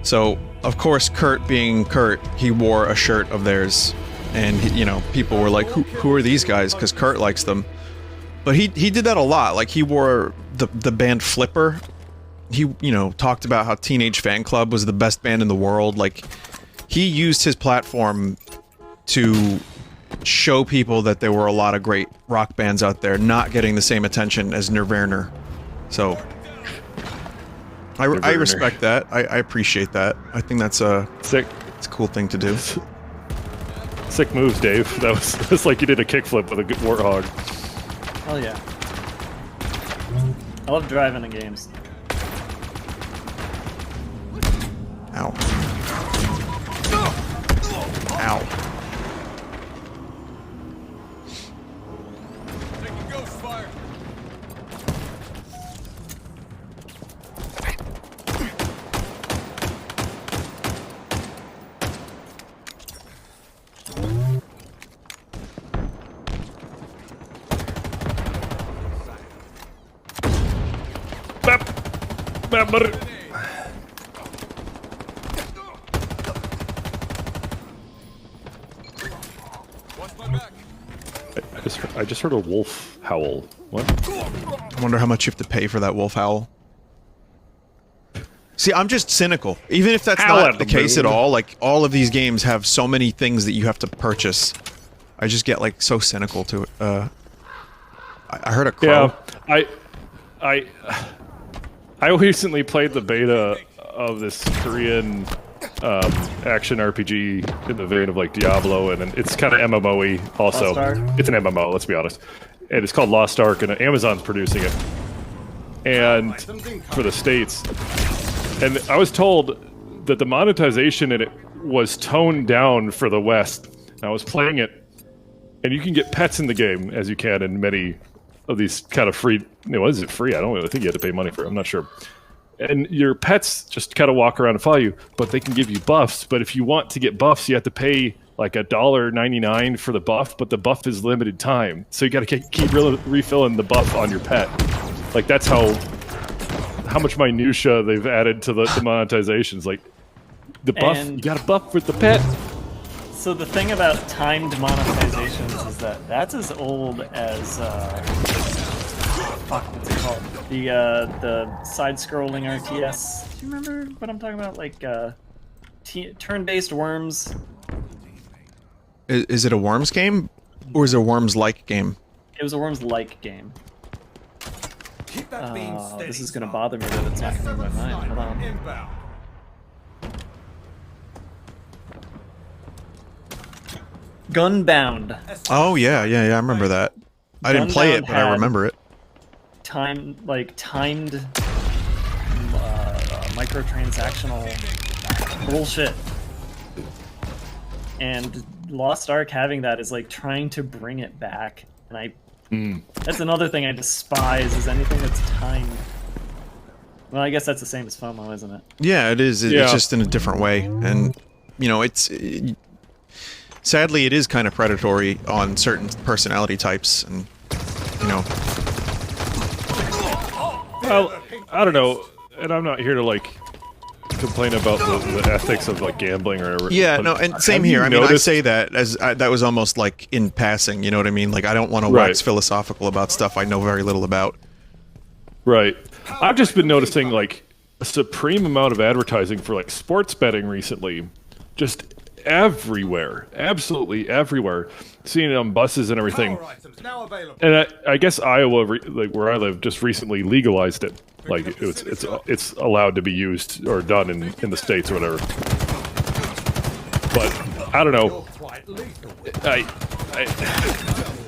Speaker 1: So, of course, Kurt being Kurt, he wore a shirt of theirs. And, you know, people were like, who are these guys? Because Kurt likes them. But he did that a lot. Like, he wore the band Flipper. He, you know, talked about how Teenage Fan Club was the best band in the world. Like, he used his platform to show people that there were a lot of great rock bands out there not getting the same attention as Nirvana. So I respect that. I appreciate that. I think that's
Speaker 6: sick.
Speaker 1: It's a cool thing to do.
Speaker 6: Sick moves, Dave. That's like you did a kickflip with a good warthog.
Speaker 7: Hell yeah. I love driving in games.
Speaker 1: Ow. Ow.
Speaker 4: Taking ghost fire.
Speaker 6: I just heard a wolf howl. What?
Speaker 1: I wonder how much you have to pay for that wolf howl. See, I'm just cynical. Even if that's not the case at all, like, all of these games have so many things that you have to purchase. I just get, like, so cynical to it. I heard a crow.
Speaker 6: Yeah, I recently played the beta of this Korean action RPG in the vein of like Diablo, and then it's kind of MMO-y also. It's an MMO, let's be honest. And it's called Lost Ark, and Amazon's producing it. And for the States. And I was told that the monetization in it was toned down for the West. And I was playing it, and you can get pets in the game, as you can in many of these kind of free... is it free? I don't really think you had to pay money for it. I'm not sure. And your pets just kind of walk around and follow you, but they can give you buffs. But if you want to get buffs, you have to pay like $1.99 for the buff, but the buff is limited time. So you got to keep refilling the buff on your pet. Like, that's how much minutia they've added to the monetizations. Like, the buff, you got a buff with the pet.
Speaker 7: So the thing about timed monetizations is that that's as old as what's it called? The side-scrolling RTS. Do you remember what I'm talking about? Like turn-based Worms.
Speaker 1: Is it a Worms game, or is it a Worms-like game?
Speaker 7: It was a Worms-like game. This is gonna bother me that it's not coming to my mind. Hold on. Gunbound.
Speaker 1: Oh yeah, I remember that. I didn't play it, but I remember it.
Speaker 7: Timed microtransactional bullshit. And Lost Ark having that is like trying to bring it back, and that's another thing I despise, is anything that's timed. Well, I guess that's the same as FOMO, isn't it?
Speaker 1: Yeah, it is. It's just in a different way, and you know, sadly, it is kind of predatory on certain personality types, and you know.
Speaker 6: Well, I don't know, and I'm not here to like complain about the ethics of like gambling or whatever.
Speaker 1: Yeah, no, and same here. I mean, I say that as that was almost like in passing. You know what I mean? Like, I don't want to wax philosophical about stuff I know very little about.
Speaker 6: Right. I've just been noticing like a supreme amount of advertising for like sports betting recently, just everywhere, absolutely everywhere. Seeing it on buses and everything. And I guess Iowa, like where I live, just recently legalized it. Like it's allowed to be used or done in the States or whatever. But I don't know.
Speaker 3: You're quite lethal.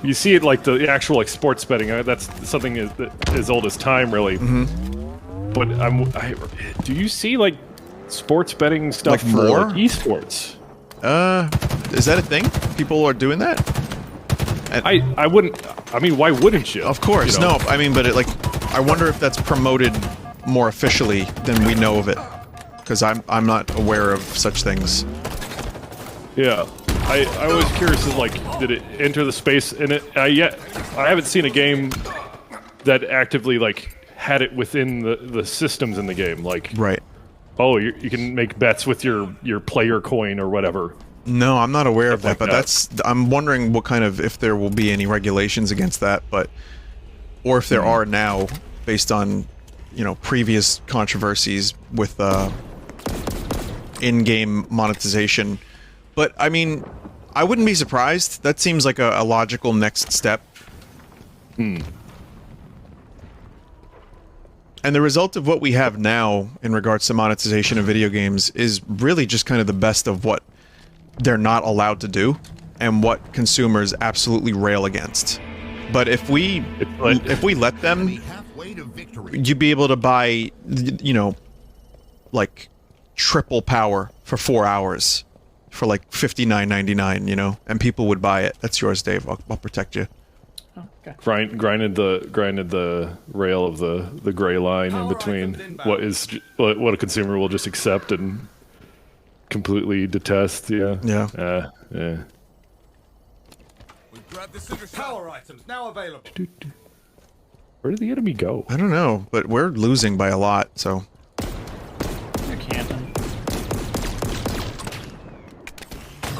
Speaker 6: You see it like the actual like sports betting. That's something as old as time, really. But do you see like sports betting stuff
Speaker 1: Like
Speaker 6: for
Speaker 1: more?
Speaker 6: like, esports?
Speaker 1: Is that a thing? People are doing that?
Speaker 6: I wouldn't. I mean, why wouldn't you?
Speaker 1: Of course,
Speaker 6: You know?
Speaker 1: no. I mean, but I wonder if that's promoted more officially than we know of it, because I'm not aware of such things.
Speaker 6: Yeah, I was curious as like, did it enter the space in it? I haven't seen a game that actively like had it within the systems in the game. Like,
Speaker 1: Right.
Speaker 6: oh, you can make bets with your player coin or whatever.
Speaker 1: No, I'm not aware of that,
Speaker 6: Like
Speaker 1: but
Speaker 6: that.
Speaker 1: I'm wondering what kind of, if there will be any regulations against that, or if there are now, based on, previous controversies with in-game monetization. But I mean, I wouldn't be surprised. That seems like a logical next step. And the result of what we have now in regards to monetization of video games is really just kind of the best of what they're not allowed to do and what consumers absolutely rail against. But if we let them,
Speaker 2: Halfway to victory.
Speaker 1: you'd be able to buy, like triple power for 4 hours for like $59.99, and people would buy it. That's yours, Dave. I'll protect you.
Speaker 7: Oh, okay.
Speaker 6: Grinded the rail of the gray line in between what a consumer will just accept and completely detest. Yeah.
Speaker 1: Yeah.
Speaker 6: Yeah.
Speaker 4: We grab this intercept.
Speaker 3: Power items now available.
Speaker 6: Where did the enemy go?
Speaker 1: I don't know, but we're losing by a lot, so.
Speaker 7: You're camping.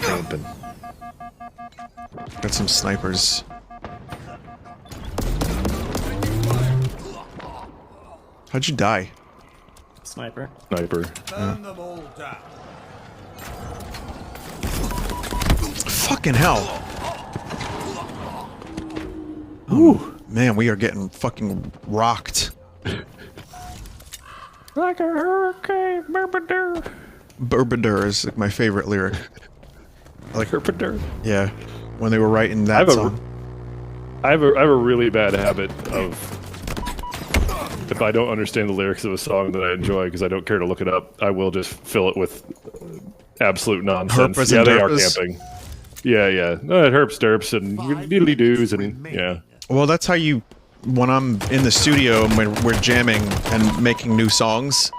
Speaker 6: Camping.
Speaker 1: Got some snipers. How'd you die?
Speaker 7: Sniper.
Speaker 6: Sniper.
Speaker 3: Burn them all down.
Speaker 1: Fucking hell. Ooh. Man, we are getting fucking rocked.
Speaker 6: Like a hurricane, Burbadur.
Speaker 1: Burbadur is like my favorite lyric.
Speaker 6: Like Burbadur.
Speaker 1: Yeah, when they were writing that song.
Speaker 6: I have a really bad habit of, if I don't understand the lyrics of a song that I enjoy because I don't care to look it up, I will just fill it with absolute nonsense.
Speaker 1: Herpers
Speaker 6: Yeah,
Speaker 1: and
Speaker 6: they are
Speaker 1: derpers.
Speaker 6: camping. Yeah. No, herps, derps, and diddly doos, and yeah.
Speaker 1: Well, that's how you, when I'm in the studio and we're jamming and making new songs,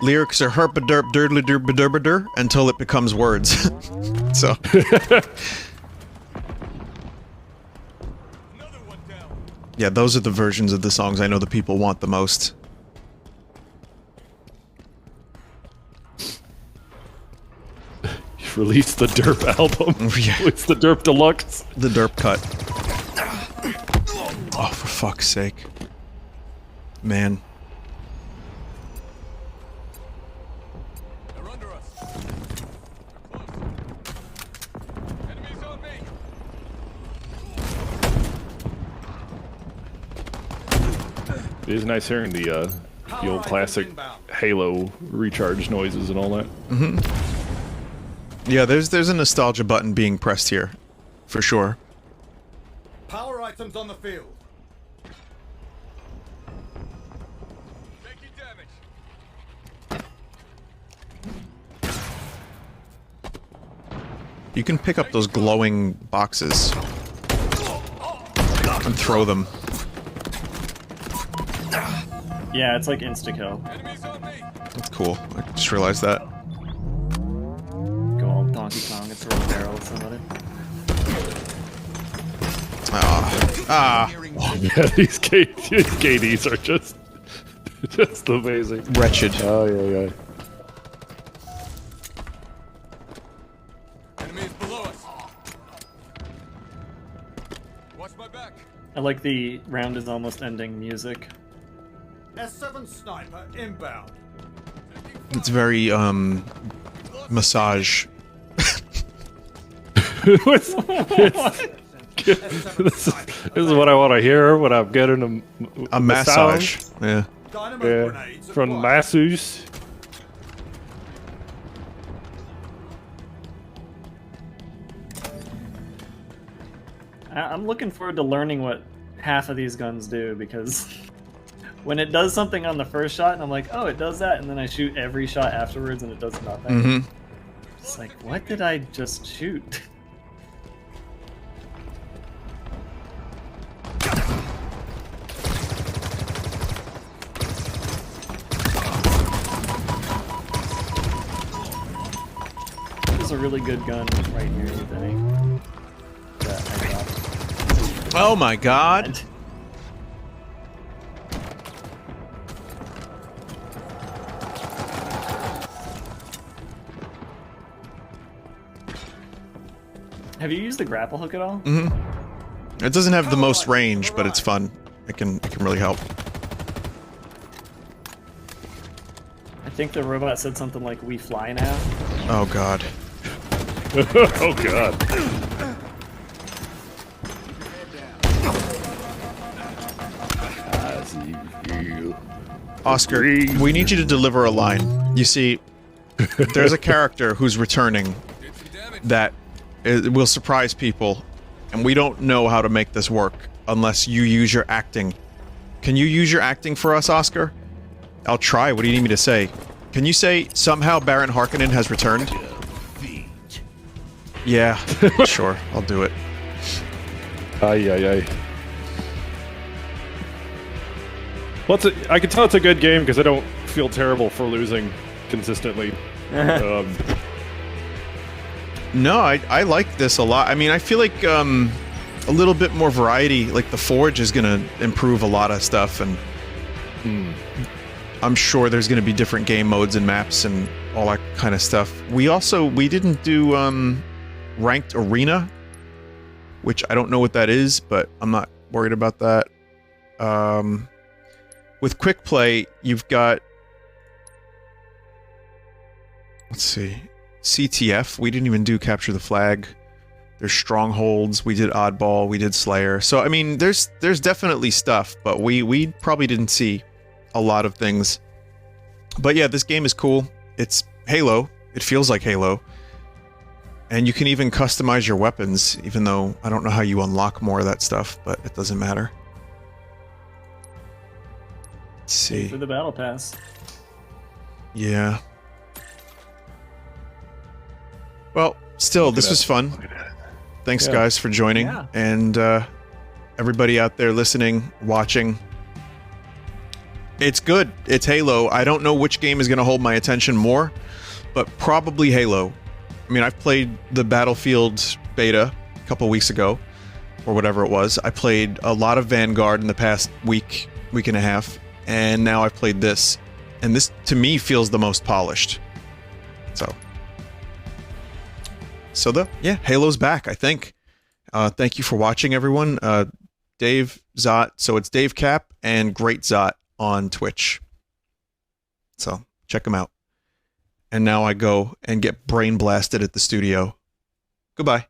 Speaker 1: lyrics are herpa-derp durdly derp until it becomes words. So. Yeah, those are the versions of the songs I know the people want the most.
Speaker 6: Release the Derp album.
Speaker 1: Yeah.
Speaker 6: It's the Derp Deluxe.
Speaker 1: The derp cut. Oh, for fuck's sake. Man.
Speaker 4: They're under us. Close. Enemies on me.
Speaker 6: It is nice hearing the old classic Halo recharge noises and all that.
Speaker 1: Yeah, there's a nostalgia button being pressed here. For sure.
Speaker 3: Power items on the field.
Speaker 4: Taking damage.
Speaker 1: You can pick up those glowing boxes. And throw them.
Speaker 7: Yeah, it's like insta-kill.
Speaker 4: Enemies on me.
Speaker 1: That's cool. I just realized that.
Speaker 7: Go all Donkey Kong and throw a barrel at somebody.
Speaker 6: Yeah, these KDs are just amazing.
Speaker 1: Wretched.
Speaker 6: Oh yeah.
Speaker 4: Enemies below us. Watch my back.
Speaker 7: I like the round is almost ending music.
Speaker 3: S7 sniper inbound.
Speaker 1: It's very, massage.
Speaker 6: This is what I want to hear when I'm getting
Speaker 1: A massage. Yeah.
Speaker 3: Dynamite
Speaker 6: Yeah,
Speaker 3: grenades
Speaker 6: from
Speaker 3: acquired.
Speaker 6: masseuse.
Speaker 7: I'm looking forward to learning what half of these guns do, because when it does something on the first shot and I'm like, oh, it does that, and then I shoot every shot afterwards and it does nothing.
Speaker 1: Mm-hmm.
Speaker 7: It's like, what did I just shoot? There's a really good gun right here, Vinny. That I got.
Speaker 1: Oh my god.
Speaker 7: Have you used the grapple hook at all?
Speaker 1: Mm-hmm. It doesn't have the most range, but it's fun. It can really help.
Speaker 7: I think the robot said something like, "We fly now."
Speaker 1: Oh god.
Speaker 6: Oh god.
Speaker 1: Oscar, we need you to deliver a line. You see, there's a character who's returning that will surprise people, and we don't know how to make this work unless you use your acting. Can you use your acting for us, Oscar? I'll try. What do you need me to say? Can you say, somehow Baron Harkonnen has returned? Yeah, sure. I'll do it.
Speaker 6: Ay. Well, I can tell it's a good game because I don't feel terrible for losing consistently.
Speaker 1: No, I like this a lot. I mean, I feel like a little bit more variety, like the Forge is going to improve a lot of stuff, and I'm sure there's going to be different game modes and maps and all that kind of stuff. We didn't do Ranked Arena, which I don't know what that is, but I'm not worried about that. With Quick Play, you've got, let's see, CTF. We didn't even do Capture the Flag. There's Strongholds. We did Oddball. We did Slayer. So I mean, there's definitely stuff, but we probably didn't see a lot of things. But yeah, this game is cool. It's Halo. It feels like Halo. And you can even customize your weapons, even though I don't know how you unlock more of that stuff, but it doesn't matter. Let's see.
Speaker 7: For the battle pass.
Speaker 1: Yeah. Well, still, this was fun. Thanks, guys, for joining.
Speaker 7: Yeah.
Speaker 1: And everybody out there listening, watching. It's good. It's Halo. I don't know which game is going to hold my attention more, but probably Halo. I mean, I've played the Battlefield beta a couple weeks ago, or whatever it was. I played a lot of Vanguard in the past week and a half, and now I've played this. And this, to me, feels the most polished. So Halo's back, I think. Thank you for watching, everyone. Dave Zot, so it's Dave Cap and Great Zot on Twitch. So check them out. And now I go and get brain blasted at the studio. Goodbye.